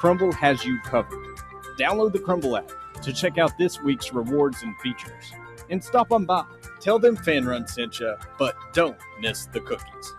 Crumble has you covered. Download the Crumble app to check out this week's rewards and features. And stop on by. Tell them Fan Run sent you, but don't miss the cookies.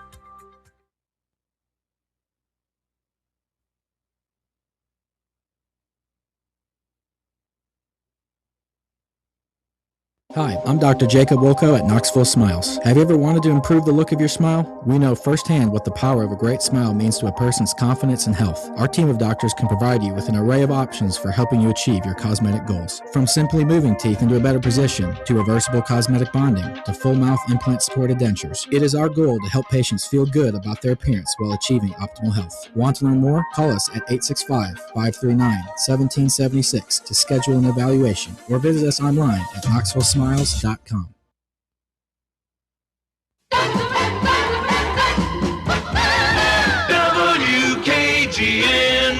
Hi, I'm Dr. Jacob Wilco at Knoxville Smiles. Have you ever wanted to improve the look of your smile? We know firsthand what the power of a great smile means to a person's confidence and health. Our team of doctors can provide you with an array of options for helping you achieve your cosmetic goals. From simply moving teeth into a better position, to reversible cosmetic bonding, to full mouth implant-supported dentures. It is our goal to help patients feel good about their appearance while achieving optimal health. Want to learn more? Call us at 865-539-1776 to schedule an evaluation, or visit us online at knoxvillesmiles.com. WKGN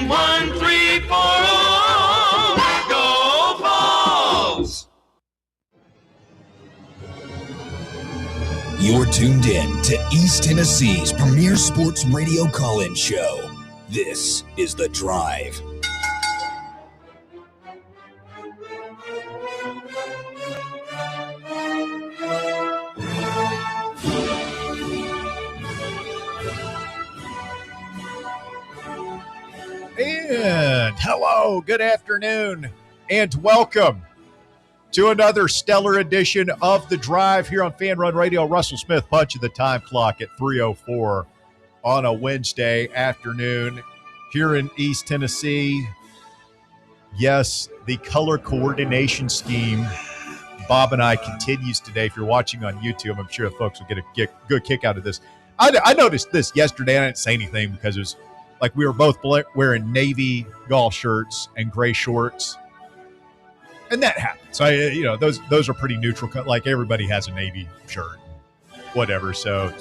1340. Go Vols! You're tuned in to East Tennessee's premier sports radio call-in show. This is The Drive. And hello, good afternoon, and welcome to another stellar edition of The Drive here on Fan Run Radio. Russell Smith punching the time clock at 3:04 on a Wednesday afternoon here in East Tennessee. Yes, the color coordination scheme, Bob and I, continues today. If you're watching on YouTube, I'm sure folks will get a good kick out of this. I noticed this yesterday. I didn't say anything because it was like we were both wearing navy golf shirts and gray shorts, and that happens. Those are pretty neutral. Like everybody has a navy shirt, whatever. So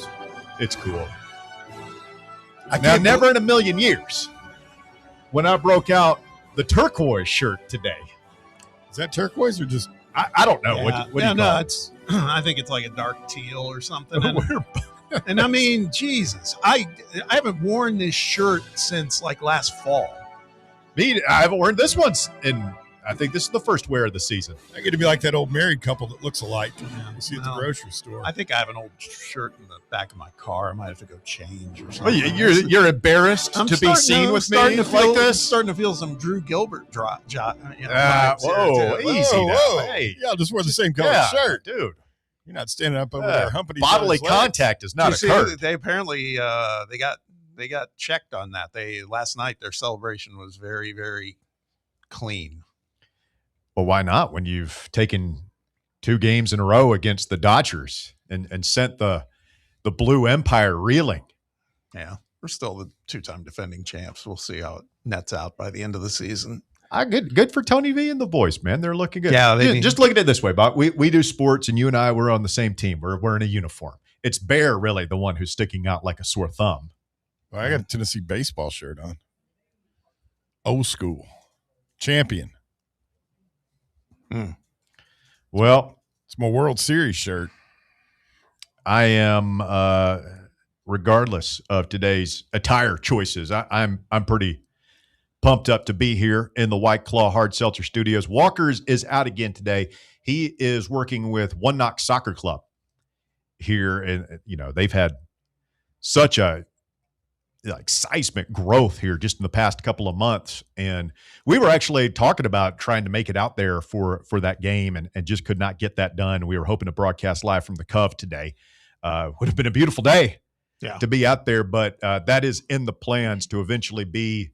it's cool. Never in a million years when I broke out the turquoise shirt today. Is that turquoise or just? I don't know. Yeah. What do you call it? It's. I think it's like a dark teal or something. And I mean, Jesus, I haven't worn this shirt since like last fall. I haven't worn this one in, I think this is the first wear of the season. I get to be like that old married couple that looks alike. You see at the grocery store. I think I have an old shirt in the back of my car. I might have to go change or something. You're embarrassed to be seen with me like this? Starting to feel some Drew Gilbert drop. Easy now. Hey. Yeah, I just wore the same color shirt. Dude. You're not standing up over there humping each bodily other's contact legs. is not occurred. They apparently they got checked on that. Last night their celebration was very, very clean. Well, why not? When you've taken 2 games in a row against the Dodgers and sent the Blue Empire reeling. Yeah, we're still the 2-time defending champs. We'll see how it nets out by the end of the season. Good for Tony V and the boys, man. They're looking good. Yeah, just look at it this way, Bob. We do sports, and you and I, we're on the same team. We're wearing a uniform. It's Bear, really, the one who's sticking out like a sore thumb. Well, I got a Tennessee baseball shirt on. Old school. Champion. Well, it's my World Series shirt. I am, regardless of today's attire choices, I'm pretty pumped up to be here in the White Claw Hard Seltzer Studios. Walker's is out again today. He is working with One Knock Soccer Club here, and they've had such a seismic growth here just in the past couple of months, and we were actually talking about trying to make it out there for that game, and just could not get that done. We were hoping to broadcast live from the Cove today. Would have been a beautiful day to be out there, but that is in the plans to eventually be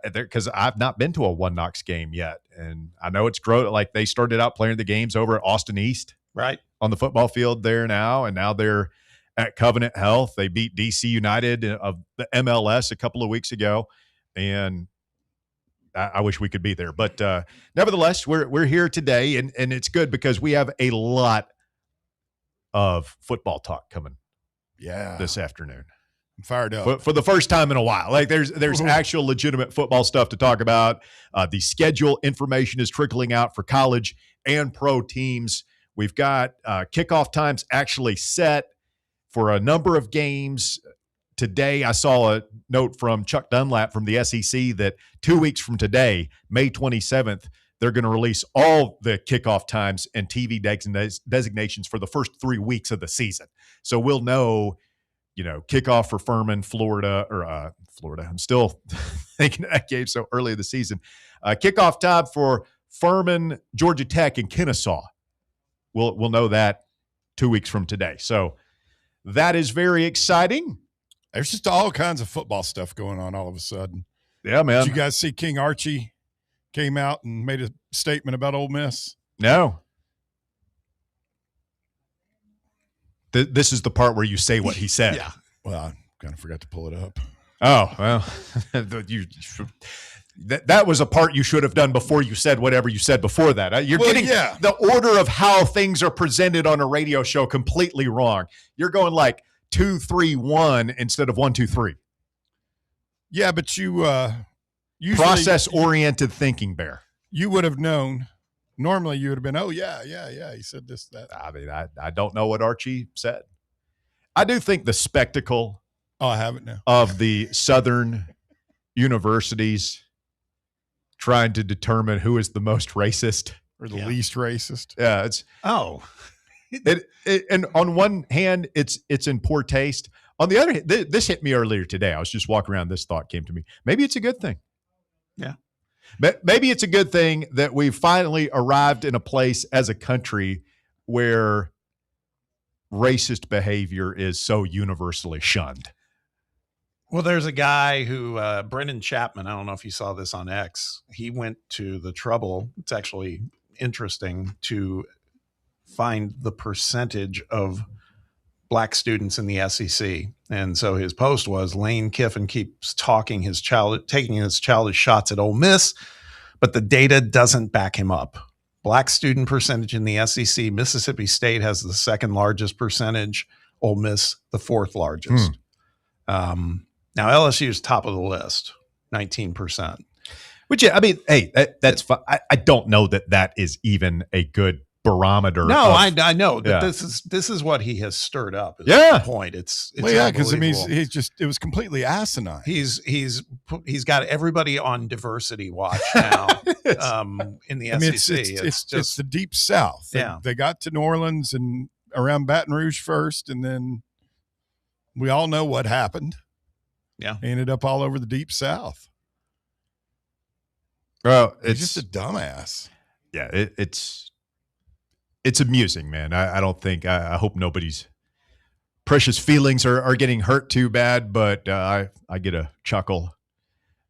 because I've not been to a One Knocks game yet, and I know it's grown. Like they started out playing the games over at Austin East, right, on the football field there now, and now they're at Covenant Health. They beat DC United of the MLS a couple of weeks ago, and I wish we could be there. But nevertheless, we're here today, and it's good because we have a lot of football talk coming this afternoon. I'm fired up. For the first time in a while. Like there's actual legitimate football stuff to talk about. The schedule information is trickling out for college and pro teams. We've got kickoff times actually set for a number of games today I saw a note from Chuck Dunlap from the SEC that 2 weeks from today, May 27th, they're going to release all the kickoff times and TV designations for the first 3 weeks of the season. So we'll know, kickoff for Furman, Florida. I'm still thinking of that game so early in the season. Kickoff time for Furman, Georgia Tech, and Kennesaw. We'll know that 2 weeks from today. So that is very exciting. There's just all kinds of football stuff going on all of a sudden. Yeah, man. Did you guys see King Archie came out and made a statement about Ole Miss? No. This is the part where you say what he said. Yeah. Well, I kind of forgot to pull it up. Oh, well, that was a part you should have done before you said whatever you said before that. You're getting the order of how things are presented on a radio show completely wrong. You're going like 2, 3, 1 instead of 1, 2, 3. Yeah, but you usually process-oriented thinking, Bear. You would have known. Normally, you would have been, oh, yeah, he said this, that. I mean, I don't know what Archie said. I do think the spectacle I have it now. Of the Southern universities trying to determine who is the most racist. Or the least racist. Yeah, it's and on one hand, it's in poor taste. On the other hand, this hit me earlier today. I was just walking around. This thought came to me. Maybe it's a good thing. Yeah. But maybe it's a good thing that we've finally arrived in a place as a country where racist behavior is so universally shunned. Well, there's a guy who, Brendan Chapman, I don't know if you saw this on X. He went to the trouble. It's actually interesting to find the percentage of black students in the SEC. And so his post was Lane Kiffin keeps taking his childish shots at Ole Miss, but the data doesn't back him up. Black student percentage in the SEC, Mississippi State has the second largest percentage, Ole Miss the fourth largest. Now LSU is top of the list, 19%. Which, I mean, hey, that's fine. I don't know that is even a good barometer. No, I know that this is what he has stirred up. Is the point. It's because I mean it was completely asinine. He's got everybody on diversity watch now in the SEC. It's the deep South. They got to New Orleans and around Baton Rouge first, and then we all know what happened. Yeah, they ended up all over the deep South. Bro, it's just a dumbass. Yeah, it's amusing, man. I don't think I hope nobody's precious feelings are getting hurt too bad, but I get a chuckle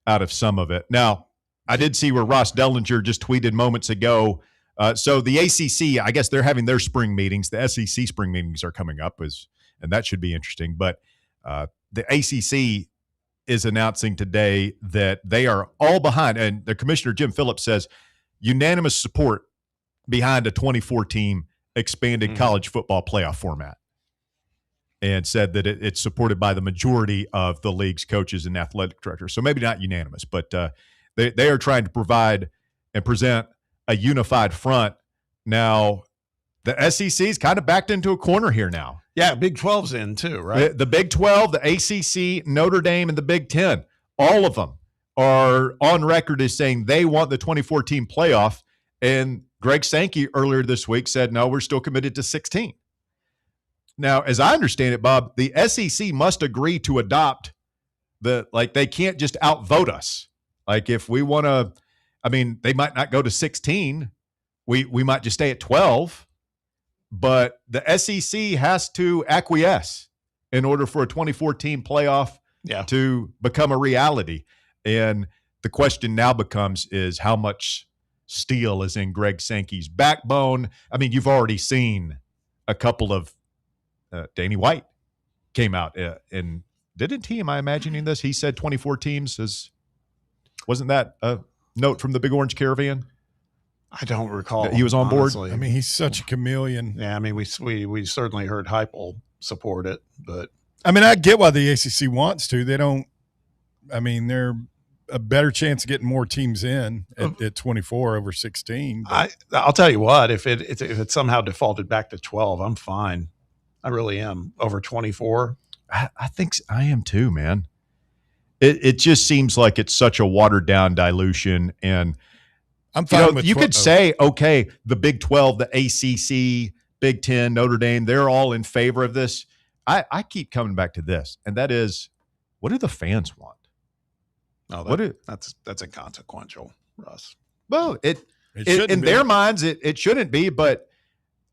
out of some of it. Now, I did see where Ross Dellinger just tweeted moments ago. So the ACC, I guess they're having their spring meetings. The SEC spring meetings are coming up, and that should be interesting. But the ACC is announcing today that they are all behind, and the commissioner, Jim Phillips, says unanimous support behind a 24-team expanded college football playoff format, and said that it's supported by the majority of the league's coaches and athletic directors. So maybe not unanimous, but they are trying to provide and present a unified front. Now, the SEC is kind of backed into a corner here now. Yeah, Big 12's in too, right? The Big 12, the ACC, Notre Dame, and the Big 10, all of them are on record as saying they want the 24-team playoff. And Greg Sankey earlier this week said, no, we're still committed to 16. Now, as I understand it, Bob, the SEC must agree to adopt they can't just outvote us. Like if we want to, I mean, they might not go to 16. We might just stay at 12. But the SEC has to acquiesce in order for a 24-team playoff to become a reality. And the question now becomes is how much steel is in Greg Sankey's backbone. I mean, you've already seen a couple of Danny White came out and didn't he, am I imagining this? He said 24 teams wasn't that a note from the Big Orange Caravan? I don't recall. He was on board. Honestly. I mean, he's such a chameleon. Yeah, I mean, we certainly heard Heupel support it, but I mean, I get why the ACC wants to. They don't. I mean, they're a better chance of getting more teams in at 24 over 16. I'll tell you what, if it somehow defaulted back to 12, I'm fine. I really am. Over 24. I think I am too, man. It just seems like it's such a watered down dilution. And I'm fine with you could say, okay, the Big 12, the ACC, Big 10, Notre Dame, they're all in favor of this. I keep coming back to this, and that is, what do the fans want? No, that's inconsequential, Russ. Well, It in their minds, it shouldn't be. But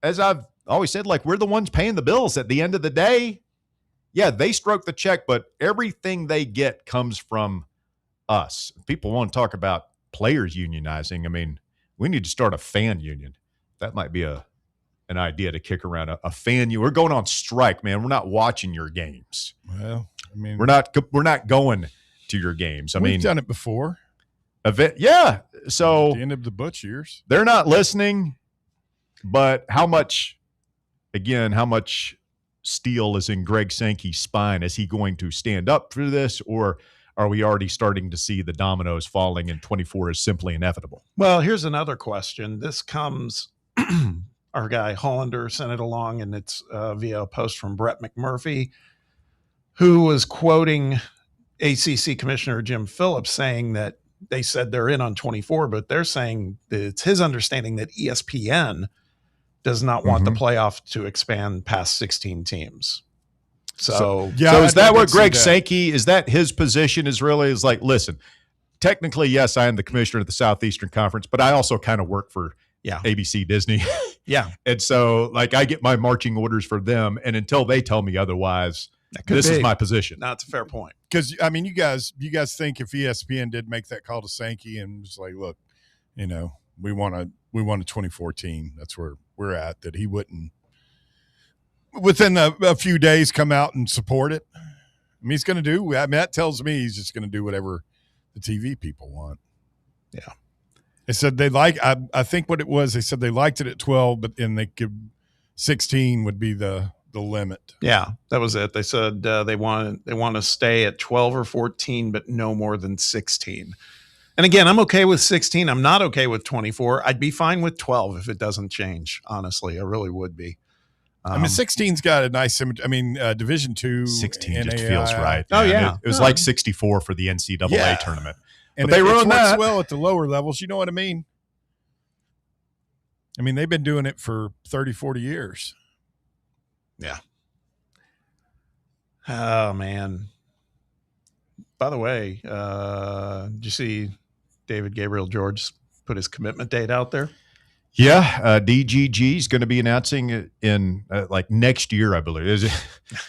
as I've always said, like, we're the ones paying the bills at the end of the day. Yeah, they stroke the check, but everything they get comes from us. People want to talk about players unionizing. I mean, we need to start a fan union. That might be an idea to kick around a fan union. We're going on strike, man. We're not watching your games. Well, I mean, we're not going to your games. We've done it before. Yeah. So at the end of the Butch years, they're not listening. But how much steel is in Greg Sankey's spine? Is he going to stand up for this, or are we already starting to see the dominoes falling and 24 is simply inevitable? Well, here's another question. This comes, our guy Hollander sent it along, and it's via a post from Brett McMurphy, who was quoting ACC Commissioner Jim Phillips saying that they said they're in on 24, but they're saying that it's his understanding that ESPN does not want the playoff to expand past 16 teams. So is that what Greg Sankey, is that his position is like, listen, technically, yes, I am the commissioner of the Southeastern Conference, but I also kind of work for ABC Disney. Yeah. And so, like, I get my marching orders for them, and until they tell me otherwise, this is my position. No, it's a fair point. Because, I mean, you guys think if ESPN did make that call to Sankey and was like, look, we want a 2014, that's where we're at, that he wouldn't within a few days come out and support it. I mean, he's going to do, I mean, that tells me he's just going to do whatever the TV people want. Yeah. They said I think what it was, they said they liked it at 12, but then 16 would be the limit. Yeah, that was it. They said they want to stay at 12 or 14, but no more than 16. And again, I'm okay with 16. I'm not okay with 24. I'd be fine with 12 if it doesn't change. Honestly, I really would be. I mean, 16's got a nice symmetry. I mean, Division II. 16 NAI. just feels right. Oh, yeah. It was like 64 for the NCAA tournament. And but they ruined works that. well at the lower levels. You know what I mean? I mean, they've been doing it for 30, 40 years. Yeah. Oh, man. By the way, did you see David Gabriel George put his commitment date out there? Yeah, DGG is going to be announcing in like next year, I believe. Is it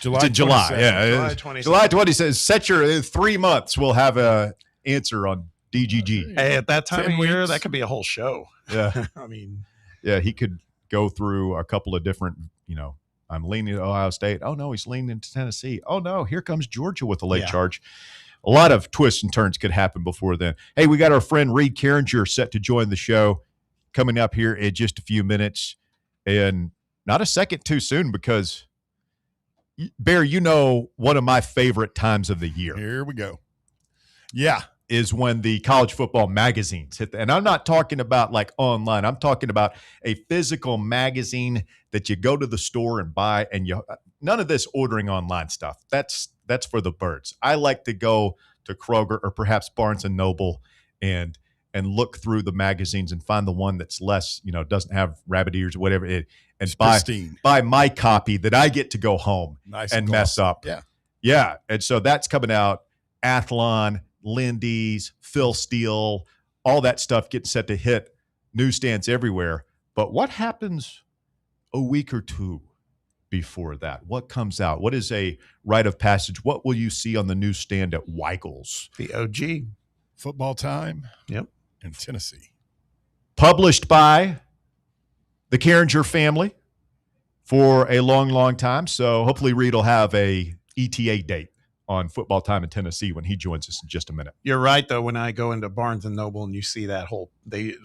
July? July. Yeah, July 27th. July 20 says set your 3 months. We'll have a answer on DGG. Hey, at that time 10 of year, weeks. that could be a whole show. Yeah, I mean, yeah, he could go through a couple of different. I'm leaning to Ohio State. Oh no, he's leaning to Tennessee. Oh no, here comes Georgia with a late charge. A lot of twists and turns could happen before then. Hey, we got our friend Reed Carringer set to join the show coming up here in just a few minutes, and not a second too soon because, Bear, one of my favorite times of the year. Here we go. Yeah. Is when the college football magazines hit. And I'm not talking about like online. I'm talking about a physical magazine that you go to the store and buy, and none of this ordering online stuff. That's for the birds. I like to go to Kroger or perhaps Barnes and Noble and look through the magazines and find the one that's less, doesn't have rabbit ears or whatever and buy my copy that I get to go home and mess up. Yeah. Yeah. And so that's coming out. Athlon, Lindy's, Phil Steele, all that stuff getting set to hit newsstands everywhere. But what happens a week or two before that? What comes out? What is a rite of passage? What will you see on the newsstand at Weigel's? the OG. Football Time. Yep. In Tennessee. Published by the Carringer family for a long, long time. So hopefully Reed will have a ETA date on Football Time in Tennessee when he joins us in just a minute. You're right, though. When I go into Barnes and Noble and you see that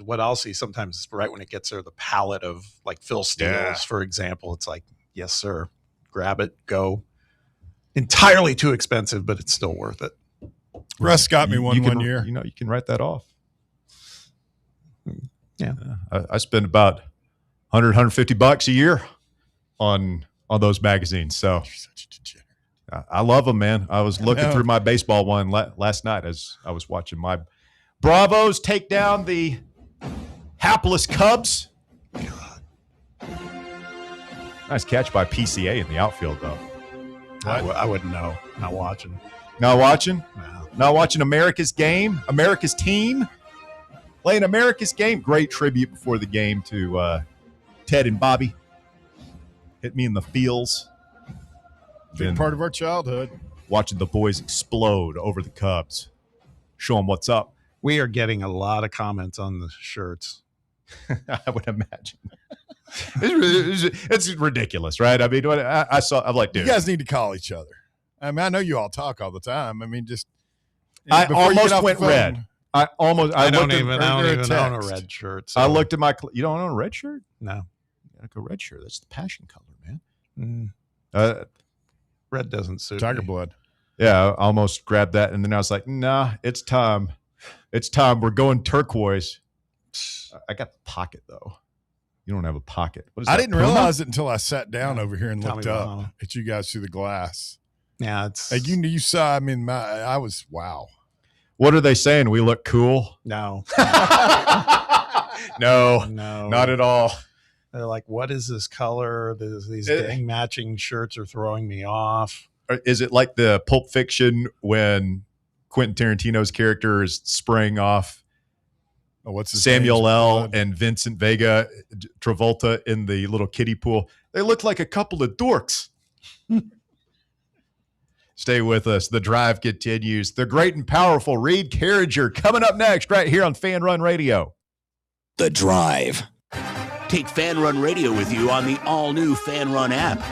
what I'll see sometimes is right when it gets there, the palette of like Phil Steele's, for example, it's like, yes, sir, grab it, go. Entirely too expensive, but it's still worth it. Russ got me one year. You can write that off. Yeah. I spend about $100, $150 a year on those magazines. So You're such a degenerate. I love them, man. I was looking through my baseball one last night as I was watching my Bravos take down the hapless Cubs. Nice catch by PCA in the outfield, though. I wouldn't know. Not watching. Not watching? No. Not watching America's game? America's team? Playing America's game. Great tribute before the game to Ted and Bobby. Hit me in the feels. Big part of our childhood. Watching the boys explode over the Cubs. Show them what's up. We are getting a lot of comments on the shirts. I would imagine. It's ridiculous, right? I mean, I'm like, dude. You guys need to call each other. I mean, I know you all talk all the time. I mean, just. I almost went red. I don't even own a red shirt. So. I looked at you don't own a red shirt? No. Like a red shirt. That's the passion color, man. Red doesn't suit Tiger me. blood. Yeah, I almost grabbed that, and then I was like, nah, it's time. It's time. We're going turquoise. I got the pocket, though. You don't have a pocket. What is that, I didn't Puma? realize it until I sat down over here and Tommy looked up Bahama. at you guys through the glass. Yeah, it's Like you saw. I mean, I was wow. What are they saying? We look cool? no, No, no, not at all. They're like, what is this color? These dang matching shirts are throwing me off. Is it like the Pulp Fiction when Quentin Tarantino's character is spraying off What's his Samuel name? L. and Vincent Vega, Travolta in the little kiddie pool? They look like a couple of dorks. Stay with us. The drive continues. The great and powerful Reed Carriger coming up next right here on Fan Run Radio. The Drive. Take Fan Run Radio with you on the all-new Fan Run app.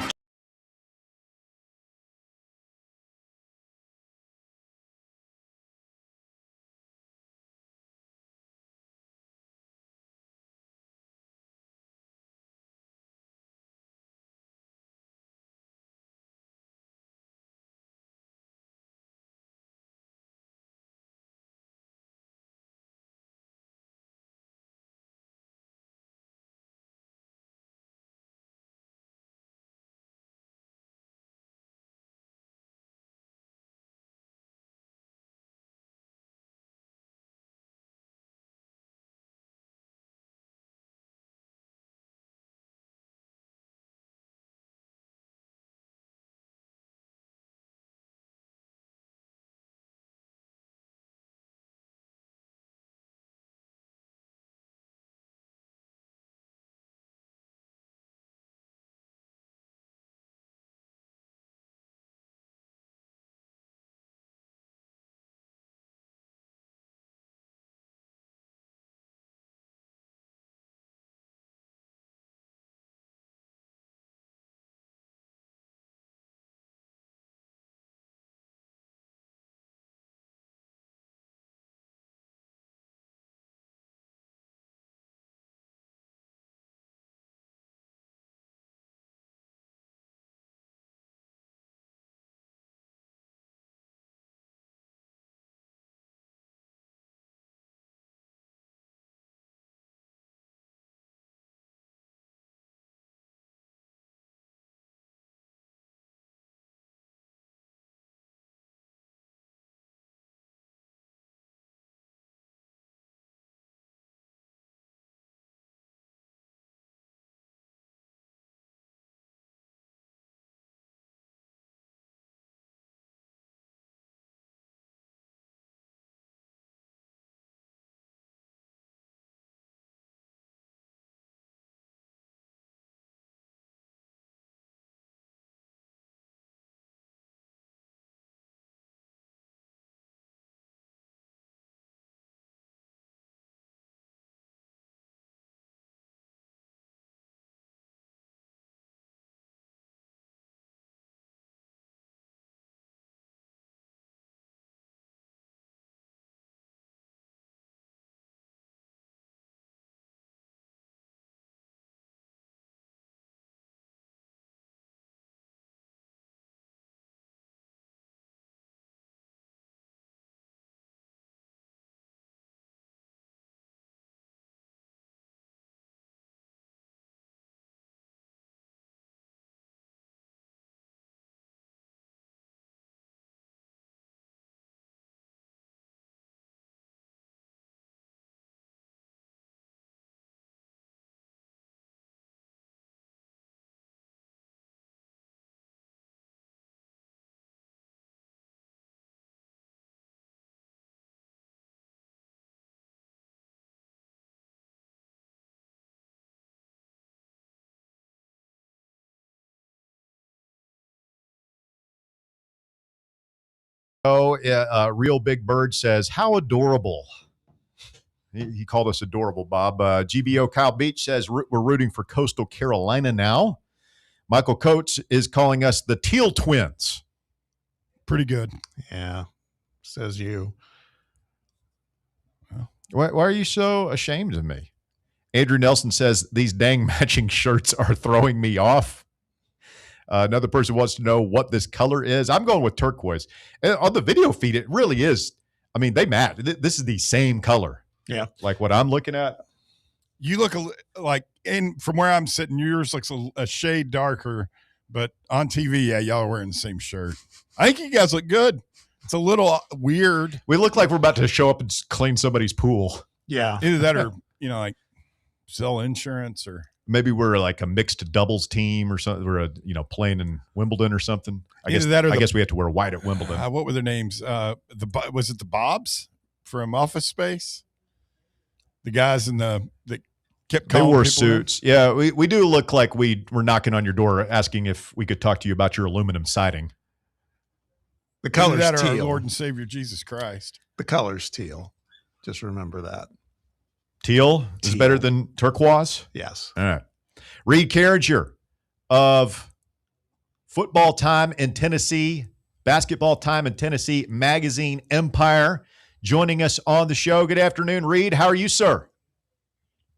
Real Big Bird says, how adorable. He called us adorable, Bob. GBO Kyle Beach says, we're rooting for Coastal Carolina now. Michael Coates is calling us the Teal Twins. Pretty good. Yeah, says you. Why are you so ashamed of me? Andrew Nelson says, these dang matching shirts are throwing me off. Another person wants to know what this color is. I'm going with turquoise. And on the video feed, it really is. I mean, they match. This is the same color. Yeah. Like what I'm looking at. You look like, from where I'm sitting, yours looks a shade darker, but on TV, yeah, y'all are wearing the same shirt. I think you guys look good. It's a little weird. We look like we're about to show up and clean somebody's pool. Yeah. Either that or, like sell insurance or. Maybe we're like a mixed doubles team or something. We're playing in Wimbledon or something. I guess we have to wear white at Wimbledon. What were their names? Was it the Bobs from Office Space? The guys that kept calling. They wore suits. Yeah, we do look like we were knocking on your door asking if we could talk to you about your aluminum siding. The color's that teal. Our Lord and Savior Jesus Christ. The color's teal. Just remember that. Teal is better than turquoise? Yes. All right. Reed Carringer of Football Time in Tennessee, Basketball Time in Tennessee Magazine Empire, joining us on the show. Good afternoon, Reed. How are you, sir?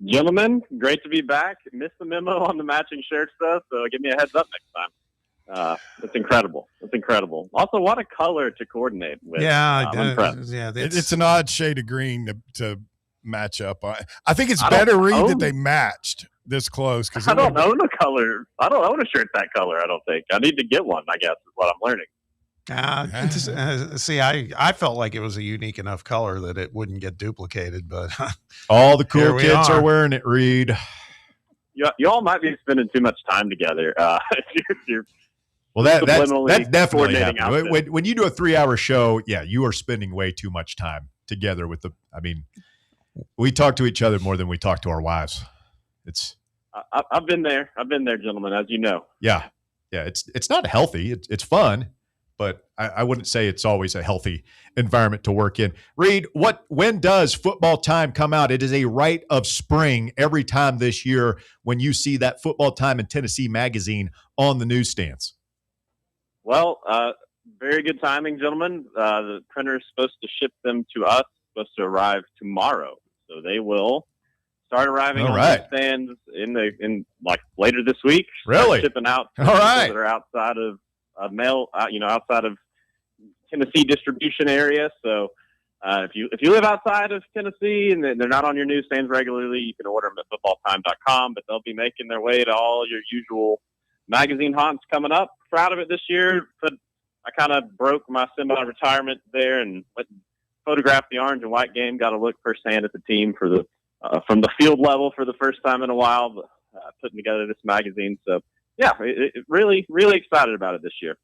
Gentlemen, great to be back. Missed the memo on the matching shirt stuff, so give me a heads up next time. It's incredible. It's incredible. Also, what a color to coordinate with. Yeah, I'm impressed. Yeah, it's an odd shade of green to match up. I think it's better, Reed, that they matched this close. I don't own a color. I don't own a shirt that color, I don't think. I need to get one, I guess, is what I'm learning. See, I felt like it was a unique enough color that it wouldn't get duplicated, but all the cool kids are wearing it, Reed. Y'all might be spending too much time together. Well, that's definitely happening. When you do a 3-hour show, yeah, you are spending way too much time together with we talk to each other more than we talk to our wives. I've been there. I've been there, gentlemen, as you know. Yeah. It's not healthy. It's fun, but I wouldn't say it's always a healthy environment to work in. Reed, when does Football Time come out? It is a rite of spring every time this year when you see that Football Time in Tennessee magazine on the newsstands. Well, very good timing, gentlemen. The printer is supposed to ship them to us, supposed to arrive tomorrow. So they will start arriving on the stands in later this week. Really? Shipping out to people that are outside of outside of Tennessee distribution area. So if you live outside of Tennessee and they're not on your newsstands regularly, you can order them at footballtime.com, but they'll be making their way to all your usual magazine haunts coming up. Proud of it this year, but I kind of broke my semi-retirement there and went and photographed the orange and white game. Got to look firsthand at the team for the from the field level for the first time in a while. Putting together this magazine, so yeah, really excited about it this year.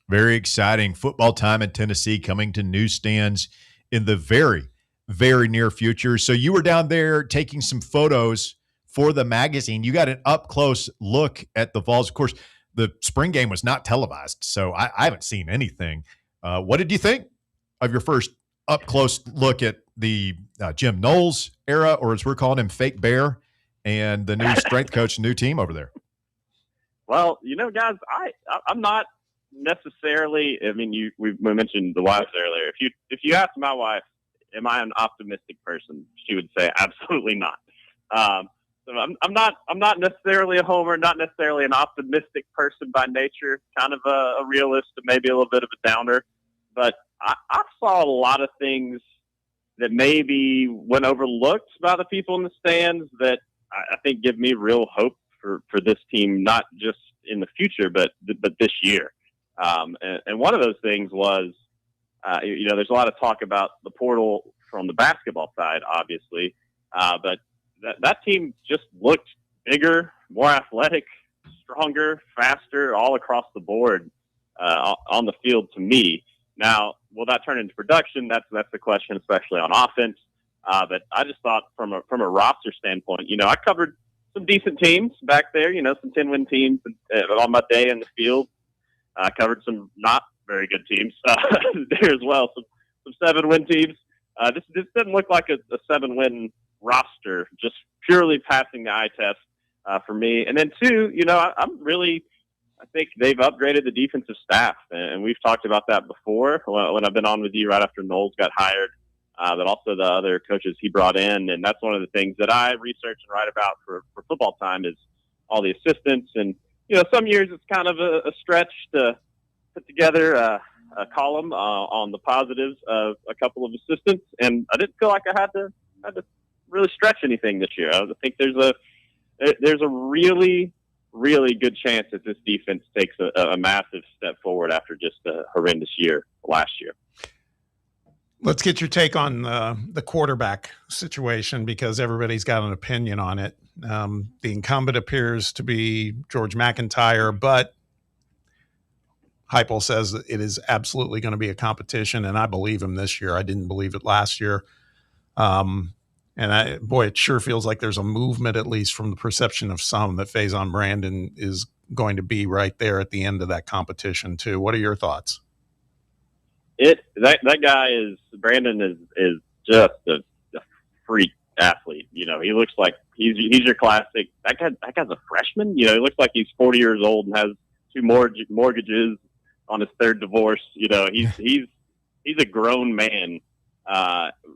Very exciting. Football Time in Tennessee coming to newsstands in the very, very near future. So you were down there taking some photos for the magazine. You got an up-close look at the Vols. Of course, the spring game was not televised, so I haven't seen anything. What did you think of your first up-close look at the Jim Knowles era, or as we're calling him, Fake Bear, and the new strength coach, new team over there? Well, guys, I'm not necessarily. I mean, we mentioned the wives earlier. If you ask my wife, am I an optimistic person? She would say absolutely not. So I'm not necessarily a homer, not necessarily an optimistic person by nature. Kind of a realist, maybe a little bit of a downer. But I saw a lot of things that maybe went overlooked by the people in the stands that I think give me real hope for this team, not just in the future, but this year. And one of those things was, there's a lot of talk about the portal from the basketball side, obviously, but that team just looked bigger, more athletic, stronger, faster, all across the board on the field to me. Now, will that turn into production? That's the question, especially on offense. But I just thought from a roster standpoint, I covered some decent teams back there, some 10-win teams on my day in the field. I covered some not very good teams there as well. Some 7-win teams. This doesn't look like a 7-win roster, just purely passing the eye test for me. And then 2, I think they've upgraded the defensive staff, and we've talked about that before when I've been on with you right after Knowles got hired, but also the other coaches he brought in. And that's one of the things that I research and write about for Football Time is all the assistants. And, some years it's kind of a stretch to put together a column on the positives of a couple of assistants. And I didn't feel like I had to really stretch anything this year. I think there's a really, really good chance that this defense takes a massive step forward after just a horrendous year last year. Let's get your take on the quarterback situation, because everybody's got an opinion on it. The incumbent appears to be George McIntyre, but Heupel says that it is absolutely going to be a competition, and I believe him this year. I didn't believe it last year. It sure feels like there's a movement, at least from the perception of some, that Faison Brandon is going to be right there at the end of that competition too. What are your thoughts? That guy Brandon is just a freak athlete. He looks like he's your classic. That guy's a freshman. He looks like he's 40 years old and has 2 mortgages on his 3rd divorce. He's a grown man.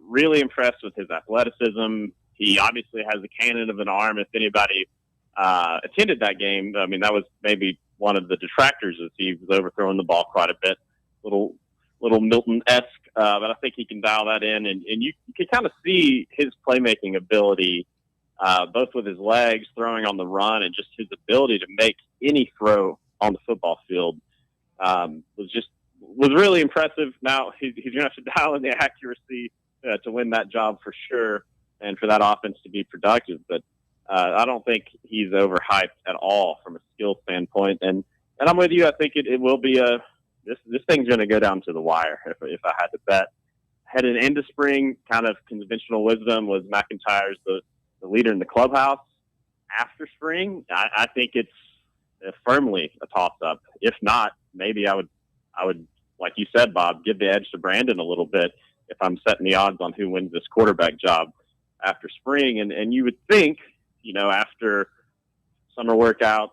Really impressed with his athleticism. He obviously has a cannon of an arm. If anybody attended that game, that was maybe one of the detractors, as he was overthrowing the ball quite a bit. Little Milton-esque, but I think he can dial that in. And you can kind of see his playmaking ability, both with his legs, throwing on the run, and just his ability to make any throw on the football field was really impressive. Now he's going to have to dial in the accuracy to win that job for sure, and for that offense to be productive. But I don't think he's overhyped at all from a skill standpoint. And I'm with you. I think it will be this thing's going to go down to the wire. If I had to bet, heading into spring, kind of conventional wisdom was McIntyre's the leader in the clubhouse. After spring, I think it's firmly a toss-up. If not, maybe I would, like you said, Bob, give the edge to Brandon a little bit if I'm setting the odds on who wins this quarterback job after spring. And you would think, after summer workouts,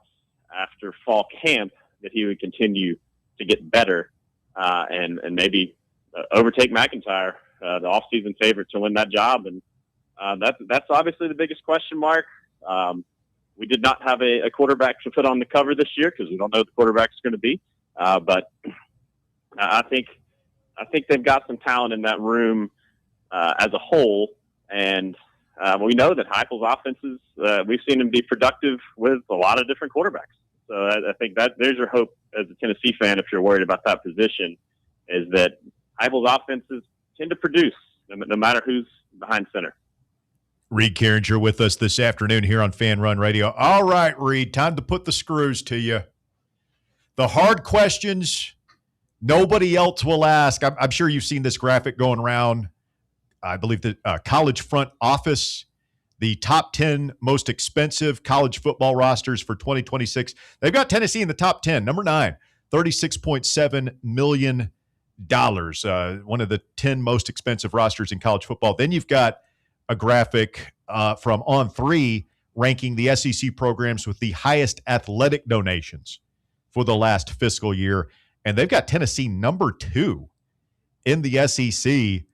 after fall camp, that he would continue to get better and maybe overtake McIntyre, the offseason favorite to win that job. And that's obviously the biggest question mark. We did not have a quarterback to put on the cover this year because we don't know who the quarterback's going to be. But I think they've got some talent in that room as a whole. And we know that Heupel's offenses, we've seen him be productive with a lot of different quarterbacks. So I think that there's your hope as a Tennessee fan, if you're worried about that position, is that Heupel's offenses tend to produce no matter who's behind center. Reed Carringer with us this afternoon here on Fan Run Radio. All right, Reed, time to put the screws to you. The hard questions nobody else will ask. I'm sure you've seen this graphic going around. I believe the College Front Office, the top 10 most expensive college football rosters for 2026. They've got Tennessee in the top 10, number 9, $36.7 million. One of the 10 most expensive rosters in college football. Then you've got a graphic from On3 ranking the SEC programs with the highest athletic donations for the last fiscal year. And they've got Tennessee number 2 in the SEC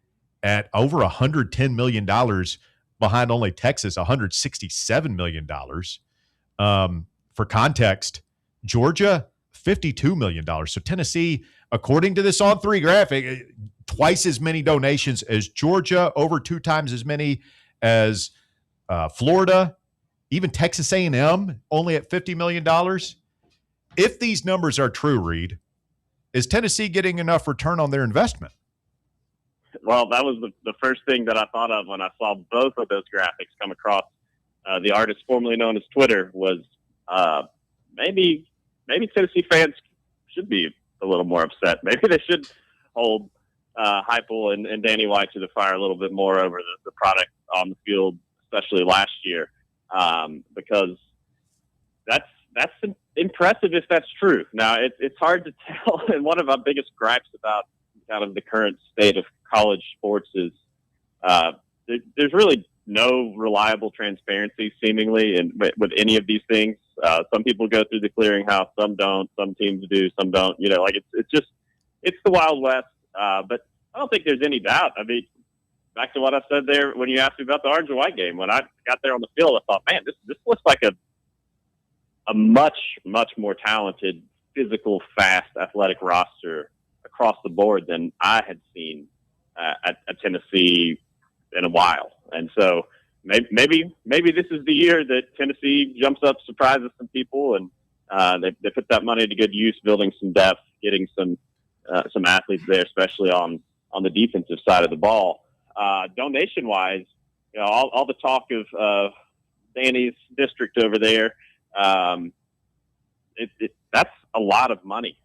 at over $110 million, behind only Texas, $167 million. For context, Georgia, $52 million. So Tennessee, according to this On3 graphic, twice as many donations as Georgia, over 2 times as many as Florida, even Texas A&M, only at $50 million. If these numbers are true, Reed, is Tennessee getting enough return on their investment? Well, that was the first thing that I thought of when I saw both of those graphics come across the artist formerly known as Twitter. Was maybe Tennessee fans should be a little more upset. Maybe they should hold Heupel and Danny White to the fire a little bit more over the product on the field, especially last year, because that's impressive if that's true. Now, it's hard to tell, and one of our biggest gripes about kind of the current state of college sports is there's really no reliable transparency, seemingly, with any of these things. Some people go through the clearinghouse, some don't. Some teams do, some don't. It's the Wild West. But I don't think there's any doubt. I mean, back to what I said there when you asked me about the orange and white game. When I got there on the field, I thought, man, this looks like a much, much more talented, physical, fast, athletic roster across the board than I had seen at Tennessee in a while. And so maybe this is the year that Tennessee jumps up, surprises some people, and they put that money to good use, building some depth, getting some athletes there, especially on the defensive side of the ball. Donation-wise, all the talk of Danny's district over there, that's a lot of money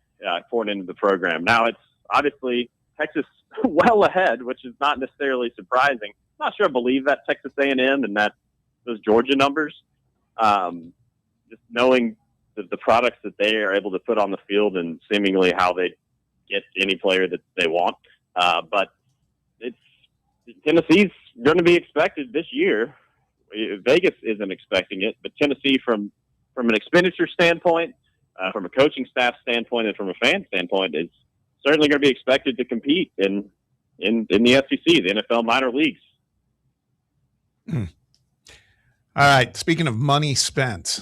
poured into the program. Now, it's obviously Texas well ahead, which is not necessarily surprising. I'm not sure I believe that Texas A&M and those Georgia numbers. Just knowing the products that they are able to put on the field and seemingly how they get any player that they want. But Tennessee's going to be expected this year. Vegas isn't expecting it, but Tennessee, from an expenditure standpoint, from a coaching staff standpoint, and from a fan standpoint, is certainly going to be expected to compete in the SEC, the NFL minor leagues. All right. Speaking of money spent,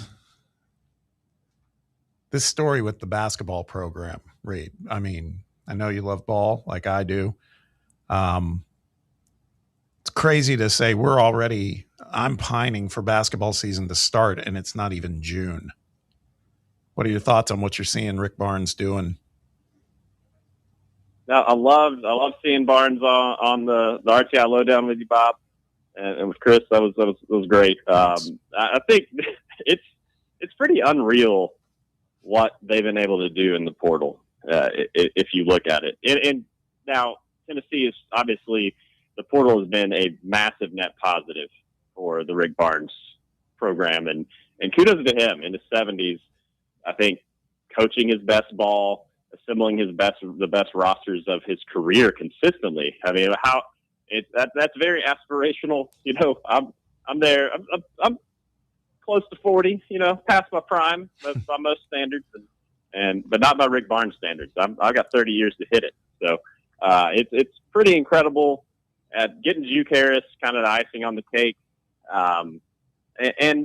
this story with the basketball program, Reed. I mean, I know you love ball like I do. It's crazy to say I'm pining for basketball season to start, and it's not even June. What are your thoughts on what you're seeing Rick Barnes doing? Now, I love seeing Barnes on the RTI Lowdown with you, Bob, and with Chris. That was great. I think it's pretty unreal what they've been able to do in the portal, if you look at it. And now Tennessee is obviously, the portal has been a massive net positive for the Rick Barnes program, and kudos to him. In the 70s, I think coaching his best ball, assembling the best rosters of his career consistently. I mean, that's very aspirational. I'm there. I'm close to 40. Past my prime by most standards, but not by Rick Barnes standards. I've got 30 years to hit it. So it's pretty incredible at getting Juke Harris, kind of the icing on the cake. And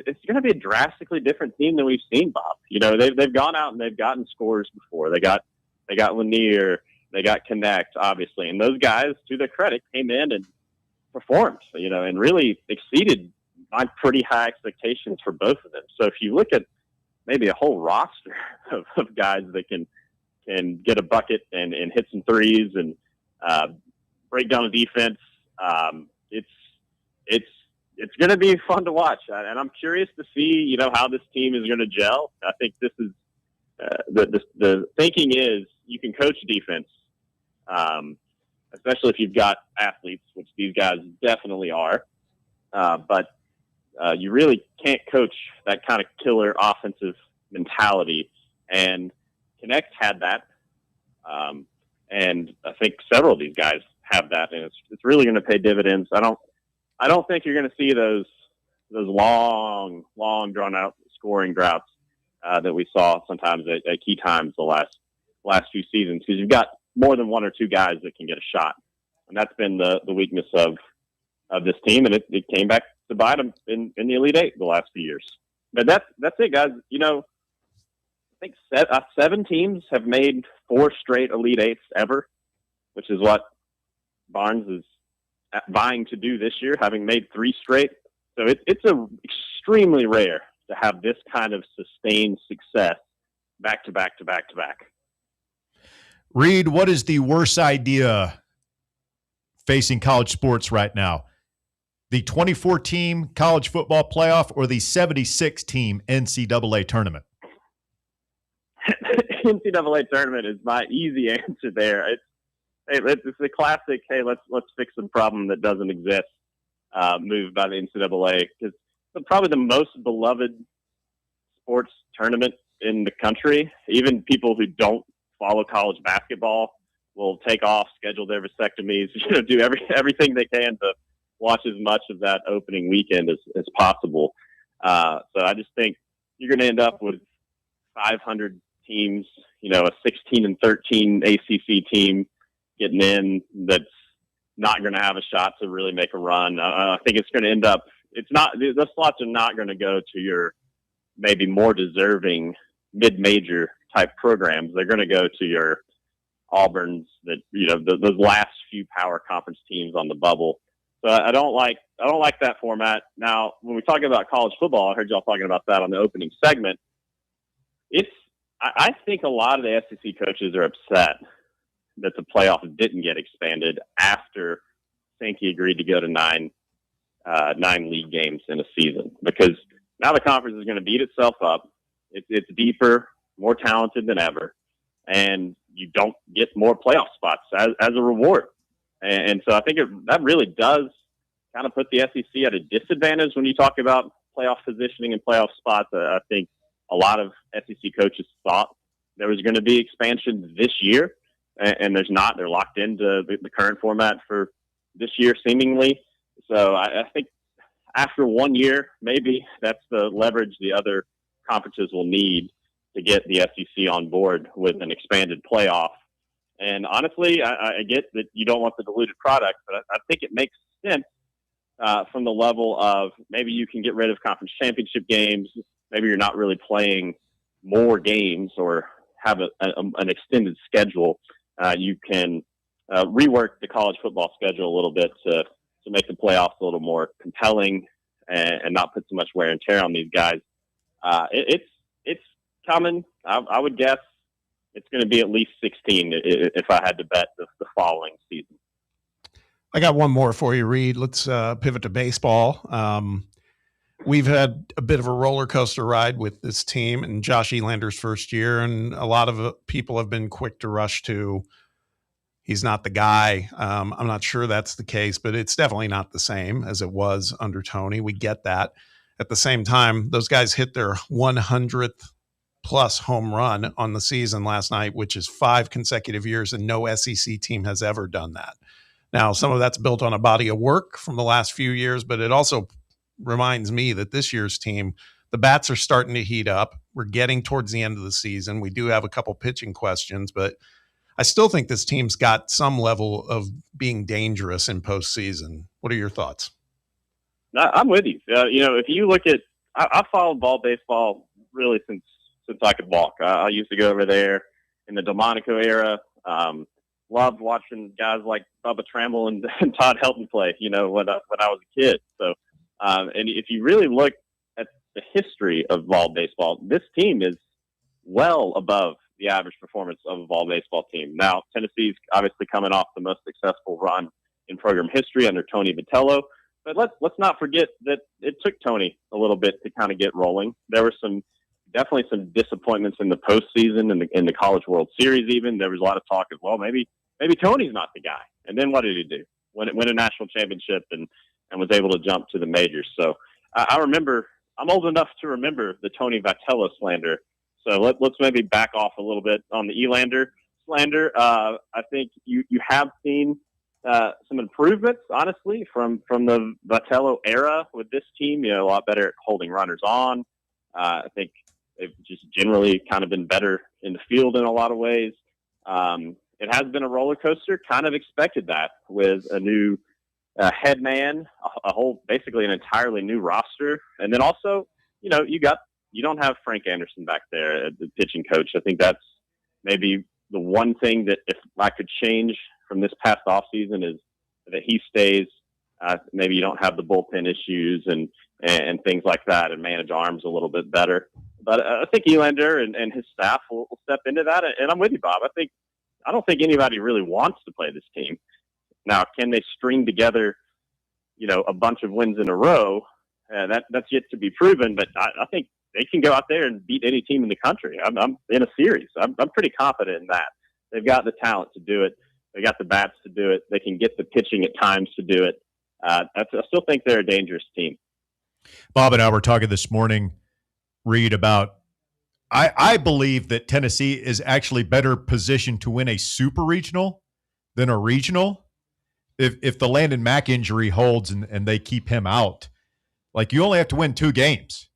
it's going to be a drastically different team than we've seen, Bob. They've gone out and they've gotten scores before. They got Lanier, they got Connect, obviously, and those guys, to their credit, came in and performed, and really exceeded my pretty high expectations for both of them. So if you look at maybe a whole roster of guys that can get a bucket and hit some threes and break down a defense, it's going to be fun to watch, and I'm curious to see how this team is going to gel. I think this is the thinking is you can coach defense, especially if you've got athletes, which these guys definitely are. But you really can't coach that kind of killer offensive mentality, and Connect had that, and I think several of these guys have that, and it's really going to pay dividends. I don't think you're going to see those long drawn out scoring droughts that we saw sometimes at key times the last few seasons, because you've got more than one or two guys that can get a shot, and that's been the weakness of this team, and it came back to bite them in the Elite Eight the last few years. But that's it, guys. I think 7 teams have made 4 straight Elite Eights ever, which is what Barnes is vying to do this year, having made 3 straight. So it's extremely rare to have this kind of sustained success back to back to back to back. Reed, what is the worst idea facing college sports right now? The 24-team college football playoff or the 76-team NCAA tournament? NCAA tournament is my easy answer there. It's a classic, hey, let's fix a problem that doesn't exist move by the NCAA, because probably the most beloved sports tournament in the country. Even people who don't follow college basketball will take off, schedule their vasectomies, do everything they can to watch as much of that opening weekend as possible. So I just think you're going to end up with 500 teams, a 16-13 ACC team getting in that's not going to have a shot to really make a run. I think it's going to end up, the slots are not going to go to your maybe more deserving mid-major type programs. They're going to go to your Auburns, that those last few power conference teams on the bubble. So I don't like that format. Now, when we talk about college football, I heard y'all talking about that on the opening segment. I think a lot of the SEC coaches are upset that the playoff didn't get expanded after Sankey agreed to go to nine league games in a season, because now the conference is going to beat itself up. It's deeper, more talented than ever, and you don't get more playoff spots as a reward. And so I think that really does kind of put the SEC at a disadvantage when you talk about playoff positioning and playoff spots. I think a lot of SEC coaches thought there was going to be expansion this year, and there's not. They're locked into the current format for this year, seemingly. So I think after 1 year, maybe that's the leverage the other conferences will need to get the SEC on board with an expanded playoff. And honestly, I get that you don't want the diluted product, but I think it makes sense from the level of maybe you can get rid of conference championship games. Maybe you're not really playing more games or have an extended schedule. You can rework the college football schedule a little bit to make the playoffs a little more compelling and not put so much wear and tear on these guys. It's coming. I would guess it's going to be at least 16 if I had to bet the following season. I got one more for you, Reed. Let's pivot to baseball. We've had a bit of a roller coaster ride with this team in Josh Elander's first year, and a lot of people have been quick to rush to he's not the guy. I'm not sure that's the case, but it's definitely not the same as it was under Tony. We get that. At the same time, those guys hit their 100th plus home run on the season last night, which is 5 consecutive years, and no SEC team has ever done that. Now, some of that's built on a body of work from the last few years, but it also reminds me that this year's team, the bats are starting to heat up. We're getting towards the end of the season. We do have a couple pitching questions, but I still think this team's got some level of being dangerous in postseason. What are your thoughts? I'm with you. If you look at, I followed baseball really since I could walk. I used to go over there in the Delmonico era. Loved watching guys like Bubba Trammell and Todd Helton play, when I was a kid. So, and if you really look at the history of Vol baseball, this team is well above the average performance of a Vol baseball team. Now, Tennessee's obviously coming off the most successful run in program history under Tony Vitello. But let's not forget that it took Tony a little bit to kind of get rolling. There were definitely some disappointments in the postseason and in the College World Series. Even there was a lot of talk of, well, maybe Tony's not the guy. And then what did he do? Win a national championship and was able to jump to the majors. So I remember, I'm old enough to remember the Tony Vitello slander. So let's maybe back off a little bit on the Elander slander. I think you have seen some improvements, honestly, from the Vitello era with this team. A lot better at holding runners on. I think they've just generally kind of been better in the field in a lot of ways. It has been a roller coaster. Kind of expected that with a new head man, basically an entirely new roster, and then also, you don't have Frank Anderson back there, the pitching coach. I think that's maybe the one thing that if I could change from this past offseason is that he stays. Maybe you don't have the bullpen issues and things like that, and manage arms a little bit better. But I think Elander and his staff will step into that. And I'm with you, Bob. I don't think anybody really wants to play this team. Now, can they string together, a bunch of wins in a row? That's yet to be proven. But I think they can go out there and beat any team in the country. I'm in a series. I'm pretty confident in that. They've got the talent to do it. They got the bats to do it. They can get the pitching at times to do it. I still think they're a dangerous team. Bob and I were talking this morning. Reed, about I believe that Tennessee is actually better positioned to win a super regional than a regional. If the Landon Mack injury holds and they keep him out, like you only have to win 2 games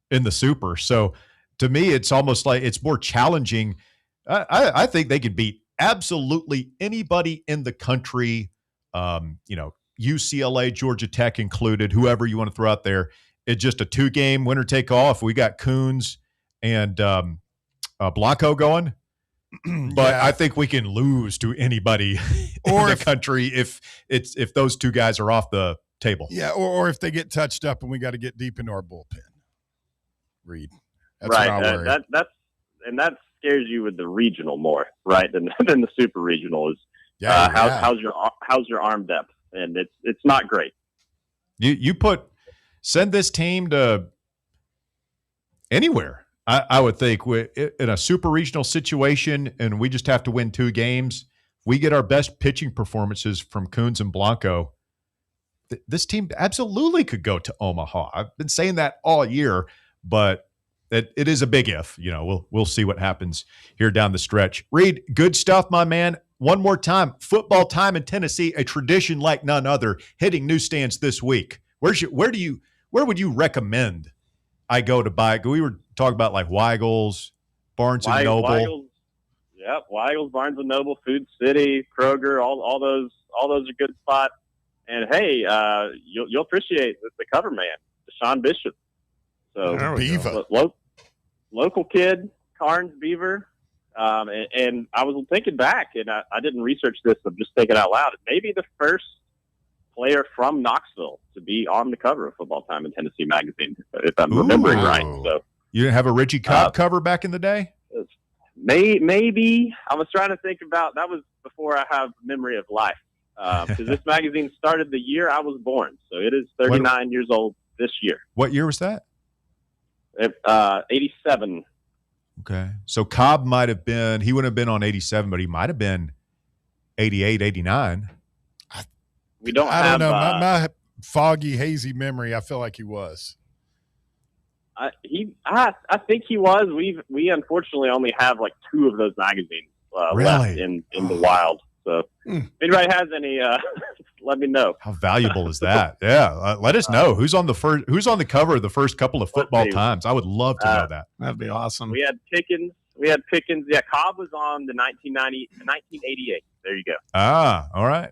in the super. So to me, it's almost like it's more challenging. I think they could beat absolutely anybody in the country, UCLA, Georgia Tech included, whoever you want to throw out there. It's just a 2-game winner take all. If we got Coons and Blanco going, but I think we can lose to anybody in the country if those 2 guys are off the table. Yeah, or if they get touched up and we got to get deep into our bullpen. Reed, that's right. what I worry. That scares you with the regional more, right, than the super regional is. How's your arm depth, and it's not great. You send this team to anywhere. I would think in a super regional situation, and we just have to win 2 games. We get our best pitching performances from Coons and Blanco. This team absolutely could go to Omaha. I've been saying that all year, but it is a big if. We'll see what happens here down the stretch. Reed, good stuff, my man. One more time, football time in Tennessee, a tradition like none other, hitting newsstands this week. Where would you recommend I go to buy? We were talking about like Weigel's, Barnes and Noble. Weigel's, Barnes and Noble, Food City, Kroger, all those are good spots. And hey, you'll appreciate the cover man, Deshaun Bishop. So Beaver, local kid, Carnes Beaver. And I was thinking back, and I didn't research this. I'm just thinking out loud. Maybe the first player from Knoxville to be on the cover of Football Time in Tennessee Magazine, if I'm remembering right. So you didn't have a Richie Cobb cover back in the day? Maybe. I was trying to think about that. Was before I have memory of life, because this magazine started the year I was born, so it is 39 years old this year. What year was that? 87. Okay. So Cobb might have been, he wouldn't have been on 87, but he might have been 88, 89. I don't know. My foggy, hazy memory, I feel like he was. I think he was. We unfortunately only have like 2 of those magazines left in the wild. So if anybody has any, let me know. How valuable is that? Yeah, let us know who's on the cover of the first couple of Football Times. I would love to know that. That'd be awesome. We had Pickens. Yeah, Cobb was on the 1988. There you go. Ah, all right.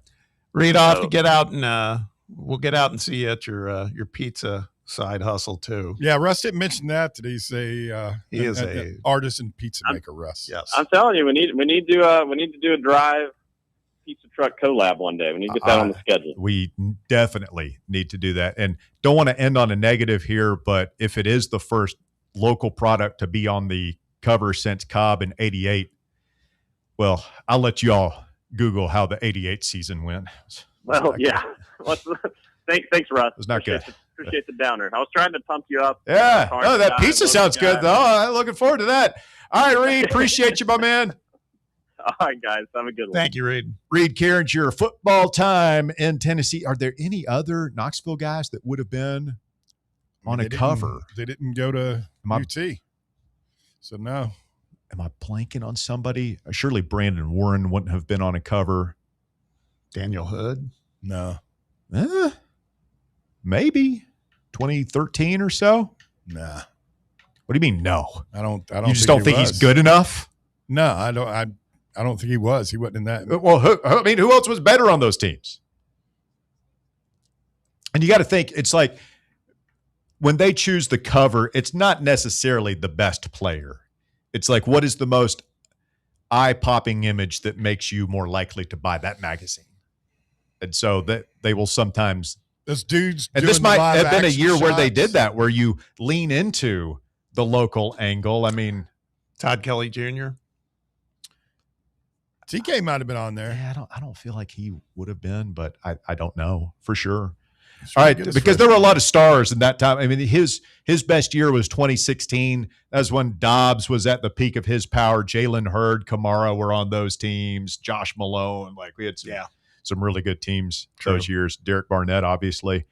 Reed, I'll have to get out and we'll get out and see you at your pizza side hustle too. Yeah, Russ didn't mention that he's he is an artisan pizza maker. Russ, yes, I'm telling you, we need to do a drive pizza truck collab one day. We need to get that on the schedule. We definitely need to do that, and don't want to end on a negative here, but if it is the first local product to be on the cover since Cobb in '88, well, I'll let you all Google how the '88 season went. Well, yeah. Thanks, Russ. It was not good. Appreciate the downer. I was trying to pump you up. Yeah. Oh, that pizza sounds good, though. I'm looking forward to that. All right, Reed. Appreciate you, my man. All right, guys. Have a good one. Thank you, Reed. Reed Cairns, your Football Time in Tennessee. Are there any other Knoxville guys that would have been on a cover? They didn't go to UT. So, no. Am I blanking on somebody? Surely Brandon Warren wouldn't have been on a cover. Daniel Hood? No. Maybe 2013 or so. Nah. What do you mean? No, I don't. You just don't think he's good enough? No, I don't. I don't think he was. He wasn't in that. Well, who else was better on those teams? And you got to think, it's like when they choose the cover, it's not necessarily the best player. It's like, what is the most eye-popping image that makes you more likely to buy that magazine? And so that they will sometimes. Those dudes. And this might have been a year where they did that, where you lean into the local angle. I mean, Todd Kelly Jr. TK might have been on there. Yeah, I don't feel like he would have been, but I don't know for sure. All right, because there were a lot of stars in that time. I mean, his best year was 2016. That was when Dobbs was at the peak of his power. Jalen Hurd, Kamara were on those teams. Josh Malone, like we had some really good teams those years. Derek Barnett, obviously.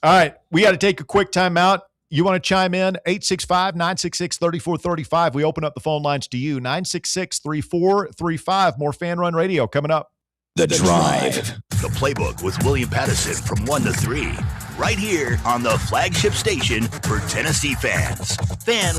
All right, we got to take a quick timeout. You want to chime in? 865-966-3435. We open up the phone lines to you. 966-3435. More Fan Run Radio coming up. The Drive. The Playbook with William Pattison from 1 to 3. Right here on the flagship station for Tennessee fans. Fan.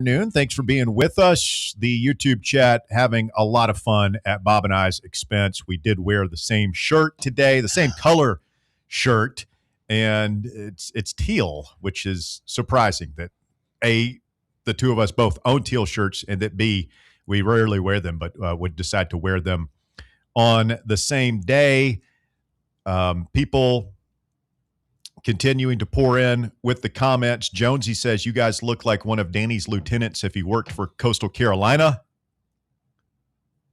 Thanks for being with us. The YouTube chat having a lot of fun at Bob and I's expense. We did wear the same shirt today, the same color shirt, and it's teal, which is surprising that A, the two of us both own teal shirts, and that B, we rarely wear them, but would decide to wear them on the same day. People continuing to pour in with the comments. Jonesy says, you guys look like one of Danny's lieutenants if he worked for Coastal Carolina.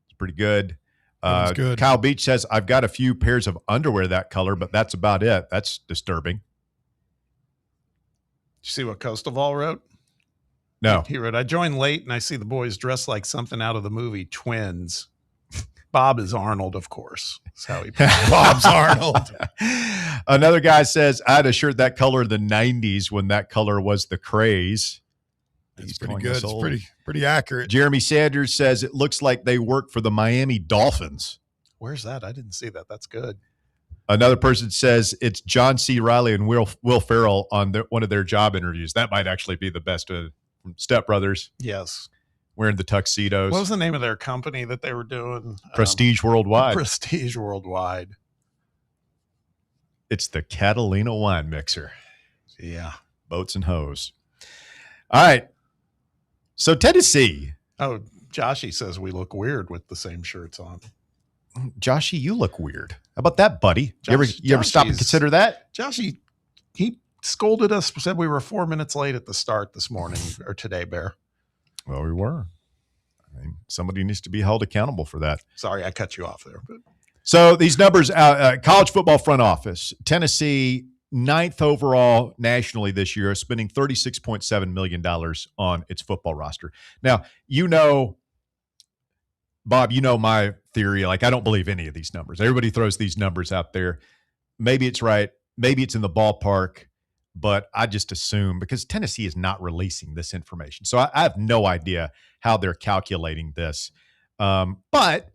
It's pretty good. Good. Kyle Beach says, I've got a few pairs of underwear that color, but that's about it. That's disturbing. Did you see what Coastal wrote? No. He wrote, I joined late and I see the boys dressed like something out of the movie Twins. Bob is Arnold, of course. That's how he Bob's Arnold. Another guy says, I had a shirt that color in the 90s when that color was the craze. It's pretty good. It's pretty accurate. Jeremy Sanders says, it looks like they work for the Miami Dolphins. Where's that? I didn't see that. That's good. Another person says it's John C. Reilly and Will Ferrell on one of their job interviews. That might actually be the best from Step Brothers. Yes. wearing the tuxedos. What was the name of their company that they were doing? Prestige Worldwide. Prestige Worldwide. It's the Catalina wine mixer. Yeah. Boats and hoes. All right. So Tennessee. Oh, Joshy says we look weird with the same shirts on. Joshy, you look weird. How about that, buddy? You ever stop and consider that? Joshy, he scolded us, said we were 4 minutes late at the start this morning or today, Bear. Well, we were. I mean, somebody needs to be held accountable for that. Sorry, I cut you off there. But so these numbers, college football front office, Tennessee, 9th overall nationally this year, spending $36.7 million on its football roster. Now, Bob, my theory. Like, I don't believe any of these numbers. Everybody throws these numbers out there. Maybe it's right. Maybe it's in the ballpark. But I just assume, because Tennessee is not releasing this information. So I have no idea how they're calculating this. But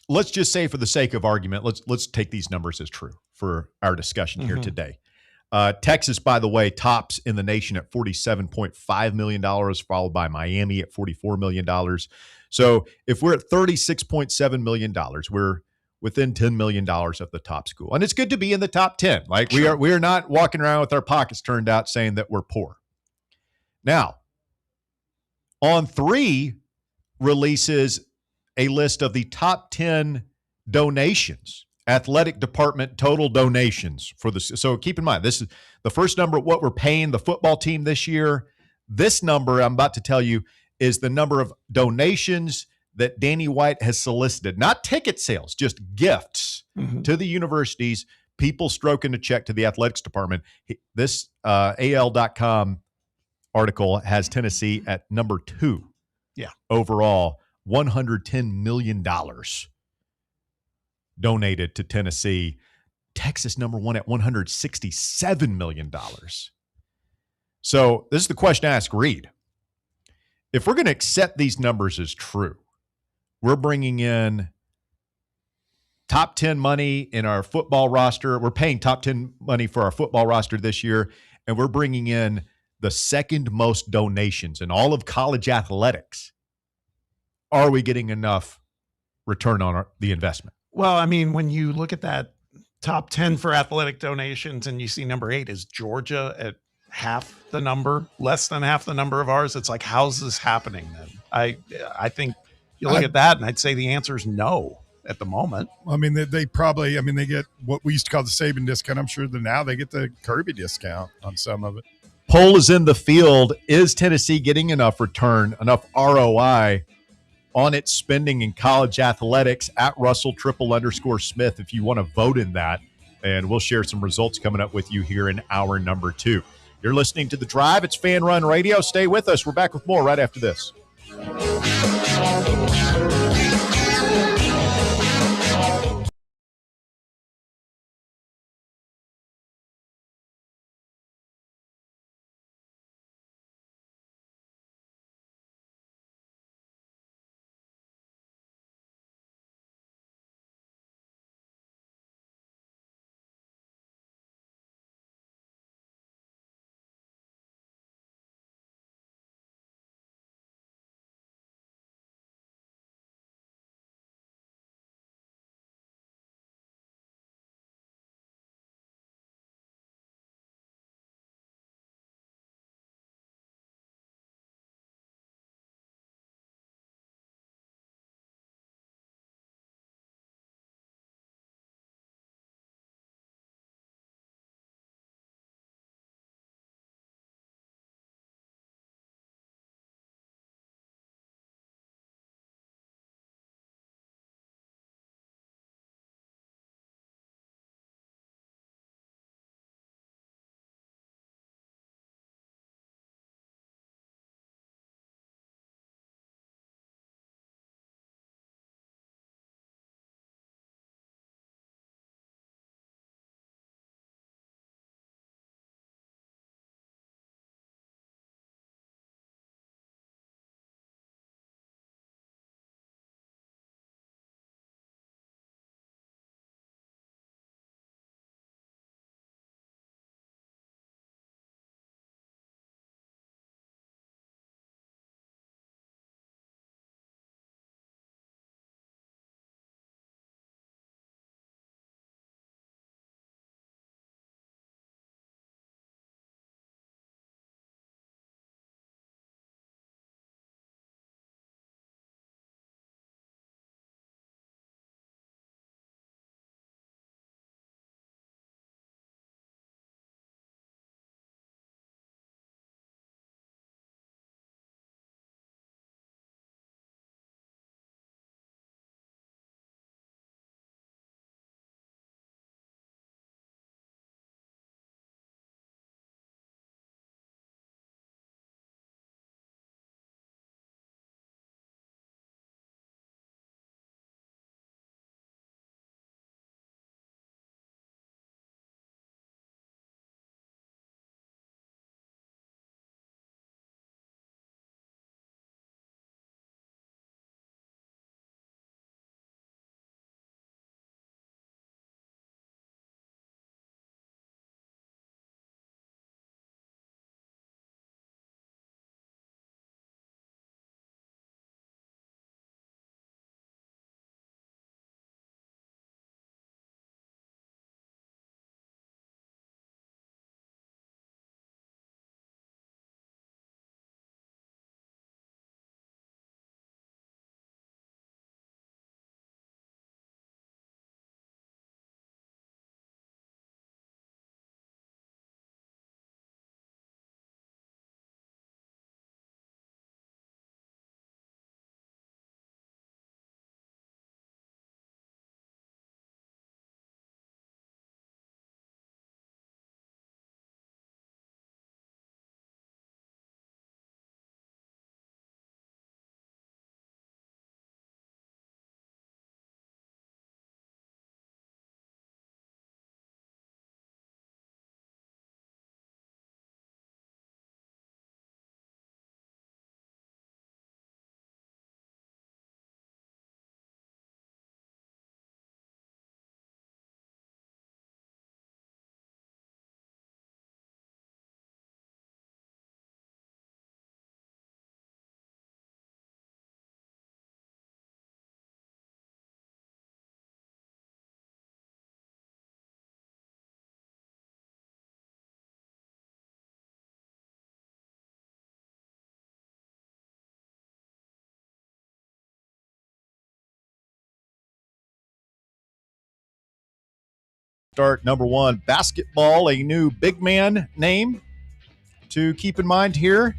let's just say, for the sake of argument, let's take these numbers as true for our discussion here today. Texas, by the way, tops in the nation at $47.5 million, followed by Miami at $44 million. So if we're at $36.7 million, we're within $10 million of the top school. And it's good to be in the top 10. Like, we are not walking around with our pockets turned out saying that we're poor. Now, On3 releases a list of the top 10 donations, athletic department total donations for the. So keep in mind, this is the first number of what we're paying the football team this year. This number I'm about to tell you is the number of donations that Danny White has solicited, not ticket sales, just gifts to the universities, people stroking a check to the athletics department. This AL.com article has Tennessee at number 2. Yeah. Overall, $110 million donated to Tennessee. Texas number 1 at $167 million. So this is the question I ask Reed. If we're going to accept these numbers as true, we're bringing in top 10 money in our football roster. We're paying top 10 money for our football roster this year, and we're bringing in the second most donations in all of college athletics. Are we getting enough return on the investment? Well, I mean, when you look at that top 10 for athletic donations and you see number 8 is Georgia at half the number, less than half the number of ours, it's like, how's this happening then? I think you look at that and I'd say the answer is no at the moment. I mean, they probably, they get what we used to call the Saban discount. I'm sure that now they get the Kirby discount on some of it. Poll is in the field. Is Tennessee getting enough return, enough ROI on its spending in college athletics? At Russell _Smith if you want to vote in that. And we'll share some results coming up with you here in hour number 2. You're listening to The Drive. It's Fan Run Radio. Stay with us. We're back with more right after this. Start number one, basketball, a new big man name to keep in mind here.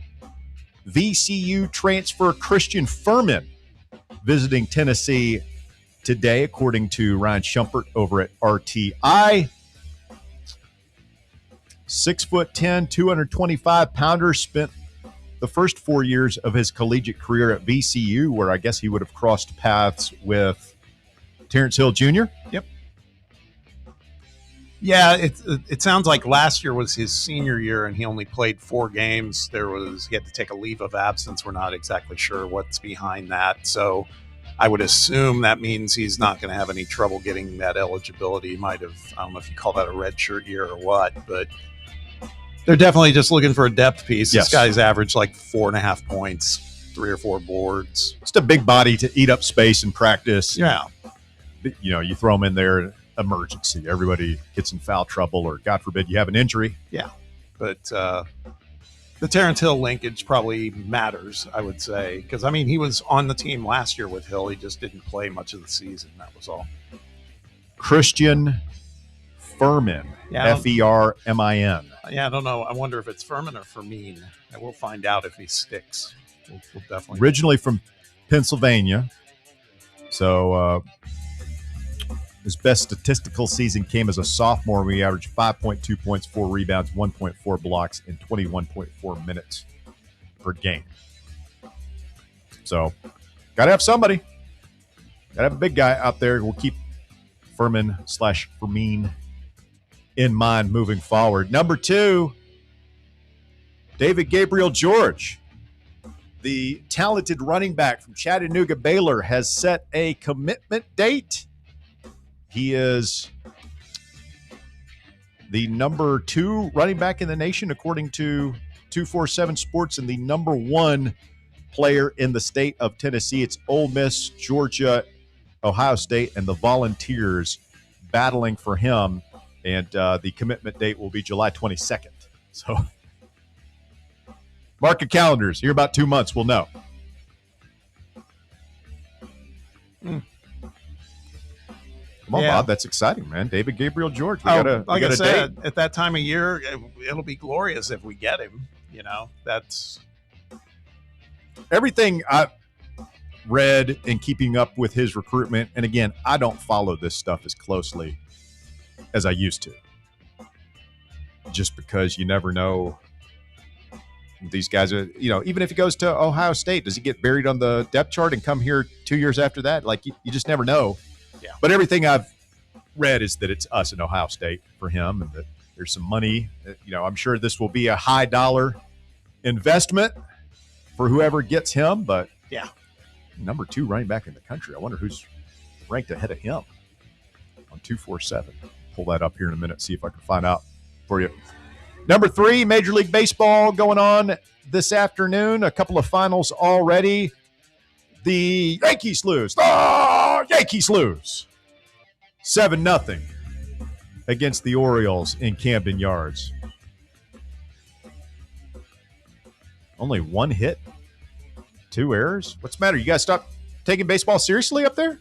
VCU transfer Christian Furman visiting Tennessee today, according to Ryan Shumpert over at RTI. 6'10", 225-pounder, spent the first 4 years of his collegiate career at VCU, where I guess he would have crossed paths with Terrence Hill Jr. Yep. Yeah, it sounds like last year was his senior year, and he only played 4 games. He had to take a leave of absence. We're not exactly sure what's behind that. So I would assume that means he's not going to have any trouble getting that eligibility. He might have, I don't know if you call that a redshirt year or what, but they're definitely just looking for a depth piece. Yes. This guy's averaged like 4.5 points, 3 or 4 boards. Just a big body to eat up space in practice. Yeah. You know, you throw him in there, emergency. Everybody gets in foul trouble, or God forbid you have an injury. Yeah. But the Terrence Hill linkage probably matters, I would say. Because, I mean, he was on the team last year with Hill. He just didn't play much of the season. That was all. Christian Furman. Yeah. Fermin. Yeah, I don't know. I wonder if it's Furman or Fermin. And we'll find out if he sticks. We'll definitely. Originally from Pennsylvania. So his best statistical season came as a sophomore, when he averaged 5.2 points, 4 rebounds, 1.4 blocks, and 21.4 minutes per game. So got to have somebody. Got to have a big guy out there. We'll keep Fermin in mind moving forward. Number 2, David Gabriel George, the talented running back from Chattanooga Baylor, has set a commitment date. He is the number 2 running back in the nation, according to 247 Sports, and the number 1 player in the state of Tennessee. It's Ole Miss, Georgia, Ohio State, and the Volunteers battling for him. And the commitment date will be July 22nd. So mark your calendars. Here about 2 months, we'll know. Come on, Bob. That's exciting, man. David Gabriel George. We got I said, at that time of year, it'll be glorious if we get him. You know, that's everything I've read in keeping up with his recruitment. And again, I don't follow this stuff as closely as I used to, just because you never know. These guys are, you know, even if he goes to Ohio State, does he get buried on the depth chart and come here 2 years after that? Like, you just never know. Yeah. But everything I've read is that it's us in Ohio State for him, and that there's some money. You know, I'm sure this will be a high dollar investment for whoever gets him. But yeah, number 2 running back in the country. I wonder who's ranked ahead of him on 247. Pull that up here in a minute, see if I can find out for you. Number 3, Major League Baseball going on this afternoon. A couple of finals already. The Yankees lose. The Yankees lose 7-0 against the Orioles in Camden Yards. Only 1 hit, 2 errors. What's the matter? You guys stop taking baseball seriously up there?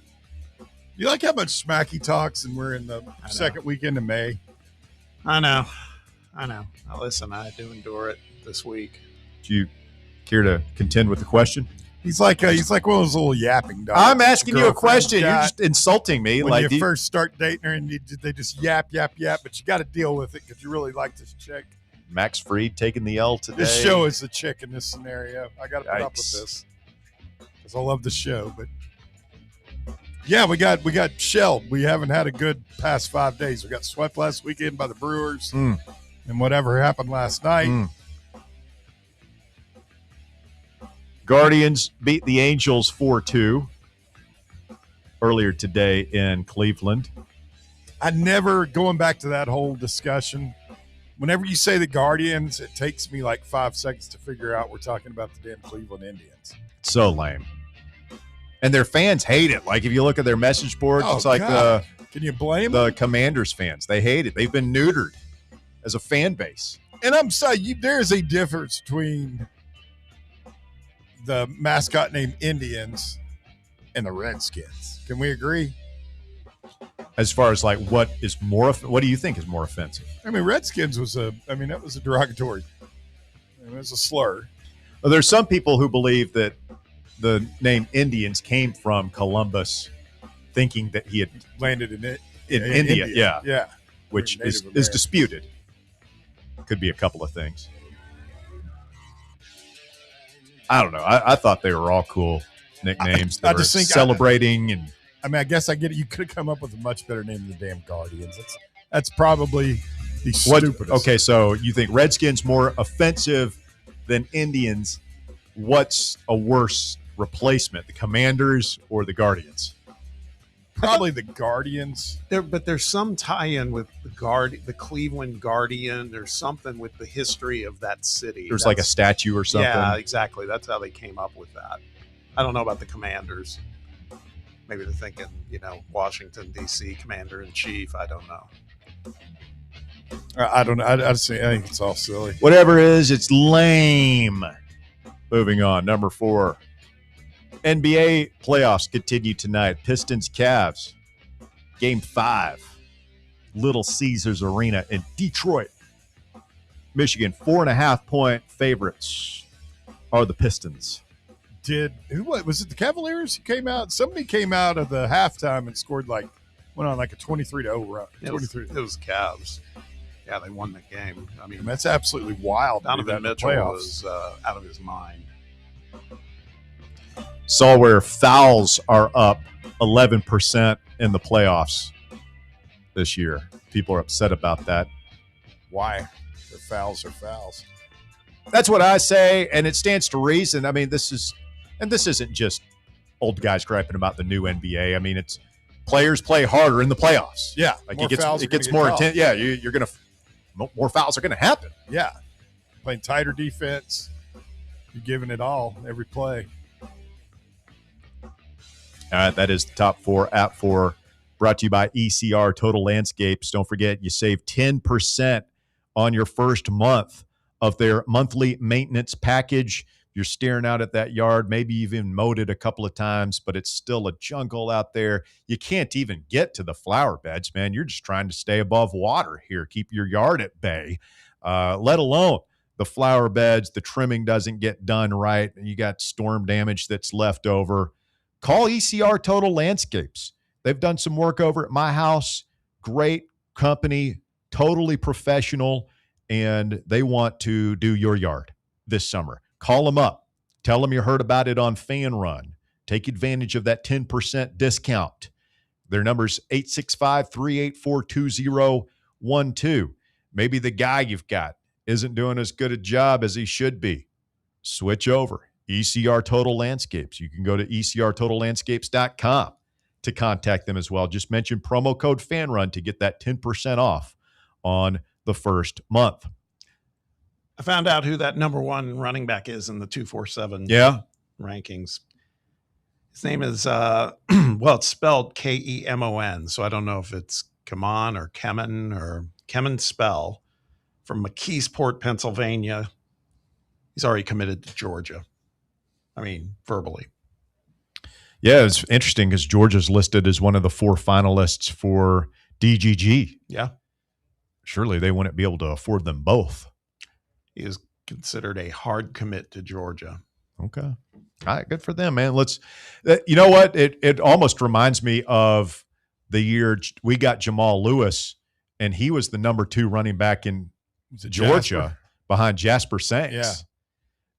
You like how much smack he talks, and we're in the second weekend of May? I know. Now, listen, I do endure it this week. Do you care to contend with the question? He's like one of those little yapping dogs. I'm asking you a question. You're just insulting me. When like you first start dating her, and they just yap, but you got to deal with it because you really like this chick. Max Fried taking the L today. This show is the chick in this scenario. I got to put up with this because I love the show. But yeah, we got shelled. We haven't had a good past 5 days. We got swept last weekend by the Brewers, and whatever happened last night. Guardians beat the Angels 4-2 earlier today in Cleveland. I never, going back to that whole discussion, whenever you say the Guardians, it takes me like 5 seconds to figure out we're talking about the damn Cleveland Indians. So lame. And their fans hate it. Like, if you look at their message boards, it's like can you blame the them? Commanders fans. They hate it. They've been neutered as a fan base. And I'm sorry, there is a difference between the mascot named Indians and the Redskins. Can we agree? as far as like what do you think is more offensive? I mean, Redskins that was a derogatory. It was a slur. Well, there's some people who believe that the name Indians came from Columbus, thinking that he had landed in India. Yeah. Which is disputed. Could be a couple of things. I don't know. I thought they were all cool nicknames. I just think celebrating I guess I get it. You could have come up with a much better name than the damn Guardians. That's probably the stupidest. Okay, so you think Redskins more offensive than Indians? What's a worse replacement, the Commanders or the Guardians? Probably the Guardians. But there's some tie-in with the Cleveland Guardian. There's something with the history of that city. There's like a statue or something. Yeah, exactly. That's how they came up with that. I don't know about the Commanders. Maybe they're thinking, Washington, D.C., Commander-in-Chief. I don't know. I don't know. I think it's all silly. Whatever it is, it's lame. Moving on. Number 4. NBA playoffs continue tonight. Pistons, Cavs. Game 5. Little Caesars Arena in Detroit. Michigan, 4.5-point favorites are the Pistons. Was it the Cavaliers who came out? Somebody came out of the halftime and scored went on like a 23-0 run. It was Cavs. Yeah, they won the game. I mean, that's absolutely wild. Donovan Mitchell was out of his mind. Saw where fouls are up 11% in the playoffs this year. People are upset about that. Why? The fouls are fouls. That's what I say, and it stands to reason. I mean, this isn't just old guys griping about the new NBA. I mean, it's players play harder in the playoffs. Yeah, like it gets more intense. Yeah, you're gonna more fouls are gonna happen. Yeah, playing tighter defense. You're giving it all every play. All right, that is the top 4 at 4, brought to you by ECR Total Landscapes. Don't forget, you save 10% on your first month of their monthly maintenance package. You're staring out at that yard. Maybe you've even mowed it a couple of times, but it's still a jungle out there. You can't even get to the flower beds, man. You're just trying to stay above water here. Keep your yard at bay, let alone the flower beds. The trimming doesn't get done right, and you got storm damage that's left over. Call ECR Total Landscapes. They've done some work over at my house. Great company, totally professional, and they want to do your yard this summer. Call them up. Tell them you heard about it on Fan Run. Take advantage of that 10% discount. Their number's 865-384-2012. Maybe the guy you've got isn't doing as good a job as he should be. Switch over. ECR Total Landscapes. You can go to ecrtotallandscapes.com to contact them as well. Just mention promo code FANRUN to get that 10% off on the first month. I found out who that number 1 running back is in the 247 rankings. His name is, it's spelled Kemon. So I don't know if it's Kemon or Kemon Spell from McKeesport, Pennsylvania. He's already committed to Georgia. I mean, verbally. Yeah, it's interesting because Georgia's listed as one of the 4 finalists for DGG. Yeah. Surely they wouldn't be able to afford them both. He is considered a hard commit to Georgia. Okay. All right, good for them, man. You know what? It almost reminds me of the year we got Jamal Lewis, and he was the number 2 running back in Georgia behind Jasper Sanks. Yeah.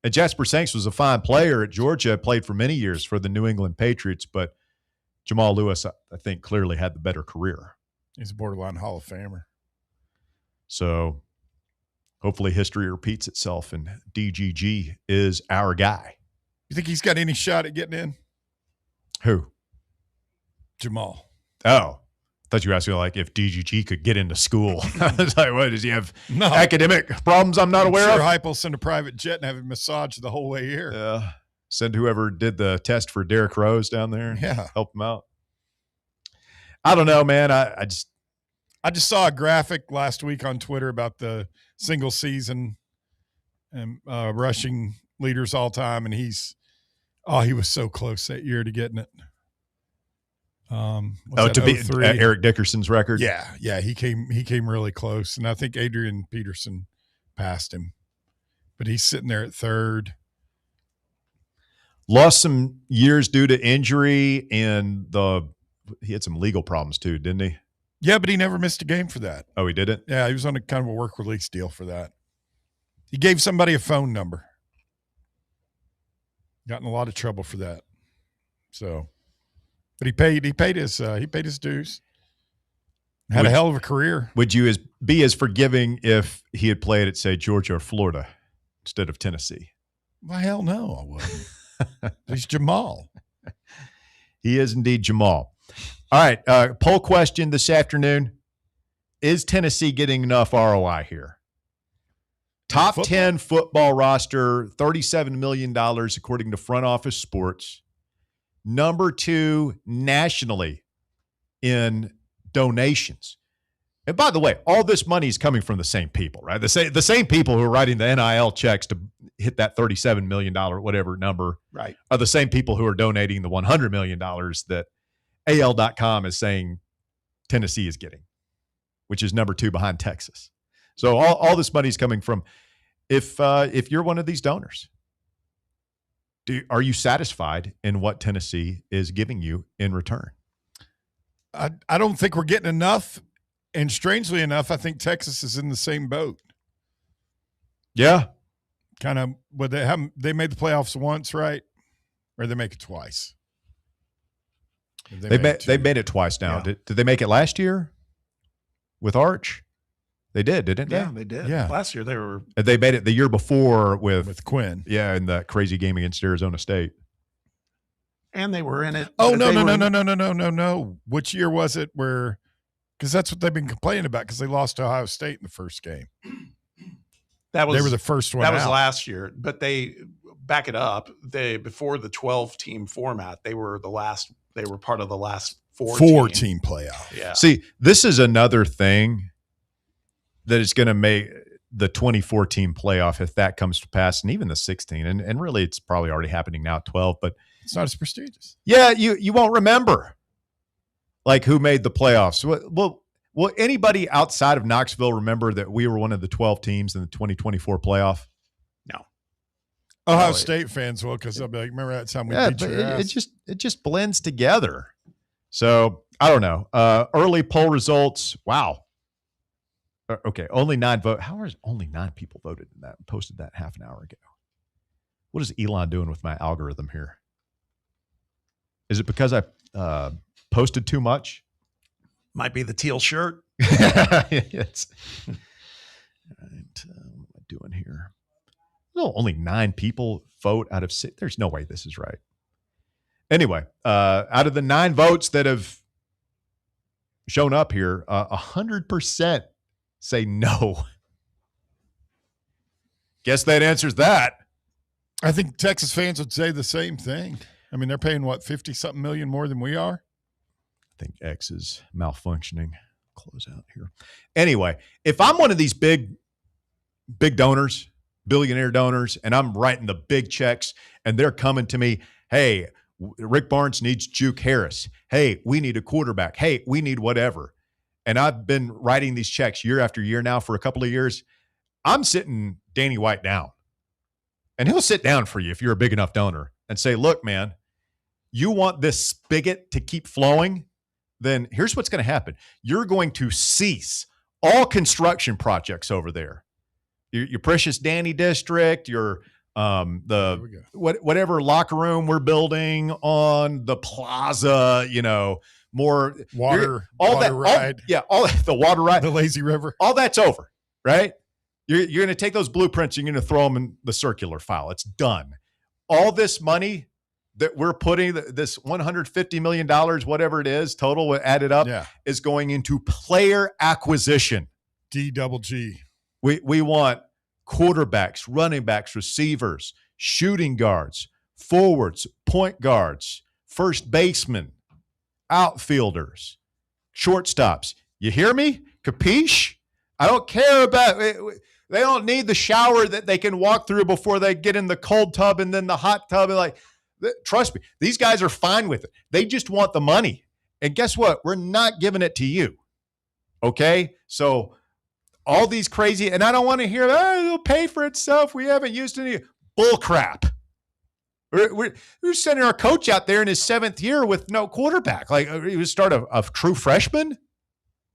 And Jasper Sanks was a fine player at Georgia, played for many years for the New England Patriots, but Jamal Lewis, I think, clearly had the better career. He's a borderline Hall of Famer. So hopefully history repeats itself, and DGG is our guy. You think he's got any shot at getting in? Who? Jamal. Oh. I thought you were asking if DGG could get into school. I was like, what, does he have academic problems I'm not aware of? Hype will send a private jet and have him massaged the whole way here. Yeah. Send whoever did the test for Derrick Rose down there. Yeah. Help him out. I don't know, man. I just saw a graphic last week on Twitter about the single season and rushing leaders all time, and he was so close that year to getting it. To be Eric Dickerson's record. Yeah, he came really close, and I think Adrian Peterson passed him, but he's sitting there at third. Lost some years due to injury, and he had some legal problems too, didn't he? Yeah, but he never missed a game for that. Oh, he didn't? Yeah, he was on a kind of a work release deal for that. He gave somebody a phone number. Got in a lot of trouble for that. So, but he paid his dues. Had a hell of a career. Would you be as forgiving if he had played at, say, Georgia or Florida instead of Tennessee? Well, hell no, I wouldn't. He's Jamal. He is indeed Jamal. All right, poll question this afternoon. Is Tennessee getting enough ROI here? Top 10 football roster, $37 million according to Front Office Sports. Number 2 nationally in donations. And by the way, all this money is coming from the same people, right? The same people who are writing the NIL checks to hit that $37 million, whatever number, right, are the same people who are donating the $100 million that AL.com is saying Tennessee is getting, which is number 2 behind Texas. So all this money is coming from, if you're one of these donors, are you satisfied in what Tennessee is giving you in return? I don't think we're getting enough. And strangely enough, I think Texas is in the same boat. Yeah. Kind of, but they made the playoffs once, right? Or they make it twice? They made it twice now. Yeah. Did they make it last year with Arch? They did, didn't they? Yeah, they did. Yeah. Last year they were. They made it the year before with Quinn. Yeah, in that crazy game against Arizona State. And they were in it. Oh, no. Which year was it where – because that's what they've been complaining about because they lost to Ohio State in the first game. They were the first one That was out. last year. But they – back it up. Before the 12-team format, they were part of the last four-team playoff. Yeah. See, this is another thing that is going to make the 24-team playoff, if that comes to pass, and even the 16. And really, it's probably already happening now at 12. But it's not as prestigious. Yeah, you won't remember, like, who made the playoffs. Will anybody outside of Knoxville remember that we were one of the 12 teams in the 2024 playoff? No. Ohio State fans will, because they'll be like, remember that time we beat your ass? It just blends together. So, I don't know. Early poll results, wow. Okay, only 9 vote. How is only 9 people voted in that and posted that half an hour ago? What is Elon doing with my algorithm here? Is it because I posted too much? Might be the teal shirt. Yes. All right, what am I doing here? No, only 9 people vote out of 6. There's no way this is right. Anyway, out of the 9 votes that have shown up here, 100% say no. Guess that answers that. I think Texas fans would say the same thing. I mean, they're paying, what, 50-something million more than we are? I think X is malfunctioning. Close out here. Anyway, if I'm one of these big donors, billionaire donors, and I'm writing the big checks, and they're coming to me, hey, Rick Barnes needs Juke Harris. Hey, we need a quarterback. Hey, we need whatever. And I've been writing these checks year after year now for a couple of years. I'm sitting Danny White down. And he'll sit down for you if you're a big enough donor and say, look, man, you want this spigot to keep flowing? Then here's what's going to happen. You're going to cease all construction projects over there. Your precious Danny district, your whatever locker room we're building on the plaza, more water the ride. water ride, the lazy river. All that's over, right? You're going to take those blueprints, you're going to throw them in the circular file. It's done. All this money that we're putting, this $150 million, whatever it is, total added up, is going into player acquisition. D-double-G. We want quarterbacks, running backs, receivers, shooting guards, forwards, point guards, first basemen, outfielders, shortstops. You hear me? Capiche? I don't care about it. They don't need the shower that they can walk through before they get in the cold tub and then the hot tub. And trust me, these guys are fine with it. They just want the money. And guess what? We're not giving it to you. Okay? So all these crazy, and I don't want to hear, it'll pay for itself. We haven't used any bull crap. We're sending our coach out there in his 7th year with no quarterback. Like, he was start a true freshman.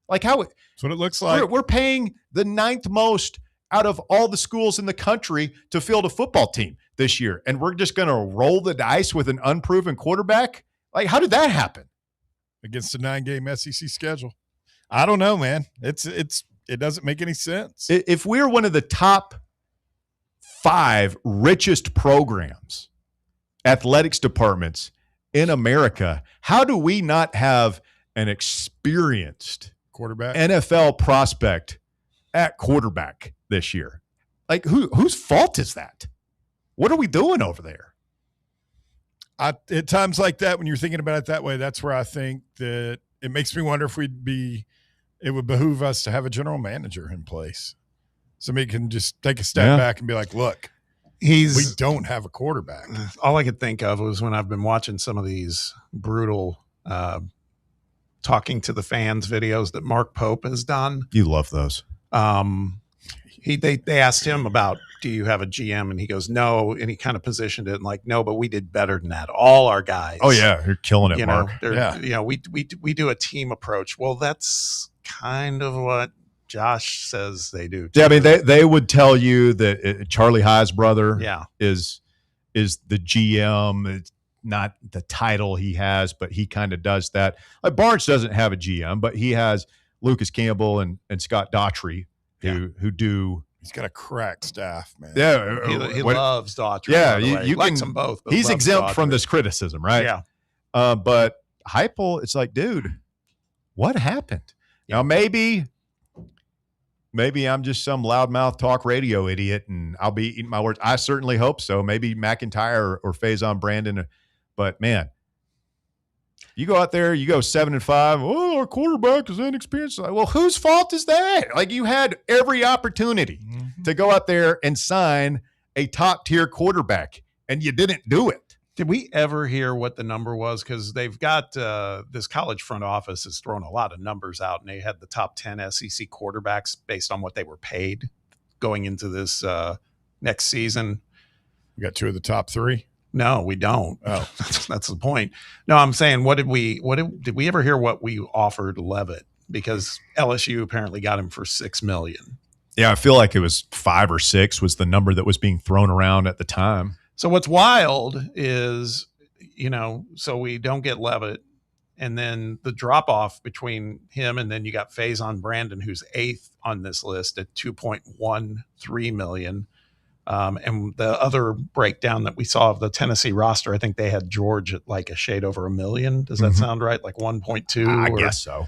Like, how? That's what it looks like. We're paying the 9th most out of all the schools in the country to field a football team this year. And we're just going to roll the dice with an unproven quarterback? Like, how did that happen? Against a 9-game SEC schedule. I don't know, man. It doesn't make any sense. If we're one of the top 5 richest programs, athletics departments in America, how do we not have an experienced quarterback, NFL prospect at quarterback this year? Like, whose fault is that? What are we doing over there? At times like that, when you're thinking about it that way, that's where I think that it makes me wonder if it would behoove us to have a general manager in place. Somebody can just take a step back and be like, look, we don't have a quarterback. All I could think of was when I've been watching some of these brutal talking to the fans videos that Mark Pope has done. You love those. They asked him about, do you have a GM? And he goes, no. And he kind of positioned it like, no, but we did better than that. All our guys. Oh yeah, you're killing it, Mark. We do a team approach. Well, that's kind of what Josh says they do too. Yeah, I mean, they would tell you that Charlie High's brother is the GM. It's not the title he has, but he kind of does that. Like, Barnes doesn't have a GM, but he has Lucas Campbell and Scott Daughtry who do. He's got a crack staff, man. Yeah, he loves Daughtry. Yeah, you likes them both. He's exempt from this criticism, right? Yeah. But Heupel, it's like, dude, what happened? Now maybe I'm just some loudmouth talk radio idiot, and I'll be eating my words. I certainly hope so. Maybe McIntyre or Faison Brandon, but man, you go out there, you go 7-5. Oh, our quarterback is inexperienced. Well, whose fault is that? Like, you had every opportunity to go out there and sign a top tier quarterback, and you didn't do it. Did we ever hear what the number was? Because they've got this college front office has thrown a lot of numbers out, and they had the top 10 SEC quarterbacks based on what they were paid going into this next season. We got 2 of the top 3. No, we don't. Oh, that's the point. No, I'm saying, did we ever hear what we offered Levitt? Because LSU apparently got him for $6 million. Yeah, I feel like it was 5 or 6 was the number that was being thrown around at the time. So what's wild is, so we don't get Levitt, and then the drop off between him and then you got Faison Brandon, who's 8th on this list at $2.13 million. And the other breakdown that we saw of the Tennessee roster, I think they had George at like a shade over $1 million. Does that sound right? Like 1.2? I guess so.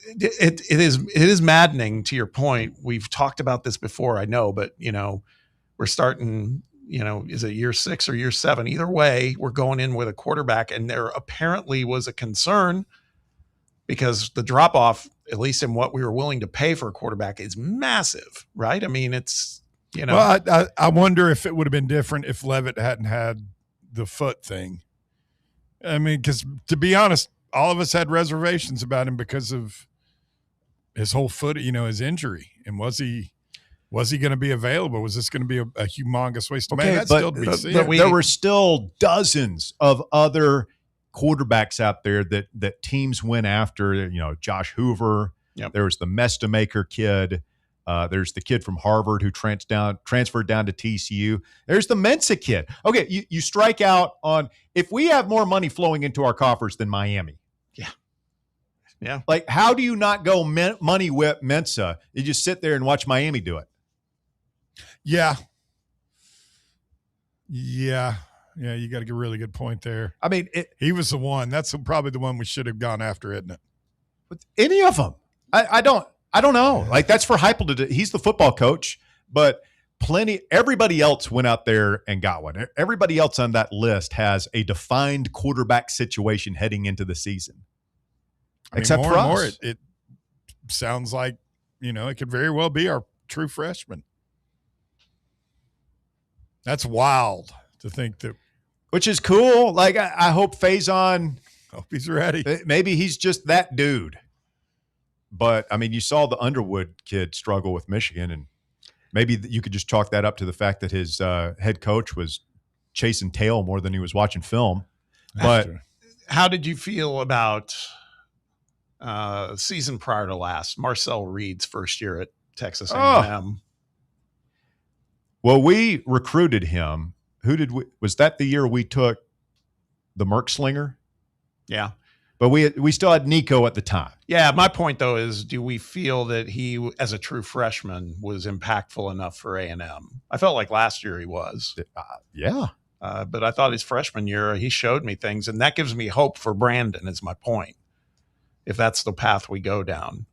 It is maddening, to your point. We've talked about this before, I know, but we're starting, is it year 6 or year 7? Either way, we're going in with a quarterback, and there apparently was a concern because the drop off, at least in what we were willing to pay for a quarterback, is massive, right? I mean, it's, Well, I wonder if it would have been different if Levitt hadn't had the foot thing. I mean, because to be honest, all of us had reservations about him because of his whole foot, his injury. And was he going to be available? Was this going to be a humongous waste of money? That's still to be seen. There were still dozens of other quarterbacks out there that teams went after. Josh Hoover. Yep. There was the Mestamaker kid. There's the kid from Harvard who transferred down to TCU. There's the Mensa kid. Okay, you strike out on if we have more money flowing into our coffers than Miami. Yeah. Like, how do you not go money whip Mensa? You just sit there and watch Miami do it. Yeah. Yeah. Yeah, you got a really good point there. I mean, he was the one. That's probably the one we should have gone after, isn't it? With any of them. I don't know. Like, that's for Heupel to do. He's the football coach, but everybody else went out there and got one. Everybody else on that list has a defined quarterback situation heading into the season. Except for us. It sounds like, it could very well be our true freshman. That's wild to think that. Which is cool. Like, I hope Faison Hope he's ready. Maybe he's just that dude. But, I mean, you saw the Underwood kid struggle with Michigan, and maybe you could just chalk that up to the fact that his head coach was chasing tail more than he was watching film. But how did you feel about season prior to last, Marcel Reed's first year at Texas A&M? Well, we recruited him. Was that the year we took the Merc Slinger? Yeah. But we still had Nico at the time. Yeah, my point, though, is do we feel that he, as a true freshman, was impactful enough for A&M? I felt like last year he was. Yeah. But I thought his freshman year, he showed me things, and that gives me hope for Brandon, is my point, if that's the path we go down.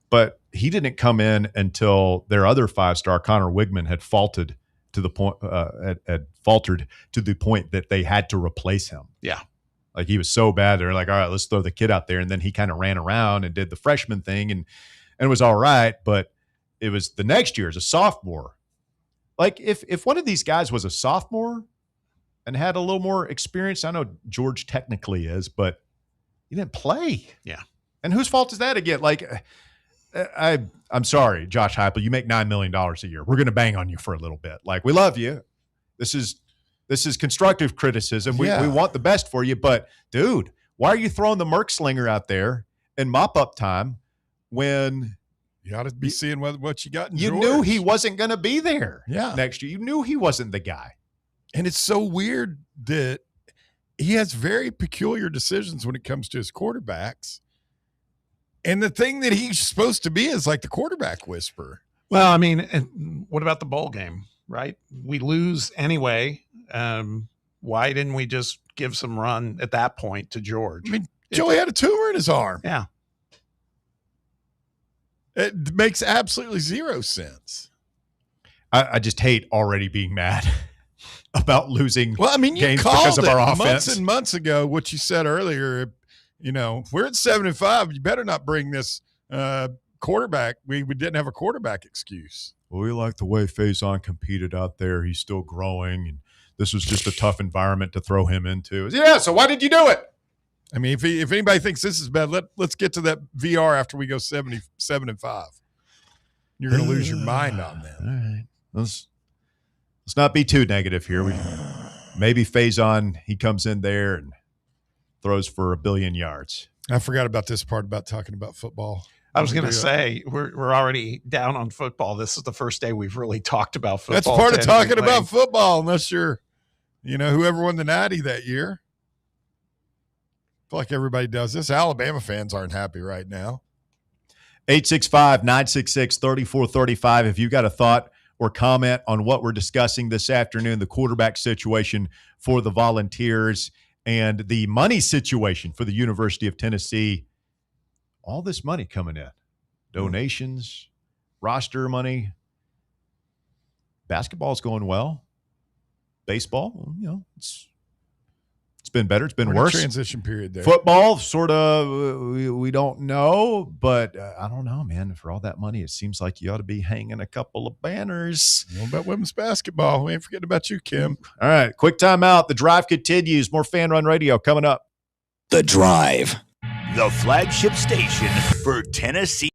But he didn't come in until their other 5-star, Connor Wigman, had faltered to the point that they had to replace him. Yeah. Like, he was so bad, they're like, all right, let's throw the kid out there. And then he kind of ran around and did the freshman thing, and it was all right. But it was the next year as a sophomore. Like, if one of these guys was a sophomore and had a little more experience, I know George technically is, but he didn't play. Yeah. And whose fault is that again? Like, I'm sorry, Josh Heupel, you make $9 million a year. We're going to bang on you for a little bit. Like, we love you. This is constructive criticism. We want the best for you. But, dude, why are you throwing the Merc Slinger out there in mop-up time when you ought to be seeing what you got in you George? knew he wasn't going to be there next year. You knew he wasn't the guy. And it's so weird that he has very peculiar decisions when it comes to his quarterbacks. And the thing that he's supposed to be is like the quarterback whisperer. Well, I mean, and what about the bowl game, right? We lose anyway. Why didn't we just give some run at that point to George? I mean, Joey had a tumor in his arm. Yeah. It makes absolutely zero sense. I just hate already being mad about losing you games called because of our offense. Months and months ago, what you said earlier, we're at 7-5. You better not bring this quarterback. We didn't have a quarterback excuse. Well, we like the way Faison competed out there. He's still growing, and this was just a tough environment to throw him into. Yeah, so why did you do it? I mean, if anybody thinks this is bad, let's get to that VR after we go 7-5. You're going to lose your mind on them. All right. Let's not be too negative here. Maybe Faison, he comes in there and throws for 1 billion yards. I forgot about this part about talking about football. I was going to say, we're already down on football. This is the first day we've really talked about football. That's part of talking about football, unless you're, whoever won the Natty that year. I feel like everybody does this. Alabama fans aren't happy right now. 865-966-3435. If you got a thought or comment on what we're discussing this afternoon, the quarterback situation for the Volunteers and the money situation for the University of Tennessee. All this money coming in. Donations, roster money. Basketball's going well. Baseball, it's been better. It's been We're in a worse. transition period there. Football, sort of, we don't know, but I don't know, man. For all that money, it seems like you ought to be hanging a couple of banners. What about women's basketball? We ain't forgetting about you, Kim. All right, quick timeout. The drive continues. More Fan Run Radio coming up. The Drive. The flagship station for Tennessee.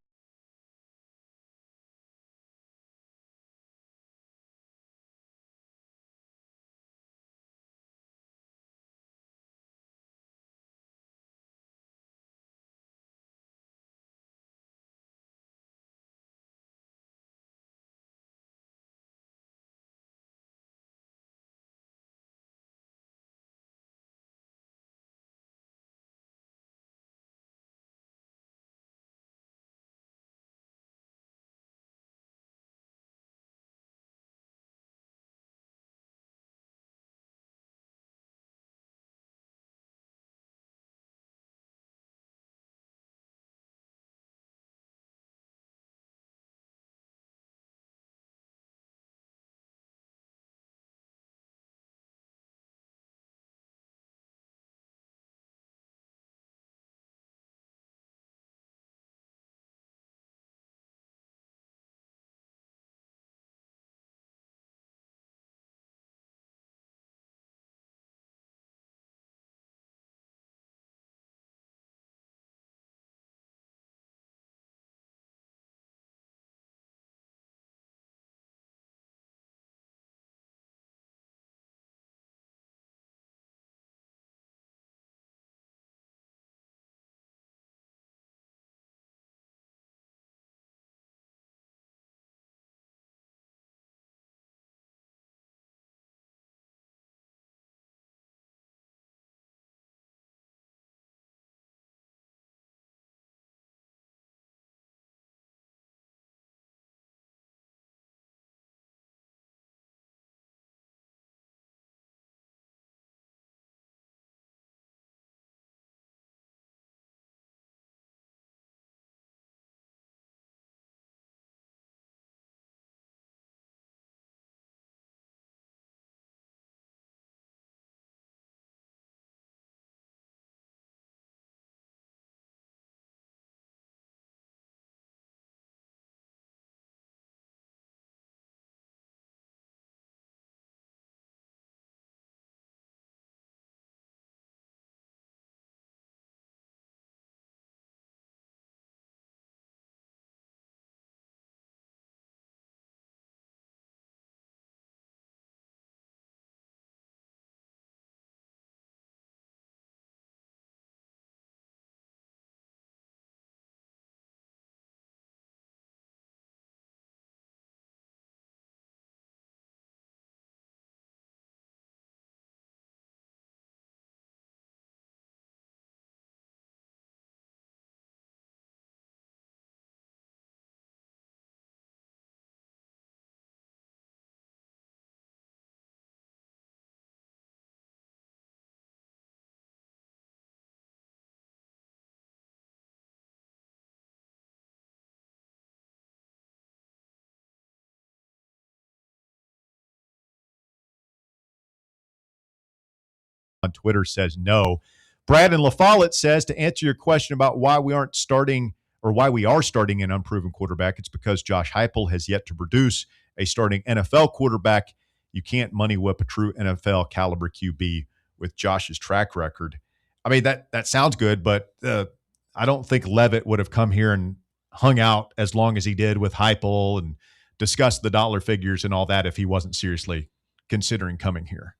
on Twitter says no. Brad in La Follette says, to answer your question about why we aren't starting or why we are starting an unproven quarterback, it's because Josh Heupel has yet to produce a starting NFL quarterback. You can't money whip a true NFL caliber QB with Josh's track record. I mean, that sounds good, but I don't think Levitt would have come here and hung out as long as he did with Heupel and discussed the dollar figures and all that if he wasn't seriously considering coming here.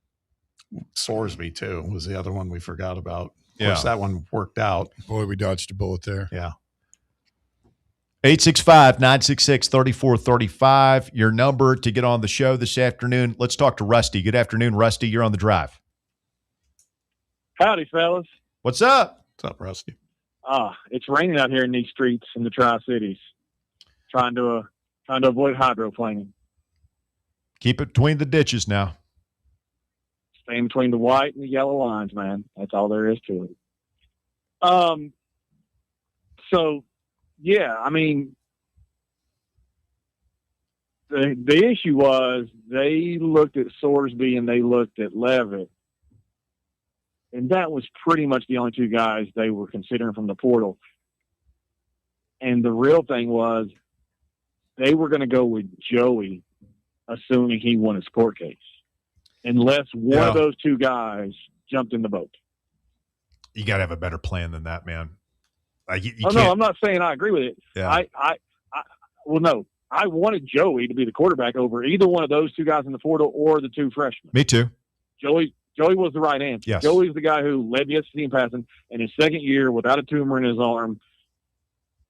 Sorsby, too, was the other one we forgot about. Of course, that one worked out. Boy, we dodged a bullet there. Yeah. 865-966-3435, your number to get on the show this afternoon. Let's talk to Rusty. Good afternoon, Rusty. You're on the drive. Howdy, fellas. What's up? What's up, Rusty? It's raining out here in these streets in the Tri-Cities. Trying to avoid hydroplaning. Keep it between the ditches now. Staying between the white and the yellow lines, man. That's all there is to it. So, yeah, I mean, the issue was they looked at Sorsby and they looked at Levitt. And that was pretty much the only two guys they were considering from the portal. And the real thing was they were going to go with Joey, assuming he won his court case, unless one of those two guys jumped in the boat. You got to have a better plan than that, man. No, I'm not saying I agree with it. Yeah. No, I wanted Joey to be the quarterback over either one of those two guys in the portal or the two freshmen. Me too. Joey was the right answer. Yes. Joey's the guy who led the SEC in passing, and his second year without a tumor in his arm,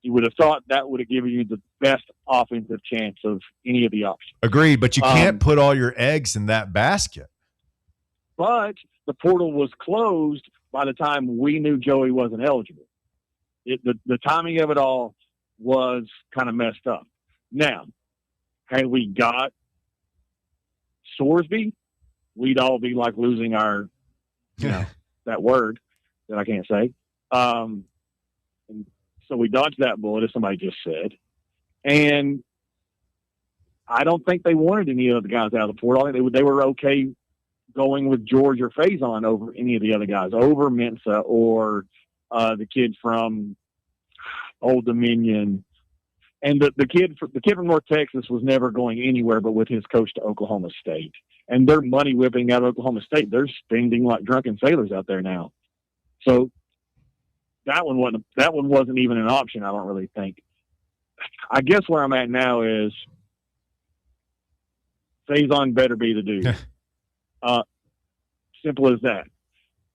you would have thought that would have given you the best offensive chance of any of the options. Agreed, but you can't put all your eggs in that basket. But the portal was closed by the time we knew Joey wasn't eligible. The timing of it all was kind of messed up. Now, had we got Sorsby, we'd all be like losing our, that word that I can't say. And so we dodged that bullet, as somebody just said. And I don't think they wanted any of the guys out of the portal. I think they were okay going with George or Faison over any of the other guys, over Mensa or the kid from Old Dominion. And the kid from North Texas was never going anywhere but with his coach to Oklahoma State. And they're money whipping out of Oklahoma State. They're spending like drunken sailors out there now. So that one wasn't even an option, I don't really think. I guess where I'm at now is Faison better be the dude. Simple as that.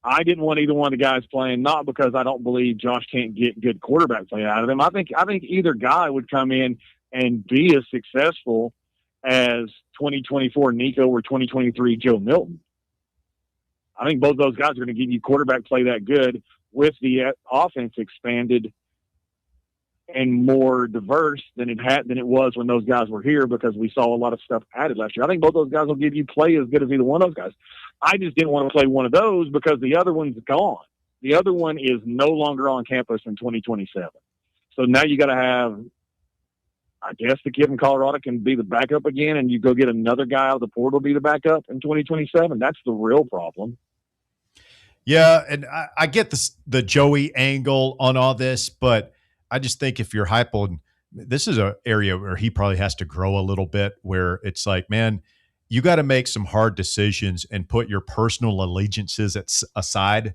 I didn't want either one of the guys playing, not because I don't believe Josh can't get good quarterback play out of him. I think either guy would come in and be as successful as 2024 Nico or 2023 Joe Milton. I think both those guys are going to give you quarterback play that good with the offense expanded and more diverse than it was when those guys were here, because we saw a lot of stuff added last year. I think both those guys will give you play as good as either one of those guys. I just didn't want to play one of those because the other one's gone. The other one is no longer on campus in 2027. So now you got to have, I guess the kid from Colorado can be the backup again, and you go get another guy out of the portal to be the backup in 2027. That's the real problem. Yeah, and I get the Joey angle on all this, but I just think if you're Heupel, and this is an area where he probably has to grow a little bit, where it's like, man, you got to make some hard decisions and put your personal allegiances aside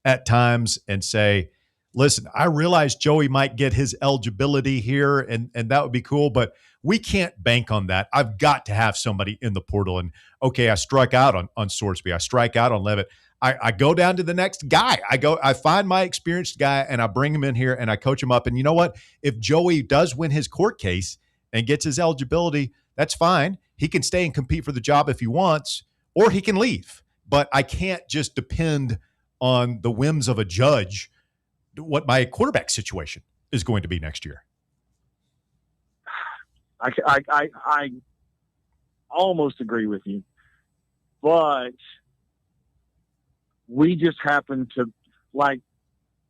at times and say, listen, I realize Joey might get his eligibility here and that would be cool, but we can't bank on that. I've got to have somebody in the portal. And okay, I strike out on Sorsby. I strike out on Levitt. I go down to the next guy. I find my experienced guy and I bring him in here and I coach him up. And you know what? If Joey does win his court case and gets his eligibility, that's fine. He can stay and compete for the job if he wants, or he can leave. But I can't just depend on the whims of a judge what my quarterback situation is going to be next year. I almost agree with you, but we just happen to, like,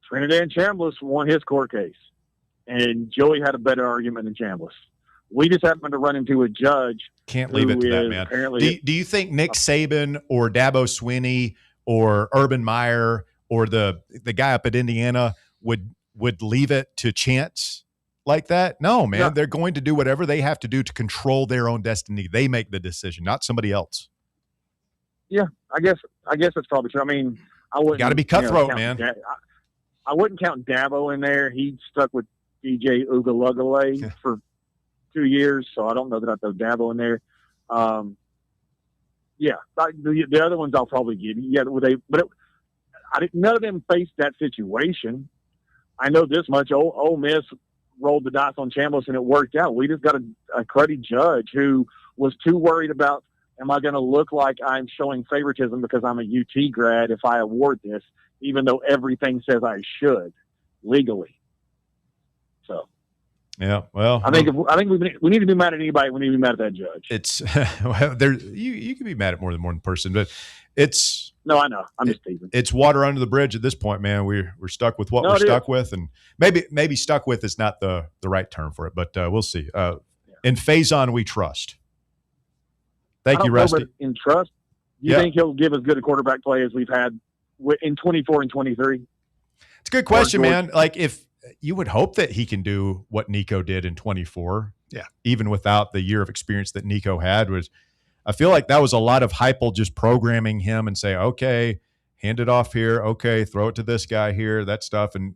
Trinidad Chambliss won his court case, and Joey had a better argument than Chambliss. We just happened to run into a judge. Can't leave it to that, man. Do you think Nick Saban or Dabo Swinney or Urban Meyer or the guy up at Indiana would leave it to chance like that. No, man, Yeah. they're going to do whatever they have to do to control their own destiny. They make the decision, not somebody else. Yeah, I guess that's probably true. I mean, I wouldn't. Got to be cutthroat, count man. I wouldn't count Dabo in there. He stuck with DJ Ugalugale for 2 years, so I don't know that I'd throw Dabo in there. Yeah, the other ones I'll probably give you. Yeah, none of them faced that situation. I know this much. Ole Miss rolled the dice on Chambliss, and it worked out. We just got a cruddy judge who was too worried about, am I going to look like I'm showing favoritism because I'm a UT grad if I award this, even though everything says I should legally. So, yeah, well, I think we need to be mad at anybody. We need to be mad at that judge. It's well, you can be mad at more than one person, but it's. No, I know. I'm just teasing. It's water under the bridge at this point, man. We're stuck with what we're stuck with, and maybe stuck with is not the right term for it, but we'll see. In Faison, we trust. Thank you, Rusty. In trust, you think he'll give as good a quarterback play as we've had in 24 and 23? It's a good question, man. Like, if you would hope that he can do what Nico did in 24, even without the year of experience that Nico had, I feel like that was a lot of Heupel just programming him and say, okay, hand it off here. Okay, throw it to this guy here, that stuff. And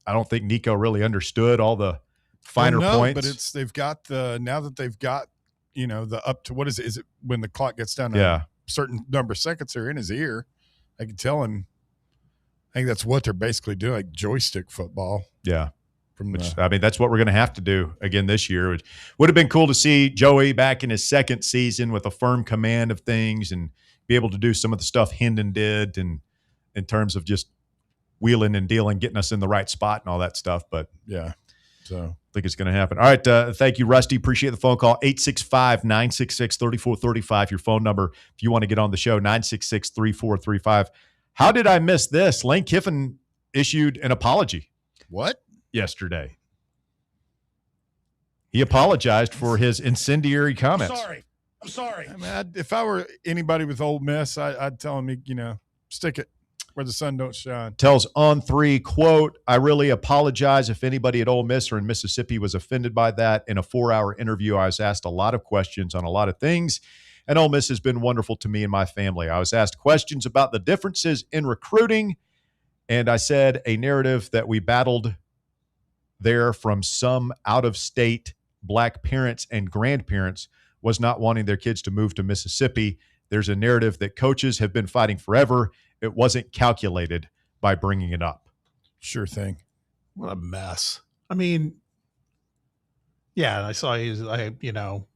I don't think Nico really understood all the finer points. But they've got now that they've got, the up to, what is it? Is it when the clock gets down to a certain number of seconds are in his ear? I can tell him. I think that's what they're basically doing, like joystick football. Yeah. That's what we're going to have to do again this year. It would have been cool to see Joey back in his second season with a firm command of things and be able to do some of the stuff Hendon did, and in terms of just wheeling and dealing, getting us in the right spot and all that stuff. But yeah, so I think it's going to happen. All right. Thank you, Rusty. Appreciate the phone call. 865-966-3435. Your phone number if you want to get on the show, 966-3435. How did I miss this? Lane Kiffin issued an apology. What? Yesterday. He apologized for his incendiary comments. I'm sorry. I mean, if I were anybody with Ole Miss, I'd tell him, stick it where the sun don't shine. Tells On3, quote, I really apologize if anybody at Ole Miss or in Mississippi was offended by that. In a 4-hour interview, I was asked a lot of questions on a lot of things, and Ole Miss has been wonderful to me and my family. I was asked questions about the differences in recruiting, and I said a narrative that we battled there from some out-of-state black parents and grandparents was not wanting their kids to move to Mississippi. There's a narrative that coaches have been fighting forever. It wasn't calculated by bringing it up. Sure thing. What a mess. I mean, yeah, I saw I'm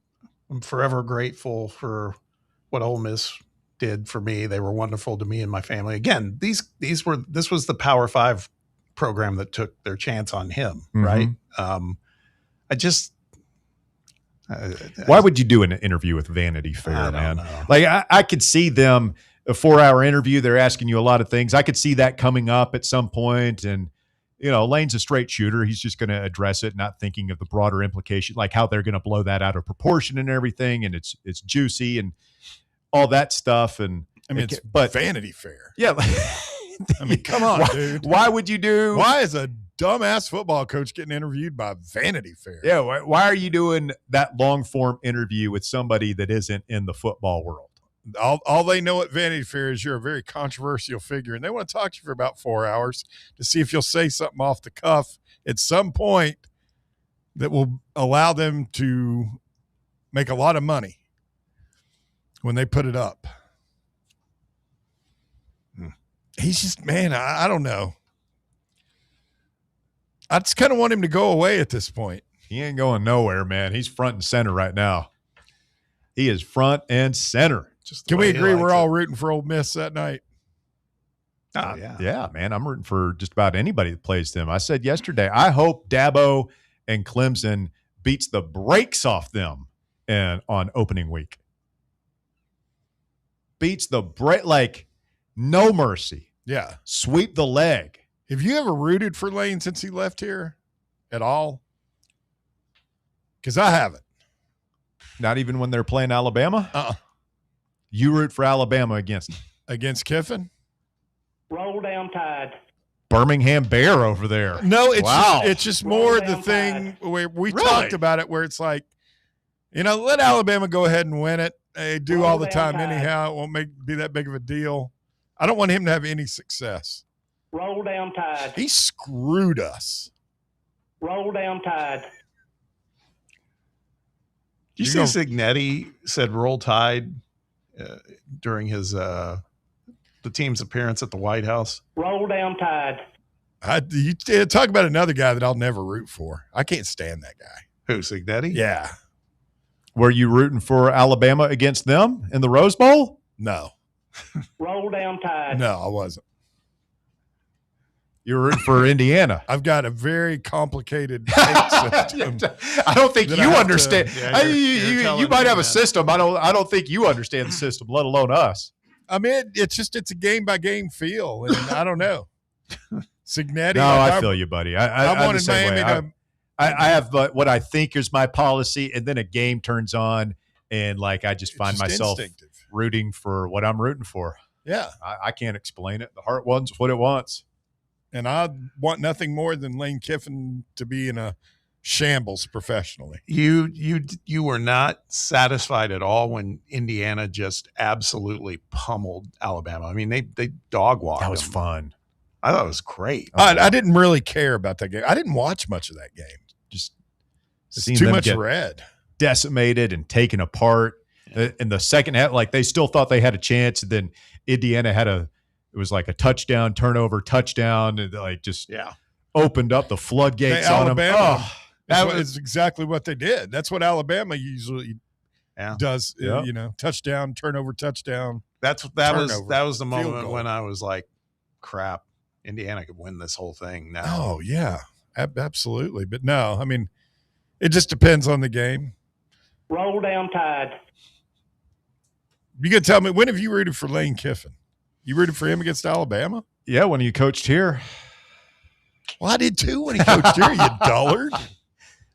forever grateful for what Ole Miss did for me. They were wonderful to me and my family. Again, this was the Power 5 program that took their chance on him, right? Why would you do an interview with Vanity Fair, man? Know. Like, I could see them, a 4-hour interview, they're asking you a lot of things. I could see that coming up at some point, and Lane's a straight shooter. He's just going to address it, not thinking of the broader implication, like how they're going to blow that out of proportion and everything, and it's juicy and all that stuff. And I mean, but Vanity Fair. Yeah. I mean, come on, dude. Why would you do? Why is a dumbass football coach getting interviewed by Vanity Fair? Yeah. Why are you doing that long form interview with somebody that isn't in the football world? All they know at Vanity Fair is you're a very controversial figure, and they want to talk to you for about 4 hours to see if you'll say something off the cuff at some point that will allow them to make a lot of money when they put it up. He's just, man, I don't know. I just kind of want him to go away at this point. He ain't going nowhere, man. He's front and center right now. He is front and center. Can we agree we're all rooting for Ole Miss that night? Oh, yeah. Yeah, man. I'm rooting for just about anybody that plays them. I said yesterday, I hope Dabo and Clemson beats the brakes off them on opening week. Beats the break, like no mercy. Yeah. Sweep the leg. Have you ever rooted for Lane since he left here at all? Because I haven't. Not even when they're playing Alabama? You root for Alabama against Kiffin? Roll down Tide. Birmingham Bear over there. No, Wow. It's just Roll more down the thing where we Really? talked about it, where it's like, let Alabama go ahead and win it. They do Roll all the down time Tide. anyhow. It won't be that big of a deal. I don't want him to have any success. Roll down Tide. He screwed us. Roll down Tide. Did you see Signetti said "Roll Tide" during his the team's appearance at the White House? Roll down Tide. You talk about another guy that I'll never root for. I can't stand that guy. Who, Signetti? Yeah. Were you rooting for Alabama against them in the Rose Bowl? No. Roll down Tide. No, I wasn't. You were rooting for Indiana. I've got a very complicated system. I don't think you understand. you're you might have a that. system. I don't think you understand the system, let alone us. I mean, it's a game by game feel, and I don't know. Signetti. No, I feel you, buddy. I wanted Miami to. I have what I think is my policy, and then a game turns on, and I just find myself instinctive. rooting for what I'm rooting for. Yeah, I can't explain it. The heart wants what it wants. And I want nothing more than Lane Kiffin to be in a shambles professionally. You were not satisfied at all when Indiana just absolutely pummeled Alabama. I mean, they dog walked. That was them. fun. I thought it was great. I didn't really care about that game. I didn't watch much of that game. Just It's seeing too them much get red. decimated and taken apart. In the second half, they still thought they had a chance. And then Indiana had it was like a touchdown, turnover, touchdown, and just opened up the floodgates on them. Alabama, that was exactly what they did. That's what Alabama usually does. Yeah. Touchdown, turnover, touchdown. That was the moment goal. when I was like, crap, Indiana could win this whole thing now. Oh, yeah, absolutely. But no, I mean, it just depends on the game. Roll down Tide. You can tell me, when have you rooted for Lane Kiffin? You rooted for him against Alabama? Yeah, when you coached here. Well, I did too when he coached here, you dullard.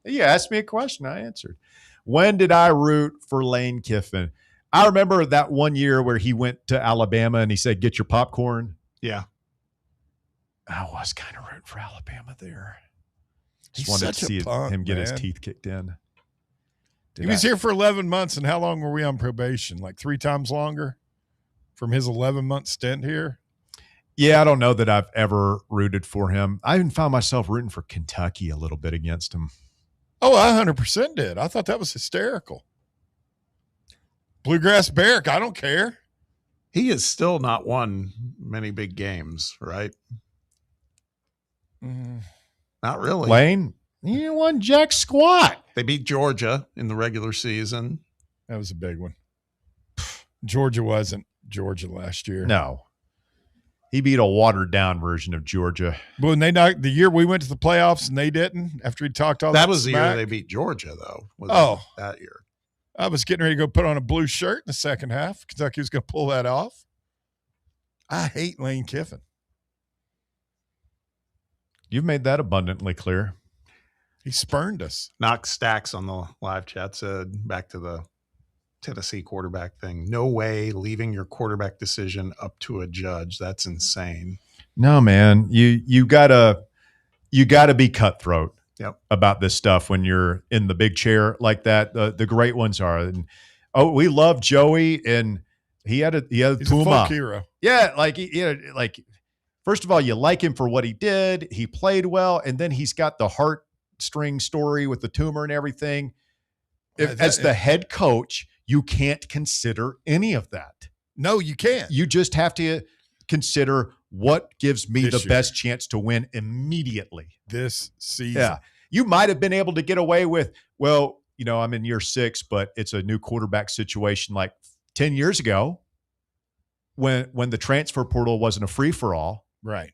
You asked me a question, I answered. When did I root for Lane Kiffin? I remember that one year where he went to Alabama and he said, "Get your popcorn." Yeah. I was kind of rooting for Alabama there. He's Just wanted such to see a punk, him get his man. teeth kicked in. He was here for 11 months, and how long were we on probation? Like 3 times longer from his 11-month stint here? Yeah, I don't know that I've ever rooted for him. I even found myself rooting for Kentucky a little bit against him. Oh, I 100% did. I thought that was hysterical. Bluegrass Barrack, I don't care. He has still not won many big games, right? Not really. Lane, he won jack squat. They beat Georgia in the regular season. That was a big one. Georgia wasn't Georgia last year. No. He beat a watered-down version of Georgia. But when they knocked the year we went to the playoffs and they didn't, after he talked all that That was the year smack, they beat Georgia, though. That year. I was getting ready to go put on a blue shirt in the second half. Kentucky was going to pull that off. I hate Lane Kiffin. You've made that abundantly clear. He spurned us. Knox Stacks on the live chat said, back to the Tennessee quarterback thing, no way leaving your quarterback decision up to a judge. That's insane. No, man. You gotta be cutthroat about this stuff when you're in the big chair like that. The great ones are. And we love Joey, and he's He's Puma. a folk hero. Yeah, first of all, you like him for what he did. He played well, and then he's got the heartstring story with the tumor and everything. As the head coach, you can't consider any of that. No, you can't. You just have to consider what gives me This the year. best chance to win immediately. This season. Yeah. You might have been able to get away with, well, I'm in year 6, but it's a new quarterback situation like 10 years ago when the transfer portal wasn't a free-for-all. Right.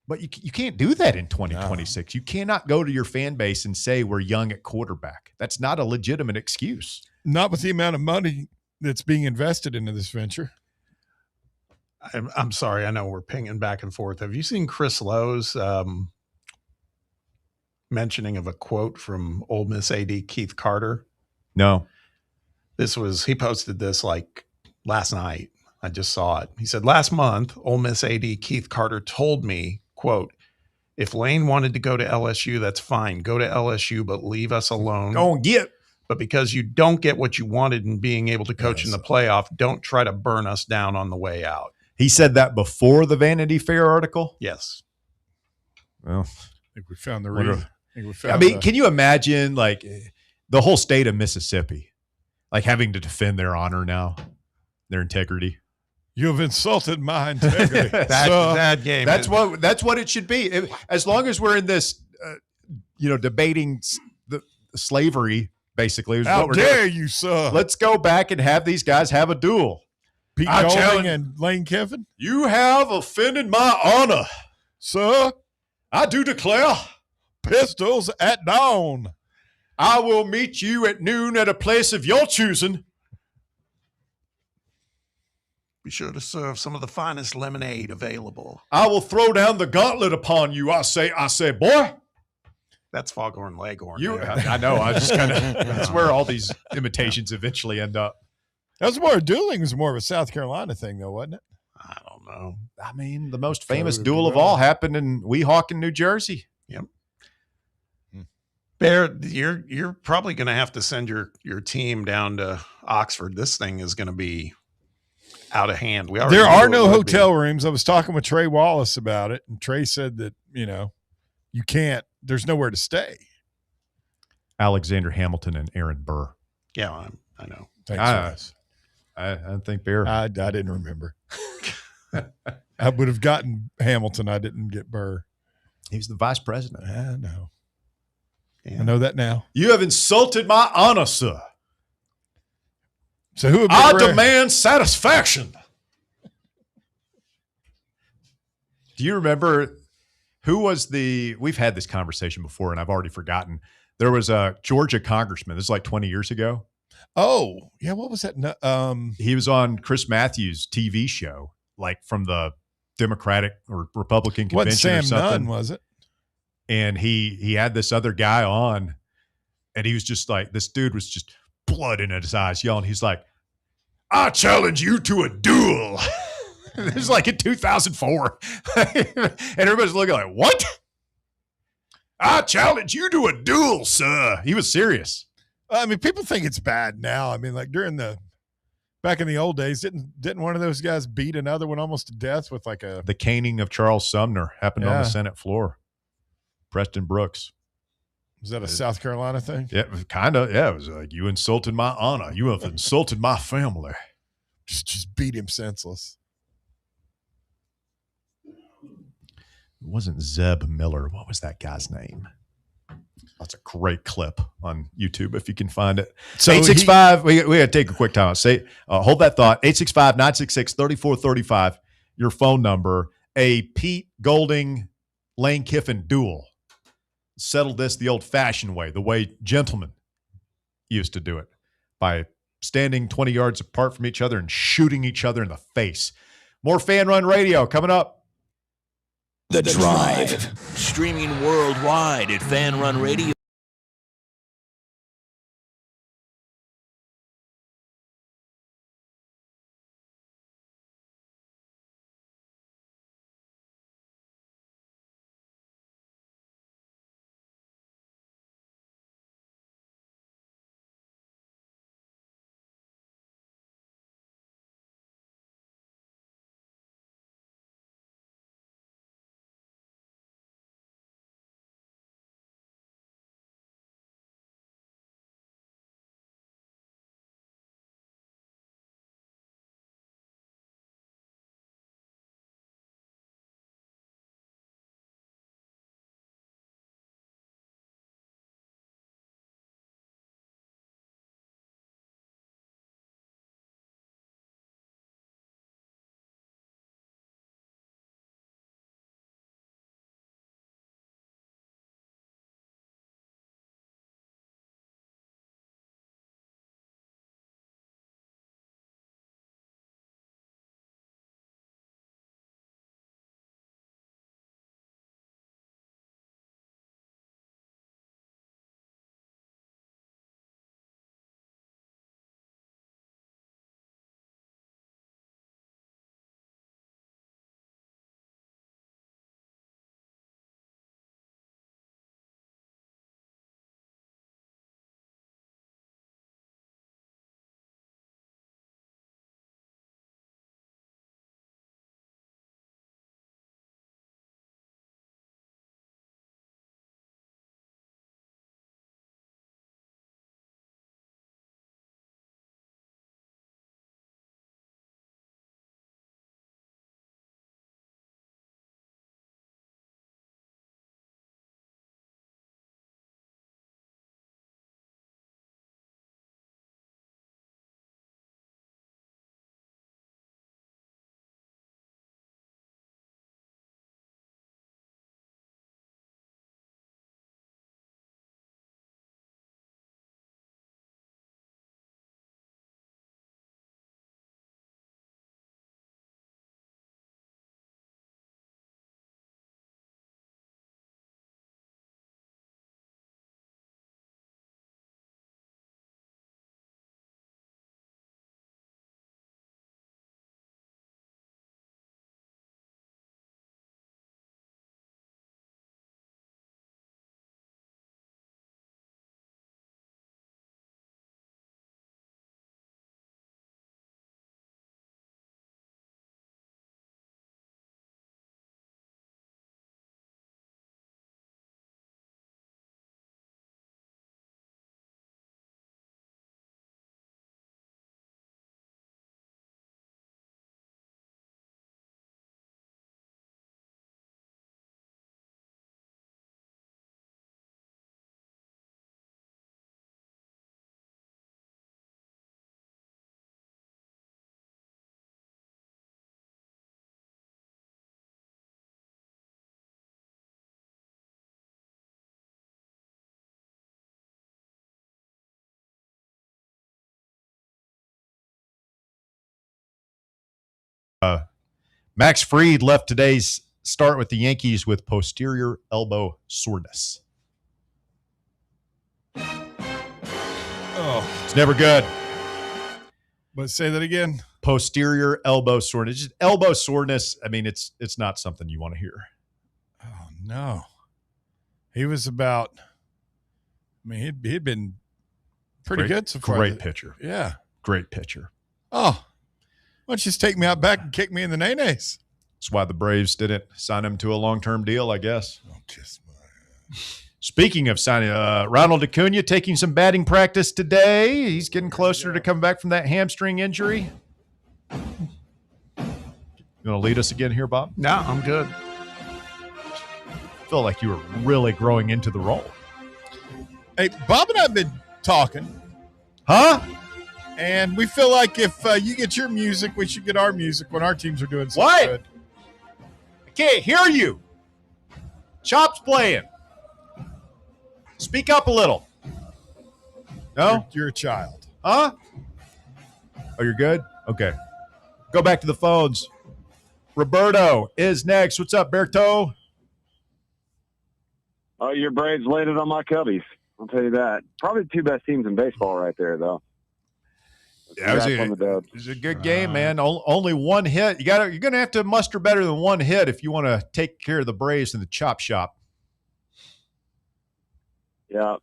But you can't do that in 2026. No. You cannot go to your fan base and say we're young at quarterback. That's not a legitimate excuse. Not with the amount of money that's being invested into this venture. I'm sorry. I know we're pinging back and forth. Have you seen Chris Lowe's mentioning of a quote from Ole Miss AD Keith Carter? No. He posted this like last night. I just saw it. He said, last month, Ole Miss AD Keith Carter told me, quote, if Lane wanted to go to LSU, that's fine. Go to LSU, but leave us alone. Don't get. But because you don't get what you wanted in being able to coach in the playoff, don't try to burn us down on the way out. He said that before the Vanity Fair article? Yes. Well, I think we found the reason. Can you imagine, like, the whole state of Mississippi, like, having to defend their honor now, their integrity? You have insulted my integrity. That game. That's what it should be. As long as we're in this, debating the slavery, basically. Is How what we're dare doing. you, sir? Let's go back and have these guys have a duel. Pete Golding and Lane Kiffin? You have offended my honor. Sir, I do declare. Pistols at dawn. I will meet you at noon at a place of your choosing. Be sure to serve some of the finest lemonade available. I will throw down the gauntlet upon you. I say, boy. That's Foghorn Leghorn. I know. I just kind of, that's where all these imitations eventually end up. That was more, dueling was more of a South Carolina thing, though, wasn't it? I don't know. I mean, the most famous duel of all happened in Weehawken, New Jersey. Yep. Bear, you're probably going to have to send your team down to Oxford. This thing is going to be out of hand. There are no hotel rooms. I was talking with Trey Wallace about it, and Trey said that, you can't, there's nowhere to stay. Alexander Hamilton and Aaron Burr. Yeah, I know. Thanks, I think Bear. I didn't remember. I would have gotten Hamilton. I didn't get Burr. He was the vice president. I know. Yeah. I know that now. You have insulted my honor, sir. So who would be I demand satisfaction. Do you remember who was we've had this conversation before and I've already forgotten. There was a Georgia congressman. This is like 20 years ago. Oh, yeah. What was that? He was on Chris Matthews' TV show, like from the Democratic or Republican convention or something. Nunn, was it? And he had this other guy on, and he was just like, this dude was just blood in his eyes, yelling. He's like, I challenge you to a duel. This was like in 2004. And everybody's looking like, what? I challenge you to a duel, sir. He was serious. I mean, people think it's bad now. I mean, like back in the old days, didn't one of those guys beat another one almost to death with like the caning of Charles Sumner happened on the Senate floor. Preston Brooks. Was that a South Carolina thing? Yeah, kind of. Yeah, it was like, you insulted my honor. You have insulted my family. Just beat him senseless. It wasn't Zeb Miller. What was that guy's name? That's a great clip on YouTube if you can find it. So 865, we got to take a quick time. Hold that thought. 865-966-3435, your phone number. A Pete Golding, Lane Kiffin duel. Settle this the old-fashioned way, the way gentlemen used to do it, by standing 20 yards apart from each other and shooting each other in the face. More Fan Run Radio coming up. The Drive. Streaming worldwide at Fan Run Radio. Max Fried left today's start with the Yankees with posterior elbow soreness. Oh, it's never good. But say that again. Posterior elbow soreness. Just elbow soreness. I mean, it's not something you want to hear. Oh no, he was about. I mean, he'd been pretty good so far. Great pitcher. Yeah, great pitcher. Oh, why don't you just take me out back and kick me in the nays? That's why the Braves didn't sign him to a long-term deal, I guess. Oh, kiss my ass. Speaking of signing, Ronald Acuna taking some batting practice today. He's getting closer to coming back from that hamstring injury. You want to lead us again here, Bob? No, I'm good. I feel like you were really growing into the role. Hey, Bob and I have been talking. Huh? And we feel like if you get your music, we should get our music when our teams are doing so good. I can't hear you. Chop's playing. Speak up a little. No? You're a child. Huh? Oh, you're good? Okay. Go back to the phones. Roberto is next. What's up, Berto? Oh, your Braves laid it on my Cubbies. I'll tell you that. Probably the two best teams in baseball right there, though. Yeah, it was a good game, man. Only one hit. You're going to have to muster better than one hit if you want to take care of the Braves in the chop shop. Yeah.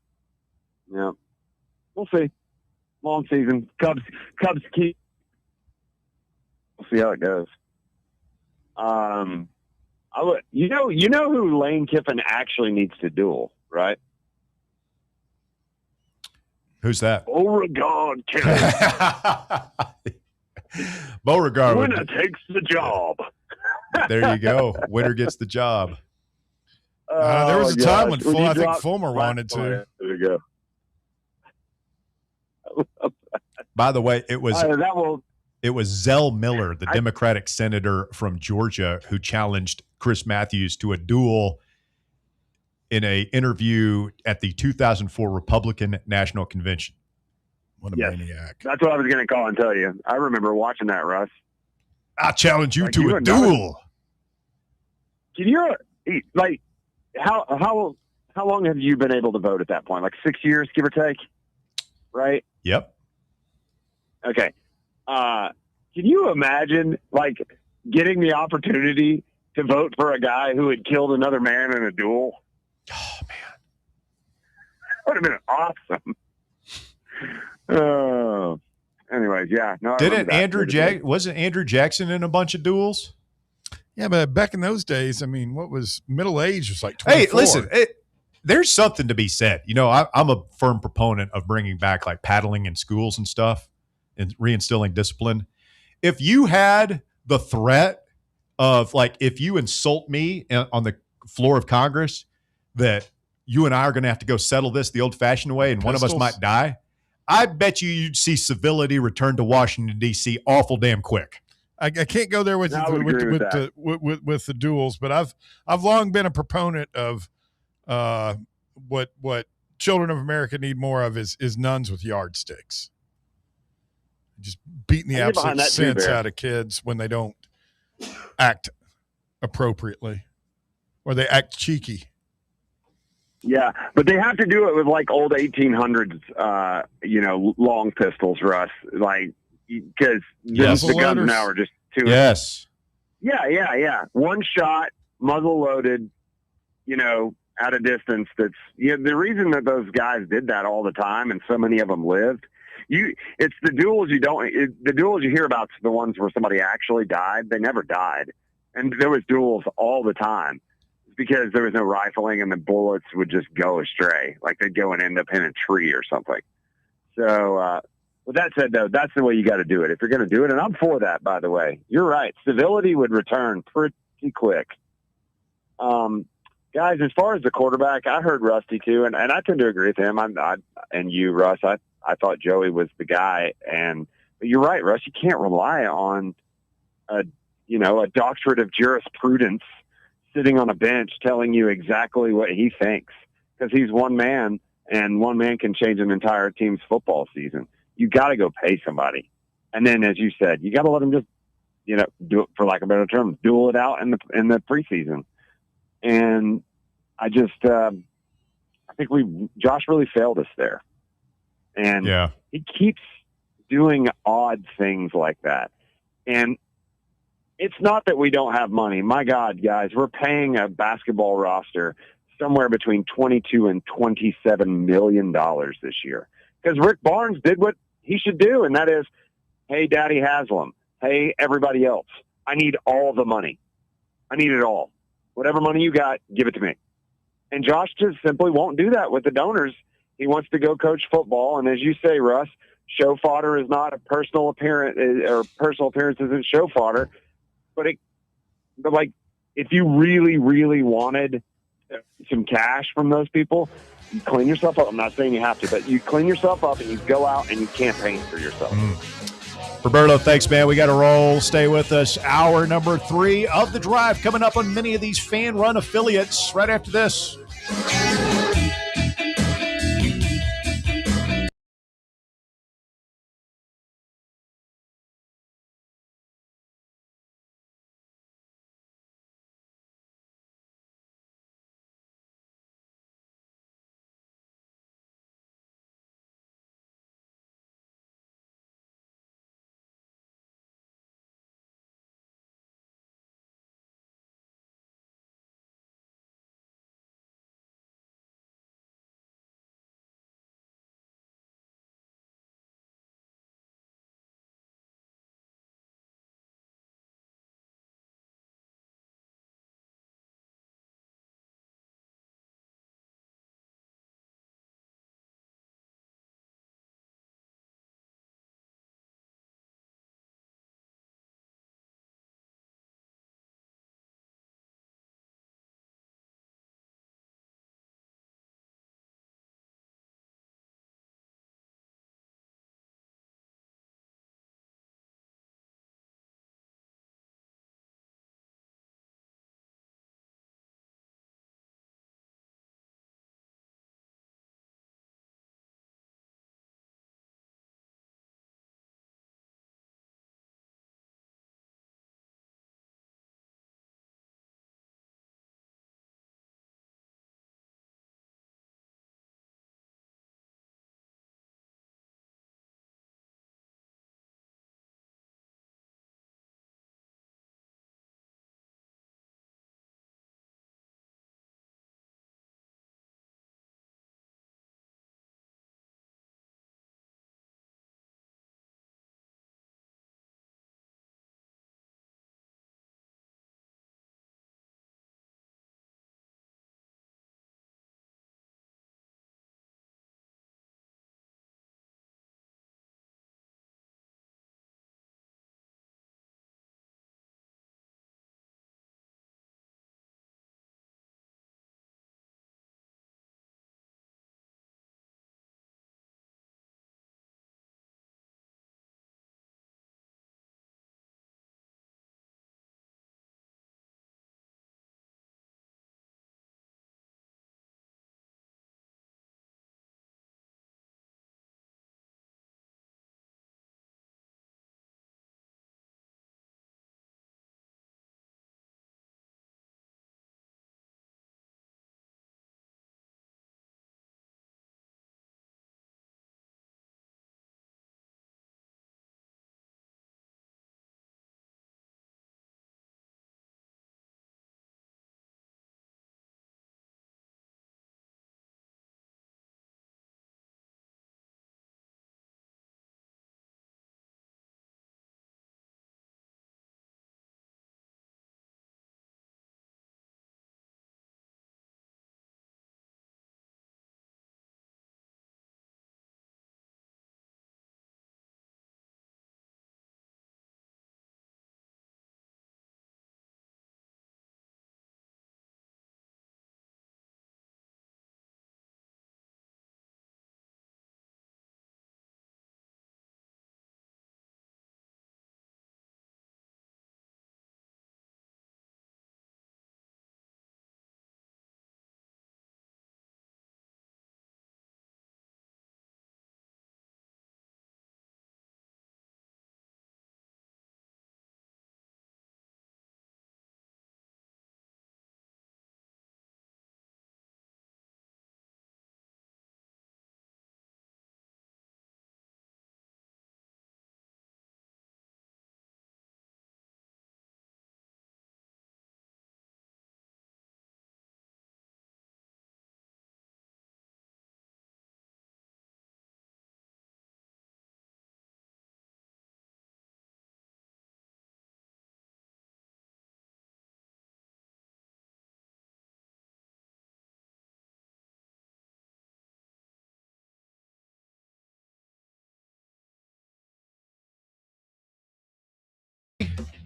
We'll see. Long season. Cubs keep. We'll see how it goes. You know who Lane Kiffin actually needs to duel, right? Who's that? Beauregard Kelly. Beauregard. Winner takes the job. There you go. Winner gets the job. There was a time when I think Fulmer wanted to. There you go. By the way, it was Zell Miller, the Democratic senator from Georgia, who challenged Chris Matthews to a duel in an interview at the 2004 Republican National Convention. What a maniac. That's what I was going to call and tell you. I remember watching that, Russ. I challenge you to a duel. Can you, how long have you been able to vote at that point? Like 6 years, give or take? Right? Yep. Okay. Can you imagine, getting the opportunity to vote for a guy who had killed another man in a duel? Oh, man. That would have been awesome. Anyways, yeah. No, wasn't Andrew Jackson in a bunch of duels? Yeah, but back in those days, I mean, what was middle age was like 24. Hey, listen, there's something to be said. You know, I'm a firm proponent of bringing back like paddling in schools and stuff and reinstilling discipline. If you had the threat of if you insult me on the floor of Congress, that you and I are going to have to go settle this the old-fashioned way and one of us might die, I bet you'd see civility return to Washington, D.C. awful damn quick. I can't go there with the duels, but I've long been a proponent of what children of America need more of is nuns with yardsticks. Just beating the absolute sense out of kids when they don't act appropriately or they act cheeky. Yeah, but they have to do it with old 1800s, long pistols, Russ. Because the guns now are just too. Yes. Yeah. One shot, muzzle loaded, at a distance. That's the reason that those guys did that all the time, and so many of them lived. It's the duels the duels you hear about, the ones where somebody actually died. They never died, and there was duels all the time. Because there was no rifling and the bullets would just go astray. They'd go and end up in a tree or something. So, with that said, though, that's the way you got to do it. If you're going to do it, and I'm for that, by the way. You're right. Civility would return pretty quick. Guys, as far as the quarterback, I heard Rusty too, and I tend to agree with him. And you, Russ, I thought Joey was the guy. But you're right, Russ. You can't rely on a doctorate of jurisprudence sitting on a bench telling you exactly what he thinks, because he's one man, and one man can change an entire team's football season. You got to go pay somebody. And then, as you said, you got to let him just do it, for lack of a better term, duel it out in the preseason. And I just, I think Josh really failed us there. And he keeps doing odd things like that. And it's not that we don't have money. My God, guys, we're paying a basketball roster somewhere between $22 and $27 million this year. Because Rick Barnes did what he should do, and that is, hey, Daddy Haslam, hey, everybody else, I need all the money. I need it all. Whatever money you got, give it to me. And Josh just simply won't do that with the donors. He wants to go coach football, and as you say, Russ, show fodder is not a personal appearance, or personal appearance isn't show fodder. But if you really, really wanted some cash from those people, you clean yourself up. I'm not saying you have to, but you clean yourself up and you go out and you campaign for yourself. Roberto, thanks, man. We got to roll. Stay with us. Hour number 3 of The Drive coming up on many of these fan-run affiliates right after this.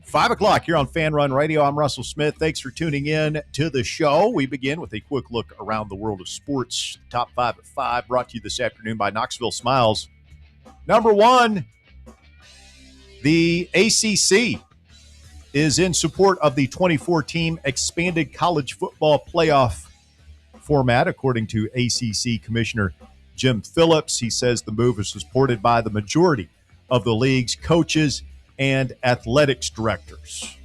5 o'clock here on Fan Run Radio. I'm Russell Smith. Thanks for tuning in to the show. We begin with a quick look around the world of sports. Top 5 at 5, brought to you this afternoon by Knoxville Smiles. Number 1, the ACC is in support of the 24-team expanded college football playoff format, according to ACC Commissioner Jim Phillips. He says the move is supported by the majority of the league's coaches and athletics directors.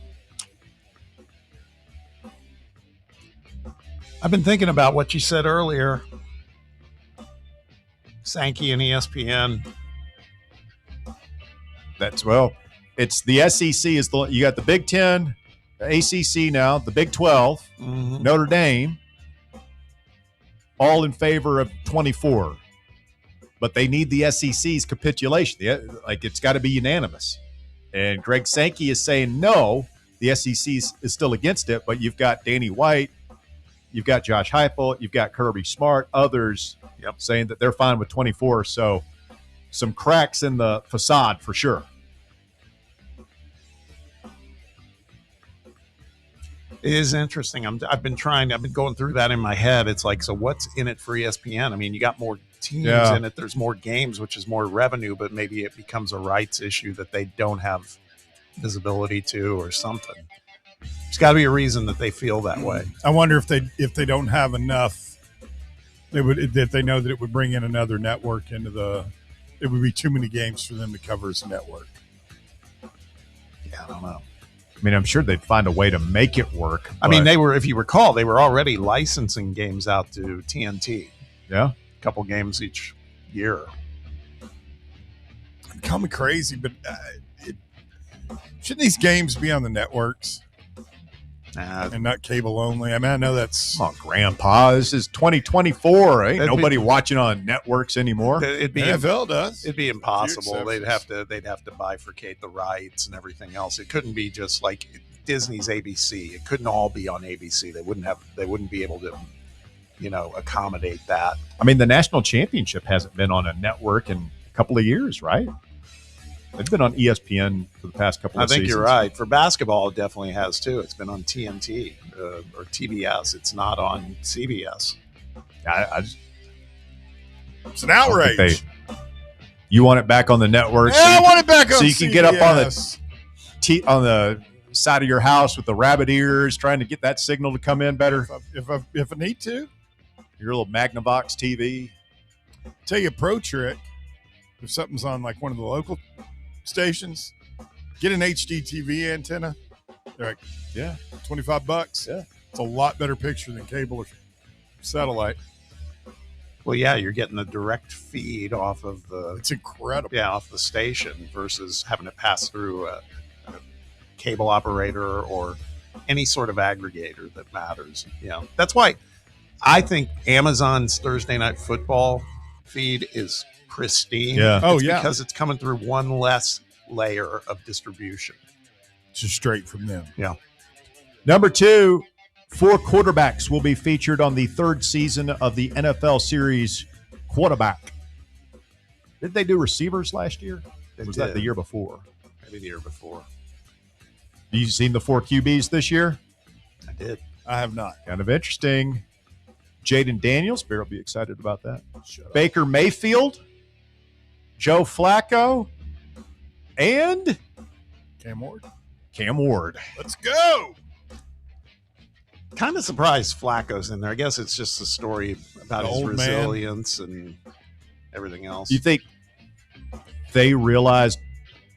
I've been thinking about what you said earlier. Sankey and ESPN. It's the SEC is you got the Big Ten, the ACC now, the Big 12, Notre Dame, all in favor of 24. But they need the SEC's capitulation. It's got to be unanimous. And Greg Sankey is saying no, the SEC is still against it, but you've got Danny White, you've got Josh Heupel, you've got Kirby Smart, others saying that they're fine with 24. So some cracks in the facade for sure. It is interesting. I've been going through that in my head. It's like, so what's in it for ESPN? I mean, you got more teams in it. There's more games, which is more revenue, but maybe it becomes a rights issue that they don't have visibility to or something. There's got to be a reason that they feel that way. I wonder if they don't have enough, if they know that it would bring in another network it would be too many games for them to cover as a network. Yeah, I don't know. I mean, I'm sure they'd find a way to make it work. I mean, if you recall, they were already licensing games out to TNT. Yeah. A couple games each year. Call me crazy, but shouldn't these games be on the networks? And not cable only? I mean, I know that's... Come on, Grandpa. This is 2024. Ain't nobody watching on networks anymore. NFL does. It'd be impossible. They'd have to bifurcate the rights and everything else. It couldn't be just like Disney's ABC. It couldn't all be on ABC. They wouldn't be able to, accommodate that. I mean, the national championship hasn't been on a network in a couple of years, right? They've been on ESPN for the past couple of seasons. I think you're right. For basketball, it definitely has, too. It's been on TNT or TBS. It's not on CBS. It's an outrage. You want it back on the network? Yeah, I want it back on so you CBS. Can get up on the side of your house with the rabbit ears, trying to get that signal to come in better. If I need to. Your little Magnavox TV. Tell you a pro trick. If something's on like one of the local stations, get an HD TV antenna. They're like, $25. Yeah. It's a lot better picture than cable or satellite. Well, yeah, you're getting the direct feed off of it's incredible. Yeah, off the station versus having to pass through a cable operator or any sort of aggregator that matters. Yeah. That's why I think Amazon's Thursday Night Football feed is pristine. Yeah. Because it's coming through one less layer of distribution. Just straight from them. Yeah. Number 2, 4 quarterbacks will be featured on the 3rd season of the NFL series Quarterback. Did they do receivers last year? Was that the year before? Maybe the year before. Have you seen the 4 QBs this year? I did. I have not. Kind of interesting. Jaden Daniels, Bear will be excited about that. Baker Mayfield, Joe Flacco, and Cam Ward. Let's go. Kind of surprised Flacco's in there. I guess it's just a story about his resilience and everything else. You think they realized,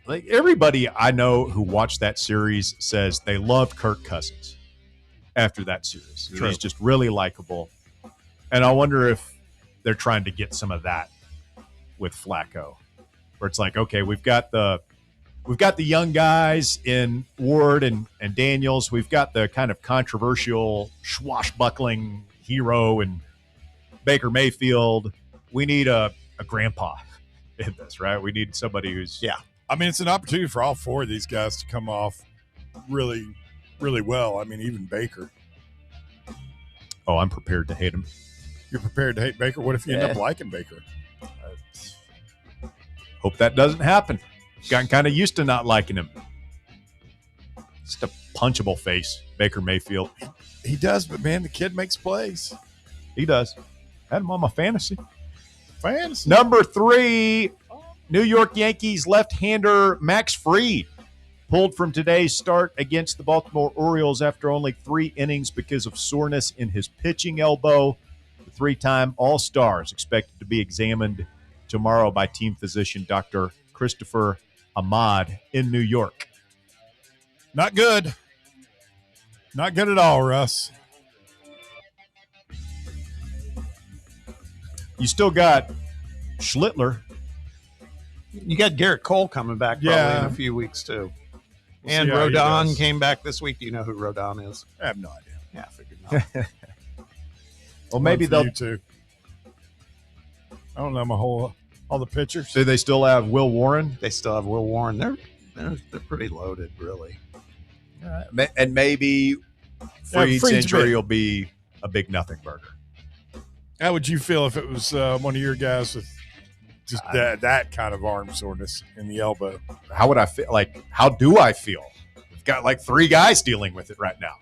like everybody I know who watched that series says they loved Kirk Cousins after that series. He's just really likable. And I wonder if they're trying to get some of that with Flacco, where it's like, okay, we've got the young guys in Ward and Daniels. We've got the kind of controversial swashbuckling hero in Baker Mayfield. We need a grandpa in this, right? We need somebody who's I mean, it's an opportunity for all 4 of these guys to come off really, really well. I mean, even Baker. Oh, I'm prepared to hate him. You're prepared to hate Baker? What if you end up liking Baker? Hope that doesn't happen. Gotten kind of used to not liking him. Just a punchable face, Baker Mayfield. He does, but man, the kid makes plays. He does. Had him on my fantasy. Fantasy. Number 3, New York Yankees left-hander Max Fried pulled from today's start against the Baltimore Orioles after only 3 innings because of soreness in his pitching elbow. The 3-time All-Star is expected to be examined tomorrow by team physician Dr. Christopher Ahmad in New York. Not good. Not good at all, Russ. You still got Schlittler. You got Garrett Cole coming back probably in a few weeks, too. And Rodon came back this week. Do you know who Rodon is? I have no idea. Yeah, I figured not. Well, maybe they'll. You too. I don't know all the pitchers. Do they still have Will Warren? They still have Will Warren. They're pretty loaded, really. And maybe Fried's injury will be a big nothing burger. How would you feel if it was one of your guys with just that kind of arm soreness in the elbow? How would I feel? Like, how do I feel? We've got like 3 guys dealing with it right now.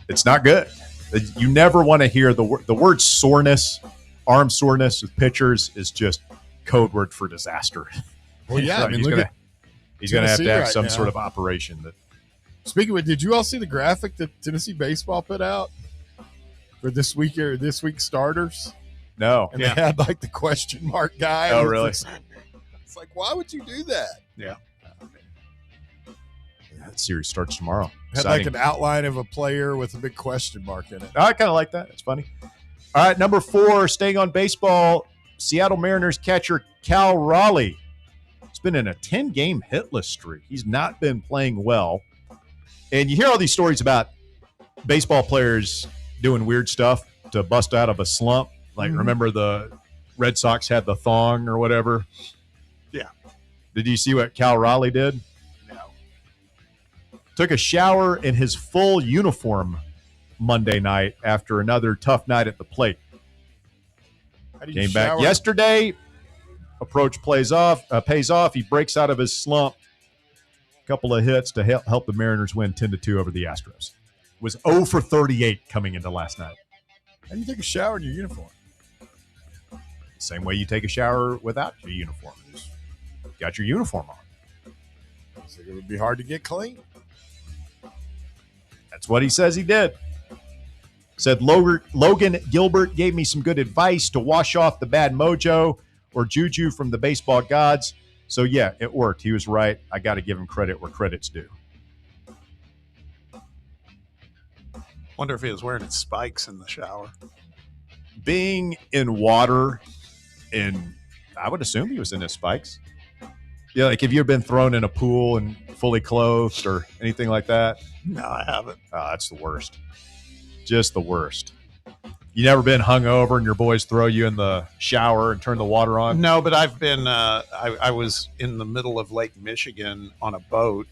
It's not good. You never want to hear the word soreness, arm soreness with pitchers is just code word for disaster. Well, yeah, he's going to have some sort of operation. Speaking of, did you all see the graphic that Tennessee baseball put out for this week's starters? No. And they had like the question mark guy. Oh, really? It's like, why would you do that? Yeah. That series starts tomorrow. Had like an outline of a player with a big question mark in it. I kind of like that. It's funny. All right, number 4, staying on baseball, Seattle Mariners catcher Cal Raleigh. He's been in a 10-game hitless streak. He's not been playing well. And you hear all these stories about baseball players doing weird stuff to bust out of a slump. Like, remember the Red Sox had the thong or whatever? Yeah. Did you see what Cal Raleigh did? No. Took a shower in his full uniform Monday night after another tough night at the plate. Came back yesterday. Approach pays off. He breaks out of his slump. A couple of hits to help the Mariners win 10-2 over the Astros. Was 0 for 38 coming into last night. How do you take a shower in your uniform? Same way you take a shower without your uniform. Just got your uniform on. So it would be hard to get clean. That's what he says he did. Said Logan Gilbert gave me some good advice to wash off the bad mojo or juju from the baseball gods. So, yeah, it worked. He was right. I got to give him credit where credit's due. Wonder if he was wearing his spikes in the shower. Being in water, and I would assume he was in his spikes. Yeah, like have you ever been thrown in a pool and fully clothed or anything like that? No, I haven't. That's the worst. Just the worst. You never been hungover and your boys throw you in the shower and turn the water on? No, but I've been. I was in the middle of Lake Michigan on a boat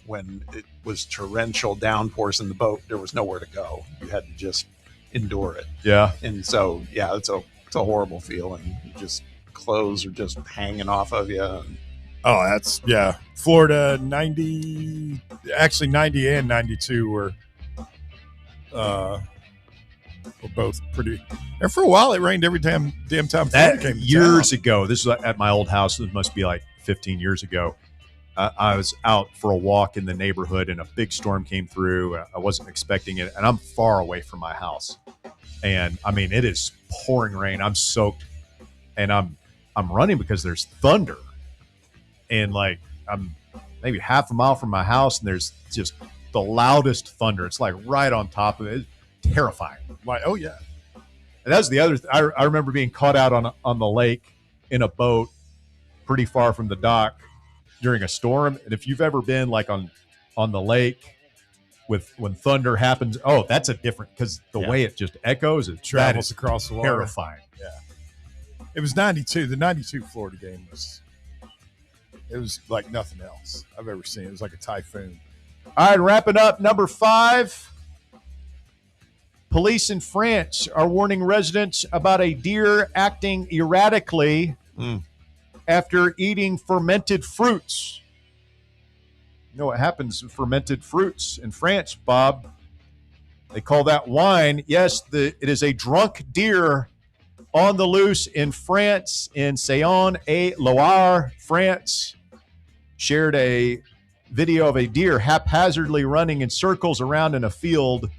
when it was torrential downpours in the boat. There was nowhere to go. You had to just endure it. Yeah. And so, yeah, it's a horrible feeling. Just clothes are just hanging off of you. Oh, that's, yeah. Florida 90 and 92 were both pretty. And for a while, it rained every damn time Florida came to years town. ago. This was at my old house. It must be like 15 years ago. I was out for a walk in the neighborhood, and a big storm came through. I wasn't expecting it, and I'm far away from my house. And I mean, it is pouring rain. I'm soaked, and I'm running because there's thunder. And like I'm maybe half a mile from my house, and there's just the loudest thunder. It's like right on top of it. It's terrifying. Like, oh yeah. And that was the other. I remember being caught out on the lake in a boat, pretty far from the dock during a storm. And if you've ever been like on the lake when thunder happens, that's a different, because the way it just echoes, it travels across the water. Terrifying. Yeah. It was 92. The 92 Florida game was like nothing else I've ever seen. It was like a typhoon. All right, wrapping up. Number 5. Police in France are warning residents about a deer acting erratically after eating fermented fruits. You know what happens in fermented fruits in France, Bob? They call that wine. Yes, it is a drunk deer on the loose in France, in Saône-et-Loire, France. Shared a video of a deer haphazardly running in circles around in a field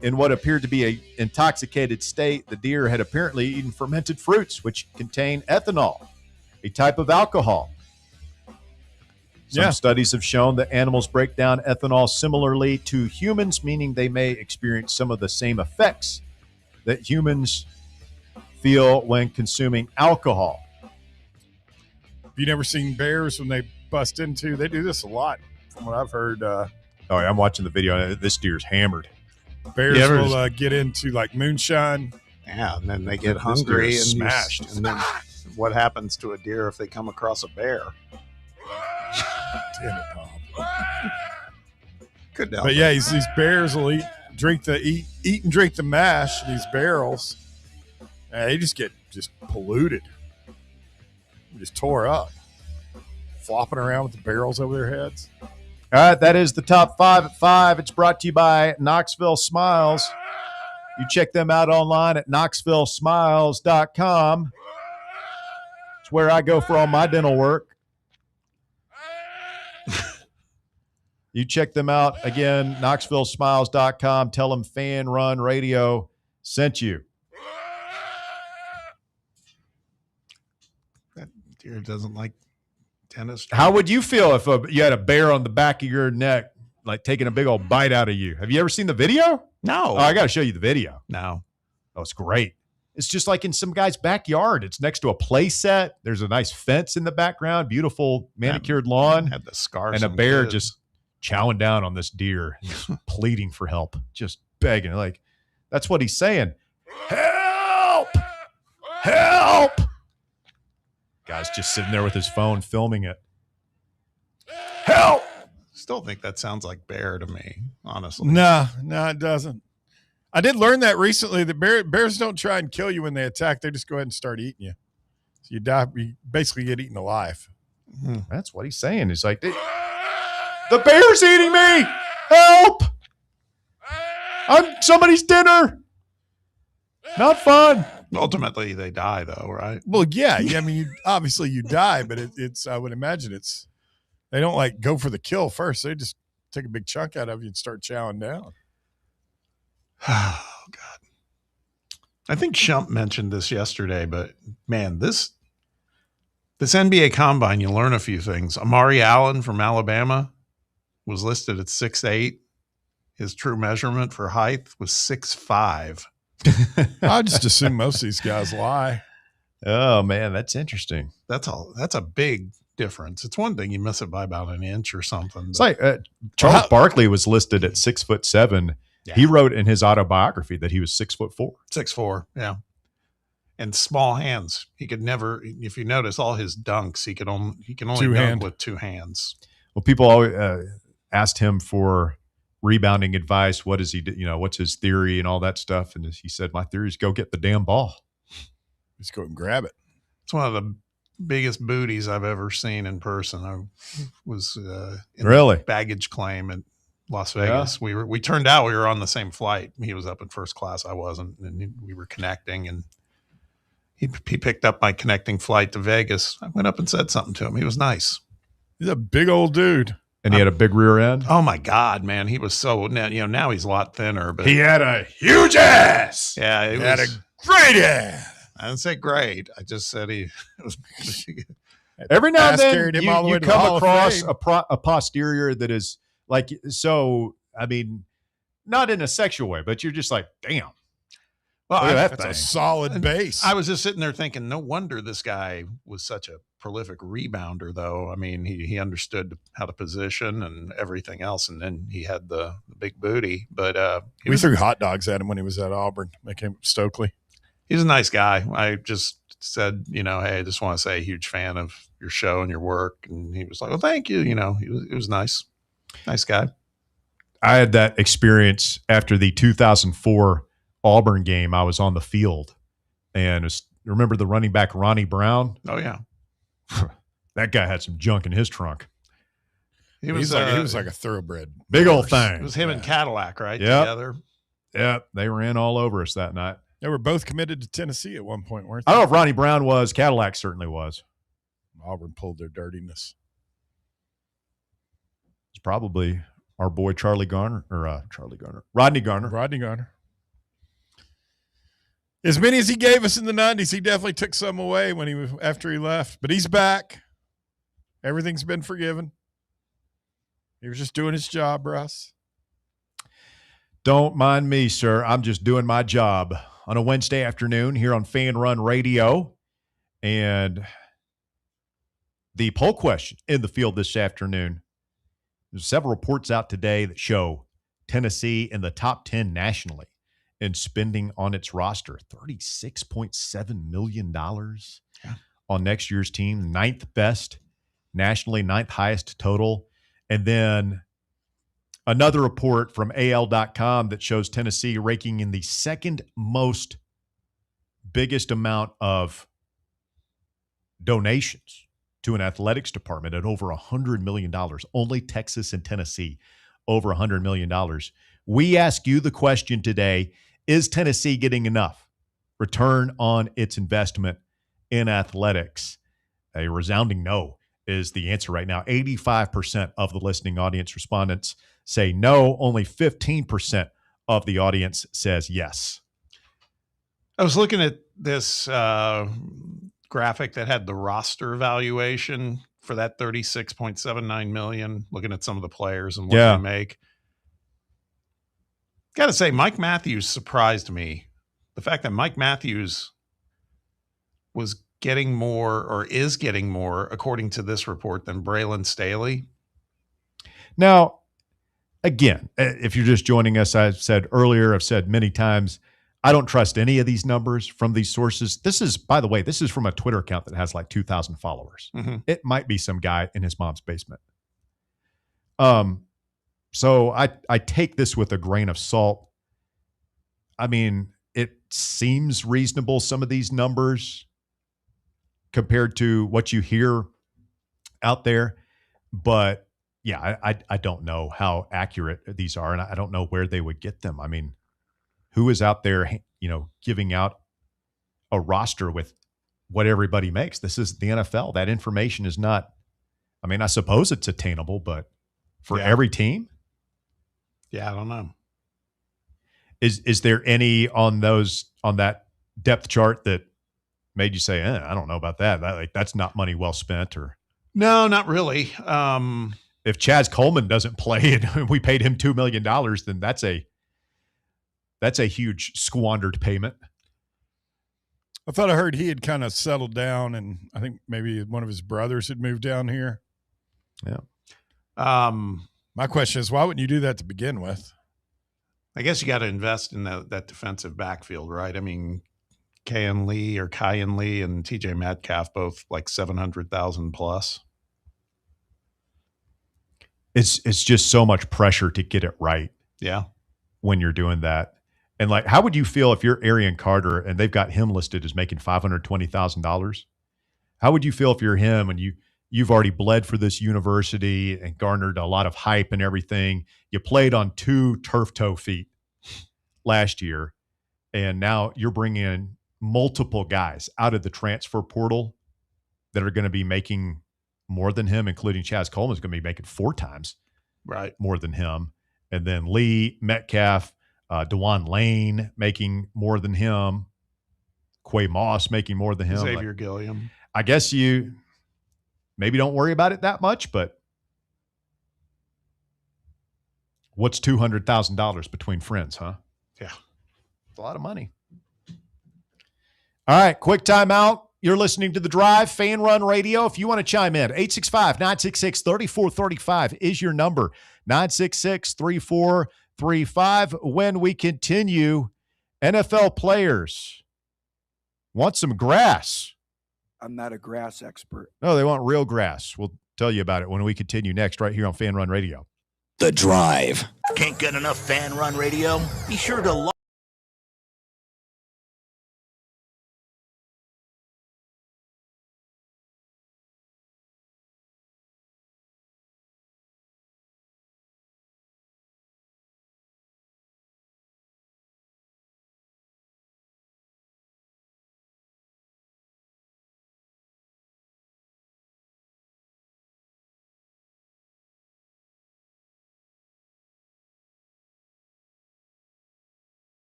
in what appeared to be an intoxicated state. The deer had apparently eaten fermented fruits, which contain ethanol, a type of alcohol. Some studies have shown that animals break down ethanol similarly to humans, meaning they may experience some of the same effects that humans feel when consuming alcohol. Have you never seen bears when they bust into? They do this a lot, from what I've heard. I'm watching the video. This deer's hammered. Bears will get into like moonshine. Yeah, and then they get hungry and smashed. And then what happens to a deer if they come across a bear? Damn it, Bob. Couldn't help But yeah, these bears will eat and drink the mash. These barrels, they just get polluted, just tore up, flopping around with the barrels over their heads. All right, that is the top 5 at 5. It's brought to you by Knoxville Smiles. You check them out online at knoxvillesmiles.com. It's where I go for all my dental work. You check them out again, knoxvillesmiles.com. Tell them Fan Run Radio sent you. That deer doesn't like dentistry. How would you feel if you had a bear on the back of your neck, like taking a big old bite out of you? Have you ever seen the video? No. Oh, I got to show you the video. No. Oh, it's great. It's just like in some guy's backyard. It's next to a play set. There's a nice fence in the background, beautiful manicured lawn. Had the scars. And a bear just chowing down on this deer, just pleading for help, just begging. Like, that's what he's saying. Help! Help! Guy's just sitting there with his phone filming it. Help! Still think that sounds like bear to me, honestly. No, it doesn't. I did learn that recently. The bears don't try and kill you when they attack. They just go ahead and start eating you. So you die. You basically get eaten alive. That's what he's saying. He's like, the bear's eating me. Help! I'm somebody's dinner. Not fun. Ultimately, they die, though, right? Well, yeah. I mean, obviously you die, but it's. I would imagine they don't like go for the kill first. They just take a big chunk out of you and start chowing down. Oh, God. I think Shump mentioned this yesterday, but man, this NBA Combine, you learn a few things. Amari Allen from Alabama was listed at 6'8". His true measurement for height was 6'5". I just assume most of these guys lie. Oh man, that's interesting. That's a big difference. It's one thing you miss it by about an inch or something. It's like Charles Barkley was listed at 6'7". Yeah. He wrote in his autobiography that he was 6'4". 6'4", yeah. And small hands. He could never. If you notice all his dunks, he can only dunk with 2 hands. Well, people always asked him for rebounding advice. What does he do? What's his theory and all that stuff? And he said, "My theory is go get the damn ball. Just go and grab it." It's one of the biggest booties I've ever seen in person. I was in really the baggage claim at Las Vegas. Yeah. We turned out we were on the same flight. He was up in first class. I wasn't, and we were connecting, and he picked up my connecting flight to Vegas. I went up and said something to him. He was nice. He's a big old dude. And he had a big rear end. Oh my God, man. He was so, now he's a lot thinner, but he had a huge ass. Yeah. He had a great ass. I didn't say great. I just said he was. Every now and then you come across a posterior that is like, so, I mean, not in a sexual way, but you're just like, damn. Well, that's a solid base. I was just sitting there thinking, no wonder this guy was such a prolific rebounder, though. I mean, he understood how to position and everything else, and then he had the big booty. But we threw hot dogs at him when he was at Auburn. They came up Stokely. He's a nice guy. I just said, hey, I just want to say, huge fan of your show and your work. And he was like, well, thank you. He was nice. Nice guy. I had that experience after the 2004 Auburn game. I was on the field, and remember the running back Ronnie Brown? Oh yeah, that guy had some junk in his trunk. He He was was like a thoroughbred. Big old horse. thing. It was him and Cadillac, right? Yep. Together. Yeah, they ran all over us that night. They were both committed to Tennessee at one point, weren't I they? don't know if Ronnie Brown was. Cadillac certainly was. Auburn pulled their dirtiness. It's probably our boy Rodney Garner. Rodney Garner. As many as he gave us in the 90s, he definitely took some away after he left. But he's back. Everything's been forgiven. He was just doing his job, Russ. Don't mind me, sir. I'm just doing my job on a Wednesday afternoon here on Fan Run Radio. And the poll question in the field this afternoon, there's several reports out today that show Tennessee in the top 10 nationally in spending on its roster. $36.7 million on next year's team, 9th best nationally, 9th highest total. And then another report from AL.com that shows Tennessee raking in the second most biggest amount of donations to an athletics department at over $100 million. Only Texas and Tennessee over $100 million. We ask you the question today, is Tennessee getting enough return on its investment in athletics? A resounding no is the answer right now. 85% of the listening audience respondents say no. Only 15% of the audience says yes. I was looking at this graphic that had the roster valuation for that $36.79 million, looking at some of the players and what they make. Got to say, Mike Matthews surprised me. The fact that Mike Matthews was getting more, or is getting more, according to this report, than Braylon Staley. Now, again, if you're just joining us, I've said many times, I don't trust any of these numbers from these sources. This is, by the way, from a Twitter account that has like 2,000 followers. Mm-hmm. It might be some guy in his mom's basement. So I take this with a grain of salt. I mean, it seems reasonable, some of these numbers, compared to what you hear out there. But yeah, I don't know how accurate these are, and I don't know where they would get them. I mean, who is out there, giving out a roster with what everybody makes? This is the NFL. That information is not, I mean, I suppose it's attainable, but for every team? Yeah, I don't know. Is there any on that depth chart that made you say, I don't know about that. That's not money well spent? Or no, not really. If Chaz Coleman doesn't play and we paid him $2 million, then that's a huge squandered payment. I thought I heard he had kind of settled down, and I think maybe one of his brothers had moved down here. Yeah. My question is, why wouldn't you do that to begin with? I guess you got to invest in that defensive backfield, right? I mean, Kyan Lee and TJ Metcalf, both like 700,000 plus. It's just so much pressure to get it right. Yeah. When you're doing that. And like, how would you feel if you're Arian Carter and they've got him listed as making $520,000? How would you feel if you're him and you've already bled for this university and garnered a lot of hype and everything? You played on 2 turf toe feet last year, and now you're bringing in multiple guys out of the transfer portal that are going to be making more than him, including Chaz Coleman is going to be making 4 times more than him. And then Lee, Metcalf, DeJuan Lane making more than him, Quay Moss making more than him. Xavier Gilliam. I guess you maybe don't worry about it that much, but what's $200,000 between friends, huh? Yeah. It's a lot of money. All right, quick timeout. You're listening to The Drive, Fan Run Radio. If you want to chime in, 865-966-3435 is your number, 966-3435. When we continue, NFL players want some grass. I'm not a grass expert. No, they want real grass. We'll tell you about it when we continue next right here on Fan Run Radio. The Drive. Can't get enough Fan Run Radio? Be sure to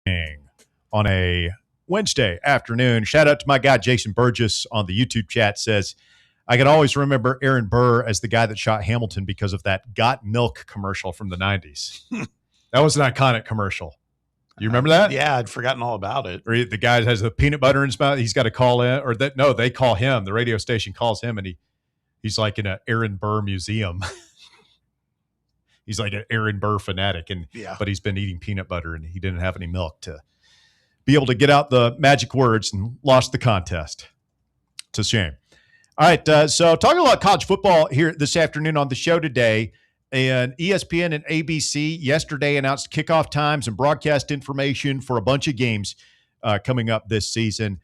on a Wednesday afternoon. Shout out to my guy Jason Burgess on the YouTube chat. Says, I can always remember Aaron Burr as the guy that shot Hamilton because of that Got Milk commercial from the 90s. That was an iconic commercial. You remember that? Yeah, I'd forgotten all about it. Or the guy has the peanut butter in his mouth. He's got to call in, or that no, they call him. The radio station calls him, and he's like in an Aaron Burr museum. He's like an Aaron Burr fanatic, but he's been eating peanut butter, and he didn't have any milk to be able to get out the magic words, and lost the contest. It's a shame. All right, so talking a lot of college football here this afternoon on the show today. And ESPN and ABC yesterday announced kickoff times and broadcast information for a bunch of games coming up this season.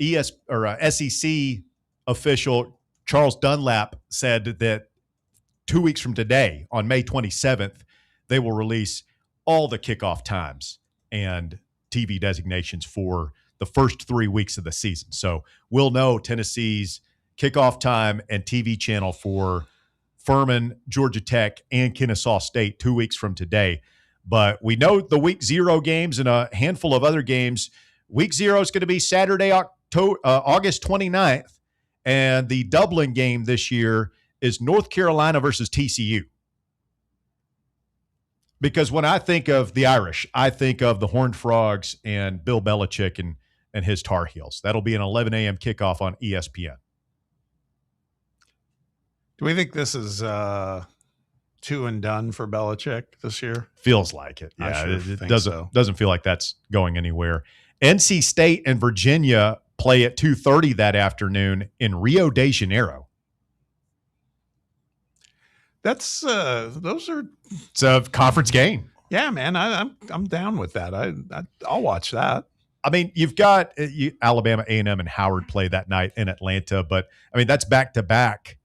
SEC official Charles Dunlap said that 2 weeks from today, on May 27th, they will release all the kickoff times and TV designations for the first 3 weeks of the season. So we'll know Tennessee's kickoff time and TV channel for Furman, Georgia Tech, and Kennesaw State 2 weeks from today. But we know the week 0 games and a handful of other games. Week 0 is going to be Saturday, August 29th. And the Dublin game this year is North Carolina versus TCU. Because when I think of the Irish, I think of the Horned Frogs and Bill Belichick and his Tar Heels. That'll be an 11 a.m. kickoff on ESPN. Do we think this is 2 and done for Belichick this year? Feels like it. Yeah, it doesn't so. Feel like that's going anywhere. NC State and Virginia play at 2:30 that afternoon in Rio de Janeiro. That's those are. It's a conference game. Yeah, man, I'm down with that. I'll watch that. I mean, you've got Alabama, A&M, and Howard play that night in Atlanta, but I mean that's back to back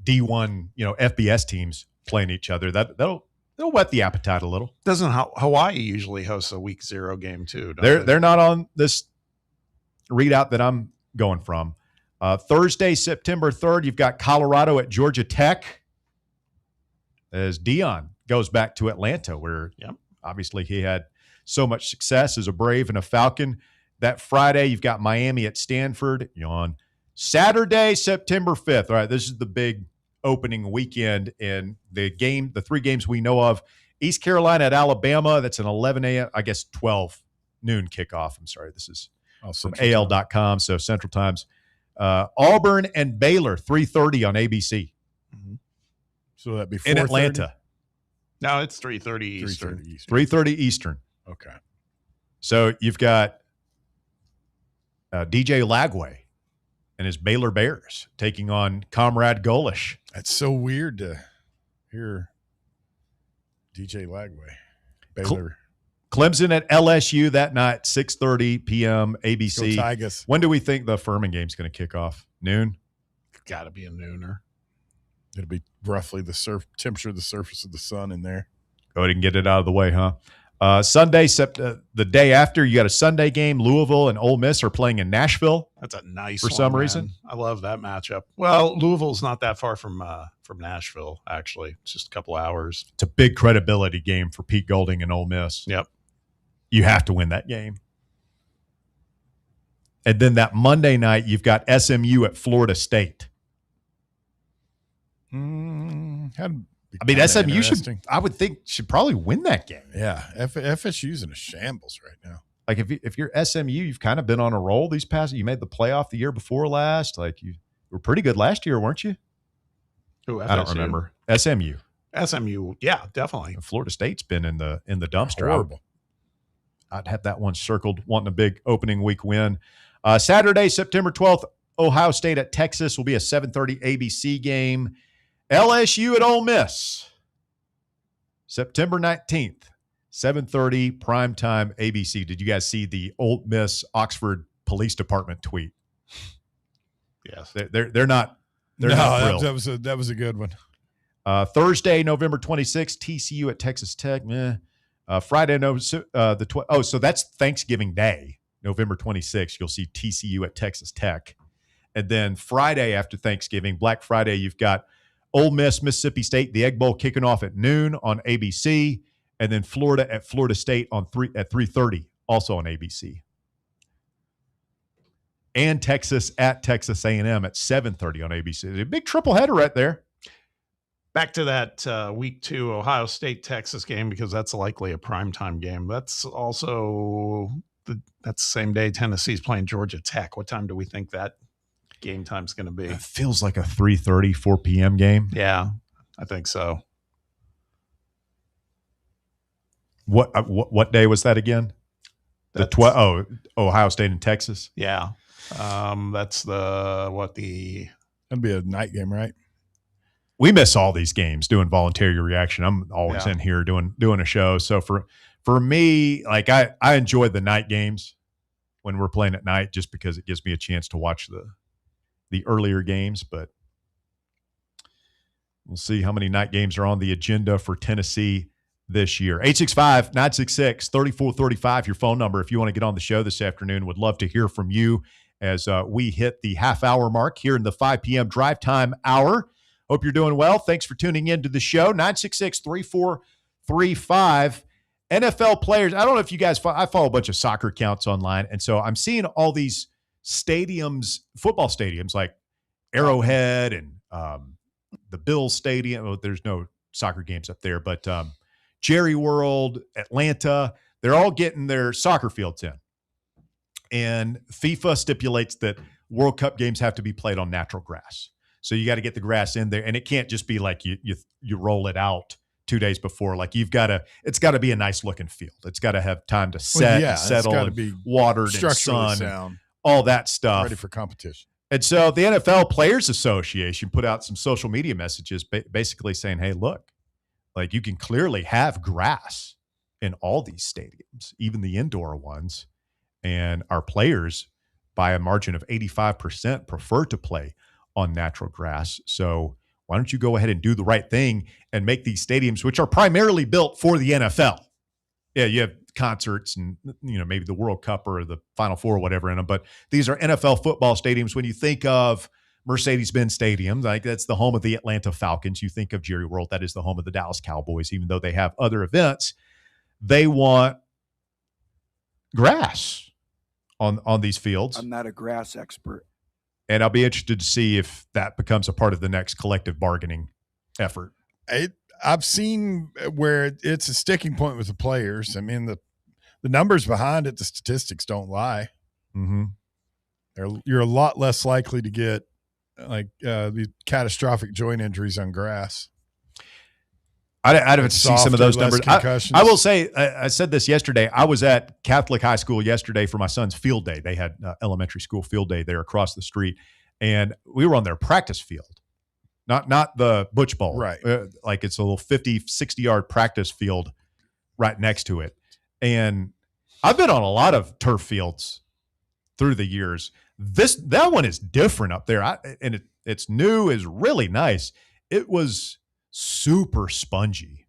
D1, FBS teams playing each other. That'll whet the appetite a little. Doesn't Hawaii usually hosts a week 0 game too? They're not on this readout that I'm going from. Thursday, September 3rd, you've got Colorado at Georgia Tech as Deion goes back to Atlanta, where obviously he had so much success as a Brave and a Falcon. That Friday, you've got Miami at Stanford. On Saturday, September 5th. All right, this is the big opening weekend, and the 3 games we know of. East Carolina at Alabama. That's an 11 a.m., 12 noon kickoff. I'm sorry, this is from AL.com, so Central Times. Auburn and Baylor, 3:30 on ABC. Mm-hmm. So that'd be 4:30? In Atlanta. No, it's 3:30 Eastern. 3:30 Eastern. Okay. So you've got DJ Lagway and his Baylor Bears taking on Comrade Golish. That's so weird to hear DJ Lagway. Baylor. Clemson at LSU that night, 6:30 p.m. ABC. Go Tigers. When do we think the Furman game's going to kick off? Noon? Got to be a nooner. It'll be roughly the temperature of the surface of the sun in there. Go ahead and get it out of the way, huh? Sunday, the day after, you got a Sunday game. Louisville and Ole Miss are playing in Nashville. That's a nice for one, some man. reason. I love that matchup. Well, Louisville's not that far from Nashville, actually. It's just a couple hours. It's a big credibility game for Pete Golding and Ole Miss. Yep. You have to win that game. And then that Monday night, you've got SMU at Florida State. SMU I would think, should probably win that game. Yeah, FSU's in a shambles right now. Like if you're SMU, you've kind of been on a roll these past. You made the playoff the year before last. Like you were pretty good last year, weren't you? Ooh, I don't remember. SMU, yeah, definitely. And Florida State's been in the dumpster. Horrible. I'd have that one circled, wanting a big opening week win. Saturday, September 12th, Ohio State at Texas will be a 7:30 ABC game. LSU at Ole Miss, September 19th, 7:30 primetime ABC. Did you guys see the Ole Miss Oxford Police Department tweet? Yes, they're not. They're not thrilled. That was a good one. Thursday, November 26th, TCU at Texas Tech. Friday, so that's Thanksgiving Day, November 26th. You'll see TCU at Texas Tech, and then Friday after Thanksgiving, Black Friday, you've got Ole Miss, Mississippi State, the Egg Bowl kicking off at noon on ABC, and then Florida at Florida State at 3:30 also on ABC. And Texas at Texas A&M at 7:30 on ABC. A big triple header right there. Back to that week 2 Ohio State-Texas game, because that's likely a primetime game. That's also that's the same day Tennessee's playing Georgia Tech. What time do we think that game time's going to be? It feels like a 3:30, 4 p.m. game. Yeah, I think so. What day was that again? Ohio State and Texas. Yeah, that's that'd be a night game, right? We miss all these games doing voluntary reaction. I'm always in here doing a show. So for me, like I enjoy the night games when we're playing at night, just because it gives me a chance to watch the earlier games. But we'll see how many night games are on the agenda for Tennessee this year. 865-966-3435, your phone number if you want to get on the show this afternoon. Would love to hear from you as we hit the half-hour mark here in the 5 p.m. drive time hour. Hope you're doing well. Thanks for tuning in to the show. 966-3435. NFL players. I don't know if you guys I follow a bunch of soccer accounts online, and so I'm seeing all these stadiums, football stadiums like Arrowhead and the Bills Stadium. Well, there's no soccer games up there, but Jerry World, Atlanta, they're all getting their soccer fields in. And FIFA stipulates that World Cup games have to be played on natural grass. So you got to get the grass in there, and it can't just be like you roll it out 2 days before. Like it's got to be a nice looking field. It's got to have time to set, and settle, and be watered and sun, and all that stuff. Ready for competition. And so the NFL Players Association put out some social media messages basically saying, hey, look, like you can clearly have grass in all these stadiums, even the indoor ones. And our players, by a margin of 85%, prefer to play on natural grass. So why don't you go ahead and do the right thing and make these stadiums, which are primarily built for the NFL. Yeah, you have concerts and maybe the World Cup or the Final Four or whatever in them, but these are NFL football stadiums. When you think of Mercedes-Benz Stadium, like that's the home of the Atlanta Falcons. You think of Jerry World, that is the home of the Dallas Cowboys, even though they have other events. They want grass on these fields. I'm not a grass expert. And I'll be interested to see if that becomes a part of the next collective bargaining effort. I've seen where it's a sticking point with the players. I mean, the numbers behind it, the statistics don't lie. Mm-hmm. You're a lot less likely to get the catastrophic joint injuries on grass. I'd have to see some of those numbers. I will say, I said this yesterday. I was at Catholic High School yesterday for my son's field day. They had elementary school field day there across the street, and we were on their practice field, not the Butch Bowl. Right. Like it's a little 50, 60-yard practice field right next to it. And I've been on a lot of turf fields through the years. That one is different up there, and it's new, is really nice. It was super spongy.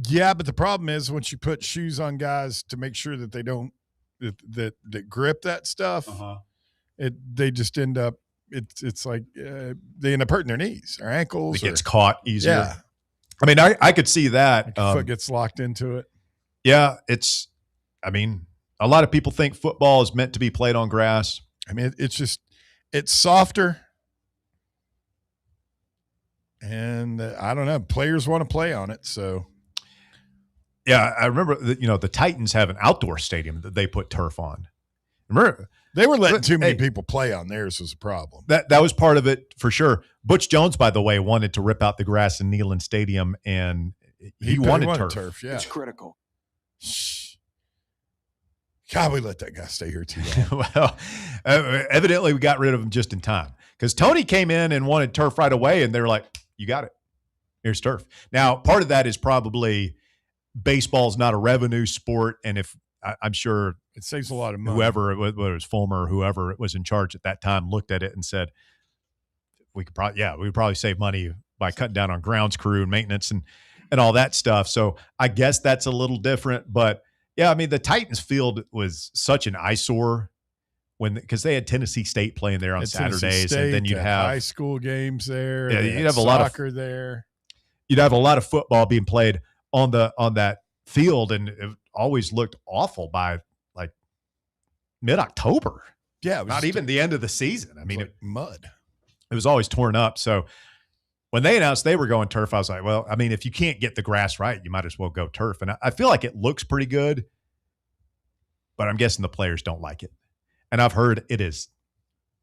Yeah, but the problem is once you put shoes on guys to make sure that they don't that grip that stuff, they just end up it's like they end up hurting their knees or ankles. It gets caught easier. Yeah. I mean, I could see that. Like foot gets locked into it. Yeah, a lot of people think football is meant to be played on grass. I mean, it's softer. And I don't know, players want to play on it. So, yeah, I remember that, the Titans have an outdoor stadium that they put turf on. Remember, they were letting too many people play on theirs was a problem. That was part of it for sure. Butch Jones, by the way, wanted to rip out the grass in Neyland Stadium, and he wanted turf. Yeah. It's critical. God, we let that guy stay here too long. Well, evidently we got rid of him just in time because Tony came in and wanted turf right away, and they're like, you got it. Here's turf. Now, part of that is probably baseball's not a revenue sport, and if I'm sure it saves a lot of money. Whether it was Fulmer or whoever was in charge at that time looked at it and said, we would probably save money by cutting down on grounds crew and maintenance and all that stuff. So I guess that's a little different, but yeah, I mean, the Titans field was such an eyesore because they had Tennessee State playing there on Saturdays, and then you'd have high school games there. Yeah, you'd have a lot of soccer there. You'd have a lot of football being played on that field, and it always looked awful by like mid-October. Yeah, it was not even the end of the season. I mean, like mud. It was always torn up. So when they announced they were going turf, I was like, well, I mean, if you can't get the grass right, you might as well go turf. And I feel like it looks pretty good, but I'm guessing the players don't like it. And I've heard it is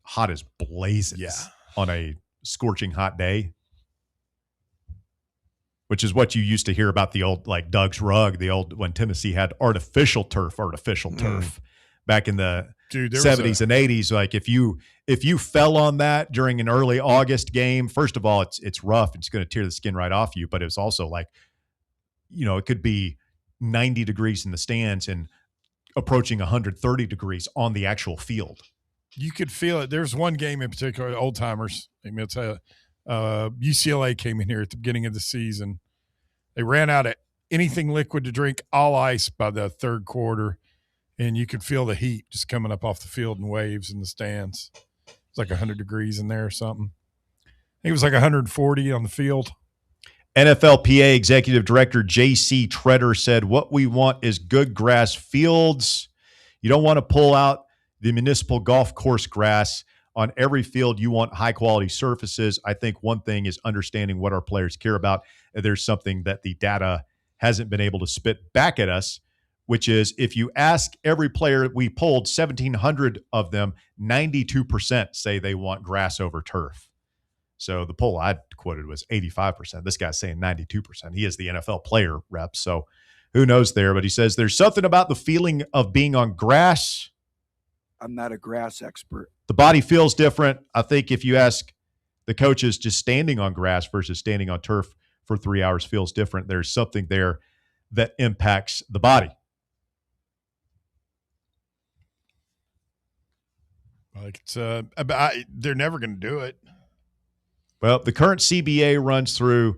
hot as blazes on a scorching hot day, which is what you used to hear about the old, like Doug's Rug, the old, when Tennessee had artificial turf back in the 70s and 80s. Like if you fell on that during an early August game, first of all, it's rough. It's going to tear the skin right off you, but it's also like, it could be 90 degrees in the stands and approaching 130 degrees on the actual field. You could feel it. There's one game in particular, old timers. I'll tell you, UCLA came in here at the beginning of the season. They ran out of anything liquid to drink, all ice by the third quarter, and you could feel the heat just coming up off the field in waves in the stands. It's like 100 degrees in there or something. I think it was like 140 on the field. NFLPA Executive Director J.C. Treader said, what we want is good grass fields. You don't want to pull out the municipal golf course grass. On every field, you want high-quality surfaces. I think one thing is understanding what our players care about. There's something that the data hasn't been able to spit back at us, which is if you ask every player, we polled 1,700 of them, 92% say they want grass over turf. So the poll I quoted was 85%. This guy's saying 92%. He is the NFL player rep, so who knows there. But he says there's something about the feeling of being on grass. I'm not a grass expert. The body feels different. I think if you ask the coaches, just standing on grass versus standing on turf for 3 hours feels different. There's something there that impacts the body. Like they're never going to do it. Well, the current CBA runs through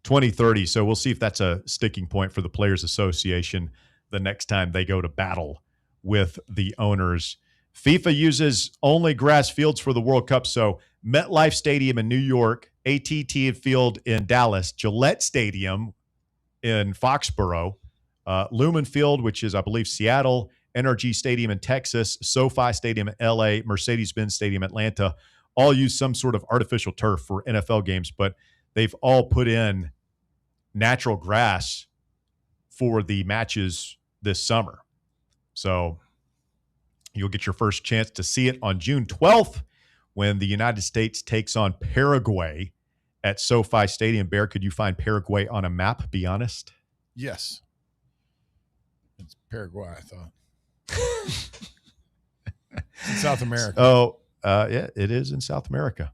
2030, so we'll see if that's a sticking point for the Players Association the next time they go to battle with the owners. FIFA uses only grass fields for the World Cup, so MetLife Stadium in New York, AT&T Field in Dallas, Gillette Stadium in Foxborough, Lumen Field, which is, I believe, Seattle, NRG Stadium in Texas, SoFi Stadium in LA, Mercedes-Benz Stadium in Atlanta, all use some sort of artificial turf for NFL games, but they've all put in natural grass for the matches this summer. So you'll get your first chance to see it on June 12th when the United States takes on Paraguay at SoFi Stadium. Bear, could you find Paraguay on a map? Be honest. Yes. It's Paraguay, I thought. It's in South America. Oh, yeah, it is in South America.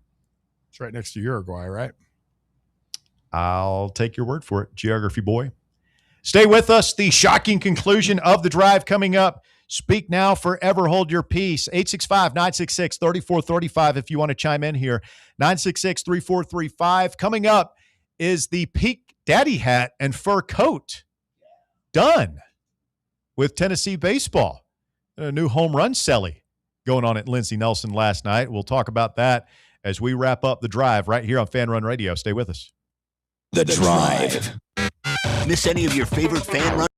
It's right next to Uruguay, right? I'll take your word for it, geography boy. Stay with us. The shocking conclusion of the drive coming up. Speak now, forever hold your peace. 865-966-3435 if you want to chime in here. 966-3435. Coming up is the Peak Daddy hat and fur coat. Done with Tennessee baseball. A new home run celly going on at Lindsey Nelson last night. We'll talk about that as we wrap up the drive right here on Fan Run Radio. Stay with us. The Drive. Miss any of your favorite Fan Run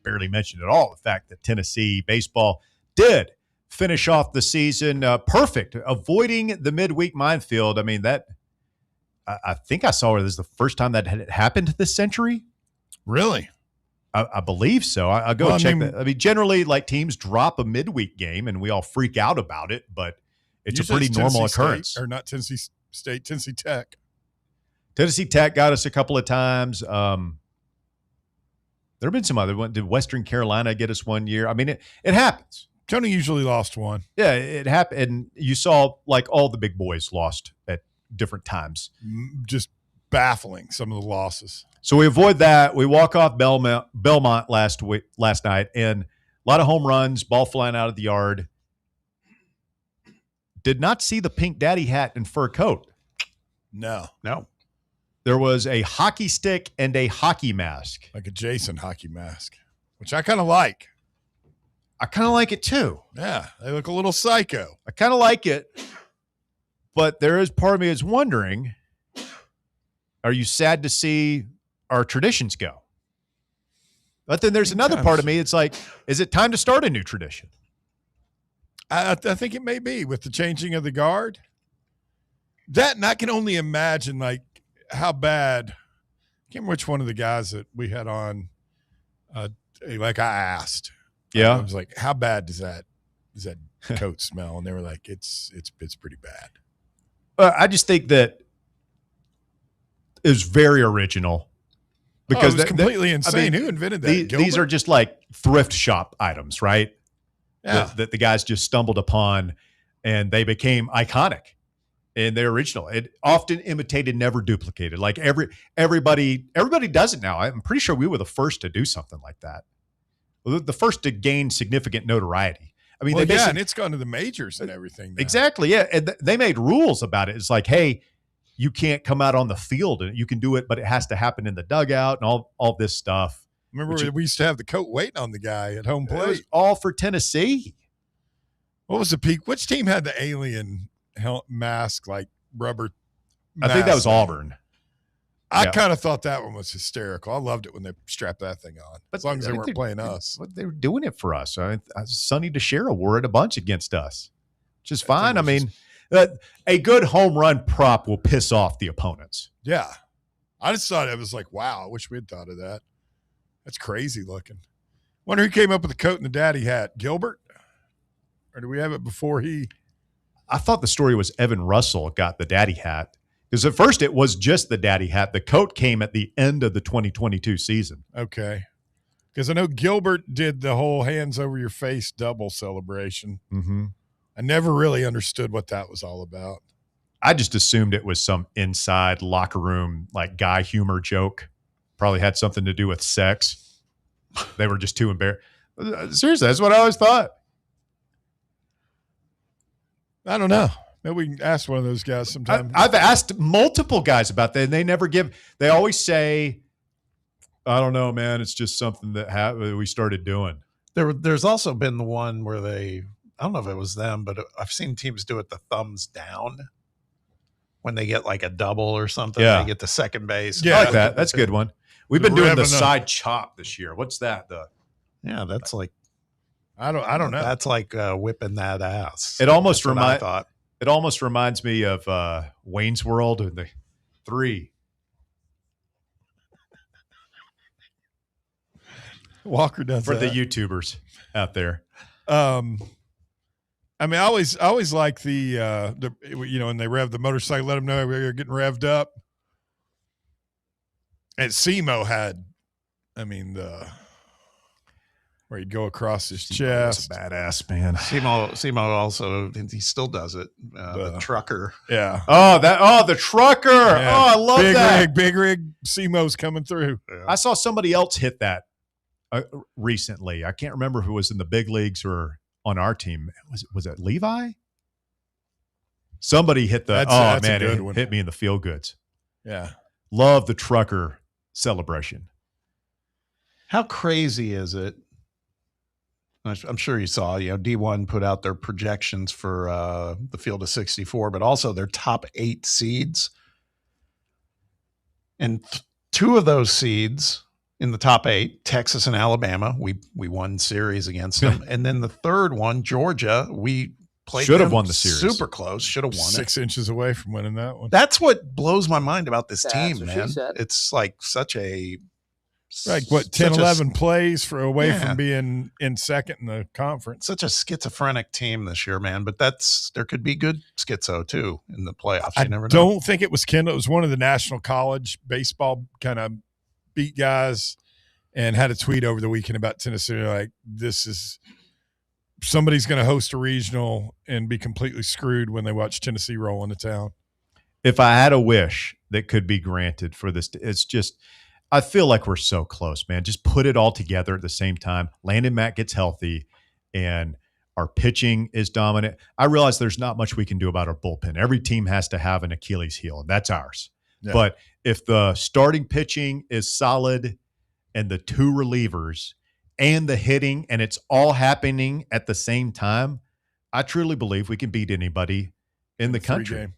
barely mentioned at all the fact that Tennessee baseball did finish off the season perfect, avoiding the midweek minefield. I mean, I think I saw it as the first time that had happened this century. Really? I believe so. I'll go check that. I mean, generally, like teams drop a midweek game and we all freak out about it, but it's a pretty normal occurrence. Or not Tennessee State, Tennessee Tech. Tennessee Tech got us a couple of times. There have been some other ones. Did Western Carolina get us one year? I mean, it happens. Tony usually lost one. Yeah, it happened. And you saw like all the big boys lost at different times. Just baffling, some of the losses. So we avoid that. We walk off Belmont last night, and a lot of home runs, ball flying out of the yard. Did not see the pink daddy hat and fur coat. No. There was a hockey stick and a hockey mask. Like a Jason hockey mask, which I kind of like. I kind of like it too. Yeah, they look a little psycho. I kind of like it, but there is part of me is wondering, are you sad to see our traditions go? But then there's another part of me. It's like, is it time to start a new tradition? I think it may be with the changing of the guard. That, and I can only imagine like how bad. I can't remember which one of the guys that we had on. Like I asked, yeah, I was like, "How bad does that coat smell?" And they were like, "It's pretty bad." I just think that is very original because it was completely insane. I mean, who invented that? These are just like thrift shop items, right? Yeah. That the guys just stumbled upon, and they became iconic. And they're original. It often imitated, never duplicated. Like everybody does it now. I'm pretty sure we were the first to do something like that. The first to gain significant notoriety. I mean, and it's gone to the majors and everything now. Exactly, yeah. And they made rules about it. It's like, hey, you can't come out on the field, and you can do it, but it has to happen in the dugout and all this stuff. Remember, we used to have the coat waiting on the guy at home plate. It was all for Tennessee. What was the peak? Which team had the alien mask, like rubber mask? I think that was Auburn. I kind of thought that one was hysterical. I loved it when they strapped that thing on, as long as they weren't playing us. They were doing it for us. Sonny DeShera wore it a bunch against us, which is fine. I mean, a good home run prop will piss off the opponents. Yeah. I just thought it was like, wow, I wish we had thought of that. That's crazy looking. Wonder who came up with the coat and the daddy hat. Gilbert? Or do we have it before he? I thought the story was Evan Russell got the daddy hat. Because at first it was just the daddy hat. The coat came at the end of the 2022 season. Okay. Because I know Gilbert did the whole hands over your face double celebration. Mm-hmm. I never really understood what that was all about. I just assumed it was some inside locker room, like guy humor joke. Probably had something to do with sex. They were just too embarrassed. Seriously, that's what I always thought. I don't know. Maybe we can ask one of those guys sometime. I've asked multiple guys about that, and they never give. They always say, "I don't know, man. It's just something that we started doing." There's also been the one where I don't know if it was them, but I've seen teams do it the thumbs down when they get like a double or something. Yeah. They get to second base. Yeah, I like that. That's a good one. We've been doing the side chop this year. What's that? That's like I don't know. That's like whipping that ass. It almost reminds me of Wayne's World and the 3. Walker does for that. the YouTubers out there. I mean, I always like the when they rev the motorcycle, let them know we're getting revved up. And SEMO had, where he'd go across his chest. Badass, man. SEMO also, he still does it. The trucker. Yeah. The trucker. Yeah. Oh, I love that. Big rig. SEMO's coming through. Yeah. I saw somebody else hit that recently. I can't remember who was in the big leagues or on our team. Was it Levi? Somebody hit the, that's it hit me in the feel goods. Yeah. Love the trucker celebration. How crazy is it? I'm sure you saw, D1 put out their projections for the field of 64, but also their top 8 seeds. And 2 of those seeds in the top 8, Texas and Alabama. We won series against them. And then the third one, Georgia, we played Should have them won the series. super close. Should have won 6 inches away from winning that one. That's what blows my mind about this That's team, what she man. said. It's like such a Like what, 10, such a- 11 plays away Yeah. from being in second in the conference. such a schizophrenic team this year, man. But there could be good schizo too in the playoffs. I You never know. don't think it was Kendall. It was one of the National College baseball kind of beat guys, and had a tweet over the weekend about Tennessee. Like, this is somebody's going to host a regional and be completely screwed when they watch Tennessee roll into town. If I had a wish that could be granted for this, it's just, I feel like we're so close, man. Just put it all together at the same time. Landon Matt gets healthy and our pitching is dominant. I realize there's not much we can do about our bullpen. Every team has to have an Achilles heel, and that's ours. Yeah. But if the starting pitching is solid and the 2 relievers and the hitting, and it's all happening at the same time, I truly believe we can beat anybody in the country. Game.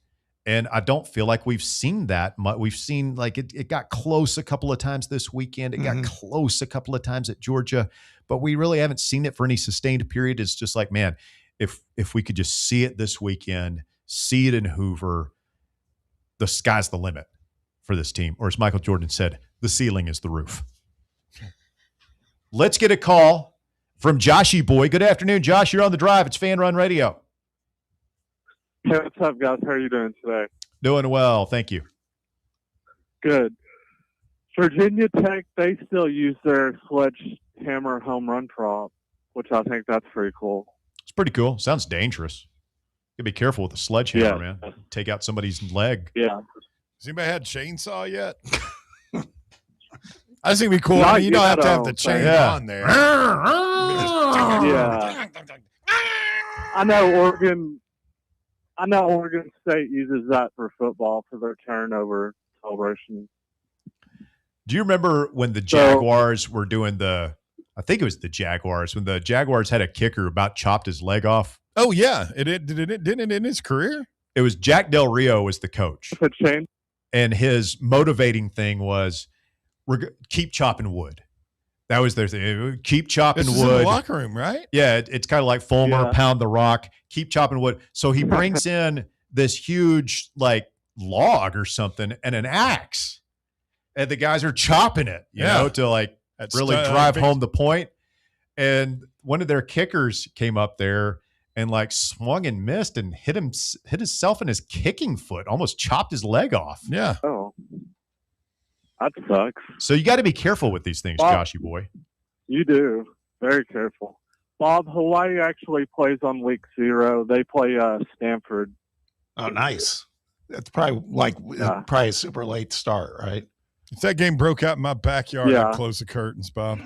And I don't feel like we've seen that much. We've seen like it got close a couple of times this weekend. It got close a couple of times at Georgia, but we really haven't seen it for any sustained period. It's just like, man, if we could just see it this weekend, see it in Hoover, the sky's the limit for this team. Or as Michael Jordan said, the ceiling is the roof. Let's get a call from Joshy Boy. Good afternoon, Josh. You're on the drive. It's Fan Run Radio. Hey, what's up, guys? How are you doing today? Doing well. Thank you. Good. Virginia Tech, they still use their sledgehammer home run prop, which I think that's pretty cool. It's pretty cool. Sounds dangerous. You gotta be careful with the sledgehammer, Yeah. man. Take out somebody's leg. Yeah. Has anybody had chainsaw yet? I think it'd be cool. Not I mean, you don't have to have the yet, chain yeah. on there. Yeah. I know Oregon State uses that for football for their turnover celebration. Do you remember when the Jaguars were doing I think it was the Jaguars, when the Jaguars had a kicker about chopped his leg off? Oh, yeah. Didn't it in his career? It was Jack Del Rio was the coach. And his motivating thing was keep chopping wood. That was their thing. Keep chopping This is wood. in the locker room, right? Yeah, it's kind of like Fulmer, Yeah. pound the rock, keep chopping wood. So he brings in this huge like log or something and an axe. And the guys are chopping it, you know, to like really drive home the point. And one of their kickers came up there and like swung and missed and hit himself in his kicking foot, almost chopped his leg off. Yeah. Oh. That sucks. So you got to be careful with these things, Joshy boy. You do. Very careful. Bob, Hawaii actually plays on week 0. They play Stanford. Oh, nice. That's probably probably a super late start, right? If that game broke out in my backyard, Yeah. I'd close the curtains, Bob.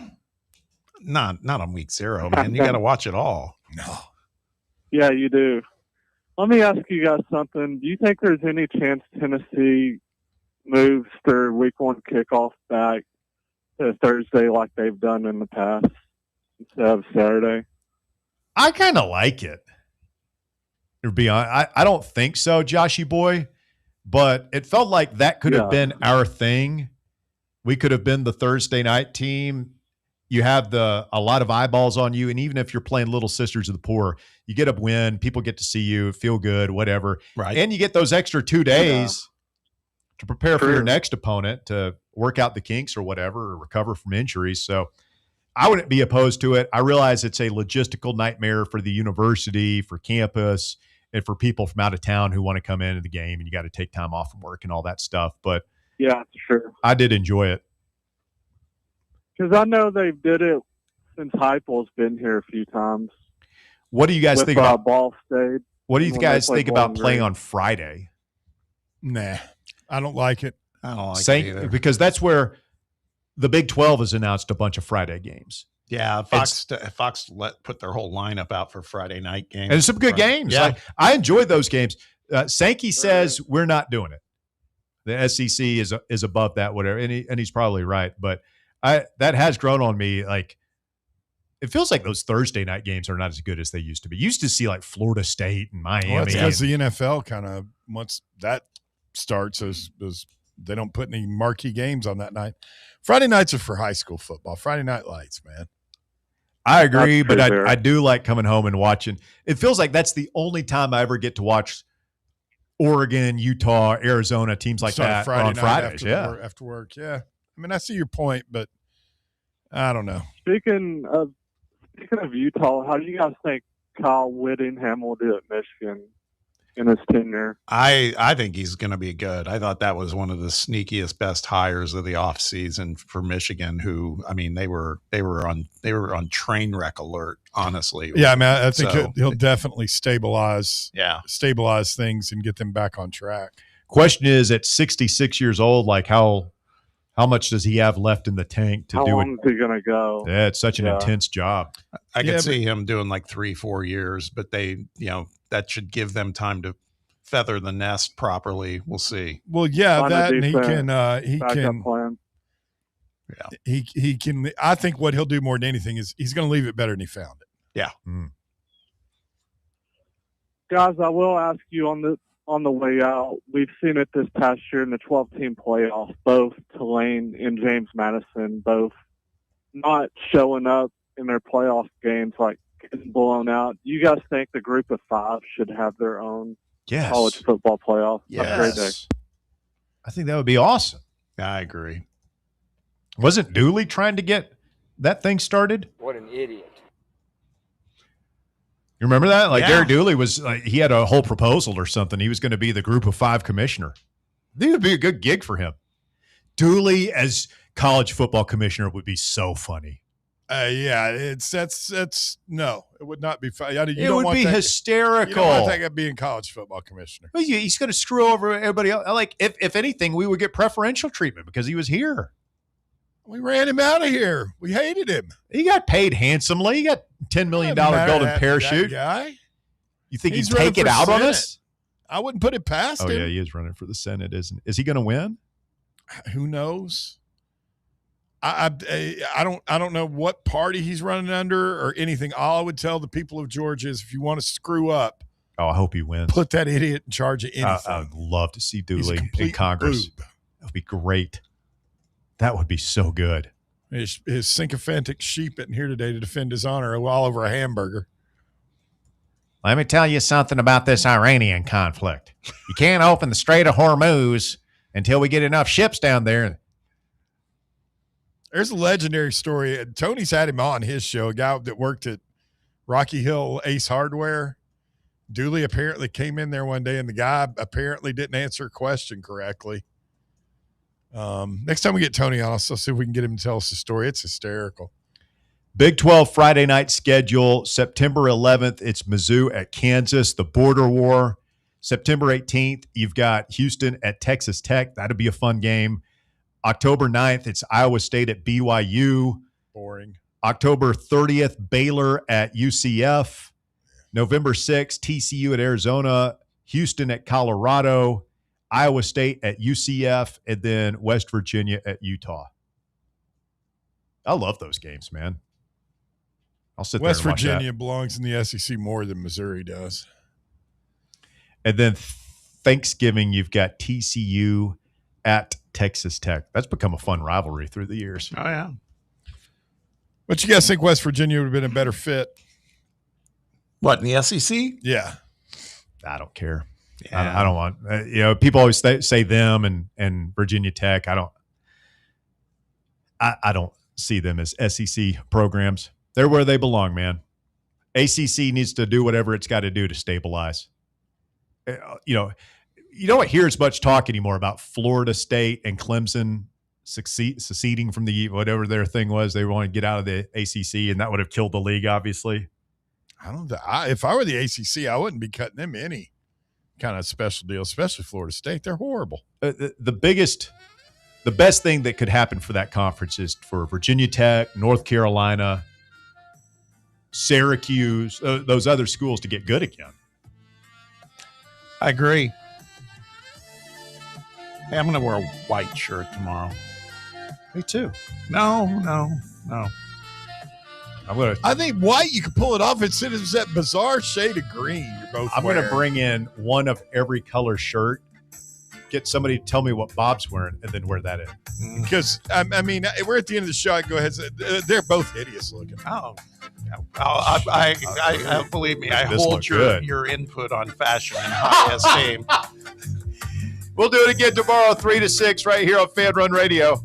Not on week 0, man. You got to watch it all. No. Yeah, you do. Let me ask you guys something. Do you think there's any chance Tennessee moves their week 1 kickoff back to Thursday like they've done in the past instead of Saturday? I kind of like it. To be honest, I don't think so, Joshy boy, but it felt like that could have been our thing. We could have been the Thursday night team. You have a lot of eyeballs on you, and even if you're playing Little Sisters of the Poor, you get a win. People get to see you, feel good, whatever. Right. And you get those extra 2 days to prepare for your next opponent, to work out the kinks or whatever, or recover from injuries. So I wouldn't be opposed to it. I realize it's a logistical nightmare for the university, for campus, and for people from out of town who want to come into the game, and you got to take time off from work and all that stuff. But Yeah, sure. I did enjoy it. Because I know they did it since Heupel's been here a few times. What do you guys with, think about Ball State? What do you when guys they played think about Bowling playing Green. on Friday? Nah, I don't like it. I don't like it either. Because that's where the Big 12 has announced a bunch of Friday games. Yeah, Fox put their whole lineup out for Friday night games. And there's some good games. Yeah. Like, I enjoyed those games. Sankey says we're not doing it. The SEC is above that, whatever, and he's probably right. But that has grown on me. Like, it feels like those Thursday night games are not as good as they used to be. You used to see like Florida State and Miami. Well, that's because the NFL kind of, once that starts, those they don't put any marquee games on that night. Friday nights are for high school football. Friday night lights, man. I agree, but I do like coming home and watching. It feels like that's the only time I ever get to watch Oregon, Utah, Arizona, teams like that on Fridays. After work. Yeah. I mean, I see your point, but I don't know. Speaking of Utah, how do you guys think Kyle Whittingham will do at Michigan in his tenure? I think he's going to be good. I thought that was one of the sneakiest, best hires of the offseason for Michigan. Who, I mean, they were on train wreck alert. Honestly, yeah. I mean, I think he'll definitely stabilize things and get them back on track. Question is, at 66 years old, like how much does he have left in the tank to do it? How long is he going to go? Yeah, it's such an intense job. I could see him doing like 3-4 years, but that should give them time to feather the nest properly. We'll see. Well, yeah, that and he can. Yeah, he can. I think what he'll do more than anything is he's going to leave it better than he found it. Yeah. Guys, I will ask you on the way out, we've seen it this past year in the 12-team playoff, both Tulane and James Madison, both not showing up in their playoff games, like getting blown out. Do you guys think the group of 5 should have their own college football playoff? Yes. I think that would be awesome. I agree. Wasn't Dooley trying to get that thing started? What an idiot. You remember that? Like Derek Dooley was he had a whole proposal or something. He was going to be the group of 5 commissioner. I think it would be a good gig for him. Dooley as college football commissioner would be so funny. That's no, it would not be fun. It would be hysterical. You don't want that guy being college football commissioner. Well, he's going to screw over everybody else. Like if anything, we would get preferential treatment because he was here. We ran him out of here. We hated him. He got paid handsomely. He got $10 million golden parachute. That guy. You think he'd take it out on us? I wouldn't put it past him. Oh yeah, he is running for the Senate, isn't? Is he going to win? Who knows? I don't know what party he's running under or anything. All I would tell the people of Georgia is if you want to screw up, I hope he wins. Put that idiot in charge of anything. I'd love to see Dooley in Congress. That would be great. That would be so good. His sycophantic sheep isn't here today to defend his honor all over a hamburger. Let me tell you something about this Iranian conflict. You can't open the Strait of Hormuz until we get enough ships down there. There's a legendary story. Tony's had him on his show, a guy that worked at Rocky Hill Ace Hardware. Dooley apparently came in there one day, and the guy apparently didn't answer a question correctly. Next time we get Tony on, I'll see if we can get him to tell us the story. It's hysterical. Big 12 Friday night schedule. September 11th, it's Mizzou at Kansas, the border war. September 18th, you've got Houston at Texas Tech. That'll be a fun game. October 9th, it's Iowa State at BYU. Boring. October 30th, Baylor at UCF. November 6th, TCU at Arizona. Houston at Colorado. Iowa State at UCF, and then West Virginia at Utah. I love those games, man. I'll sit there and watch that. West Virginia belongs in the SEC more than Missouri does. And then Thanksgiving, you've got TCU at Texas Tech. That's become a fun rivalry through the years. Oh, yeah. But you guys think West Virginia would have been a better fit? What, in the SEC? Yeah. I don't care. Yeah. I don't want, people always say them and Virginia Tech. I don't see them as SEC programs. They're where they belong, man. ACC needs to do whatever it's got to do to stabilize. You don't hear as much talk anymore about Florida State and Clemson seceding from the whatever their thing was. They want to get out of the ACC, and that would have killed the league, obviously. If I were the ACC, I wouldn't be cutting them any kind of special deal, especially Florida State. They're horrible. The best thing that could happen for that conference is for Virginia Tech, North Carolina, Syracuse, those other schools to get good again. I agree. Hey, I'm going to wear a white shirt tomorrow. Me too. No. I think white, you can pull it off. It's that bizarre shade of green. You're both I'm going to bring in one of every color shirt. get somebody to tell me what Bob's wearing and then wear that in. Because, I mean, we're at the end of the show. I go ahead and say, they're both hideous looking. Oh, I believe me, I hold your input on fashion in high esteem. We'll do it again tomorrow, 3 to 6, right here on Fan Run Radio.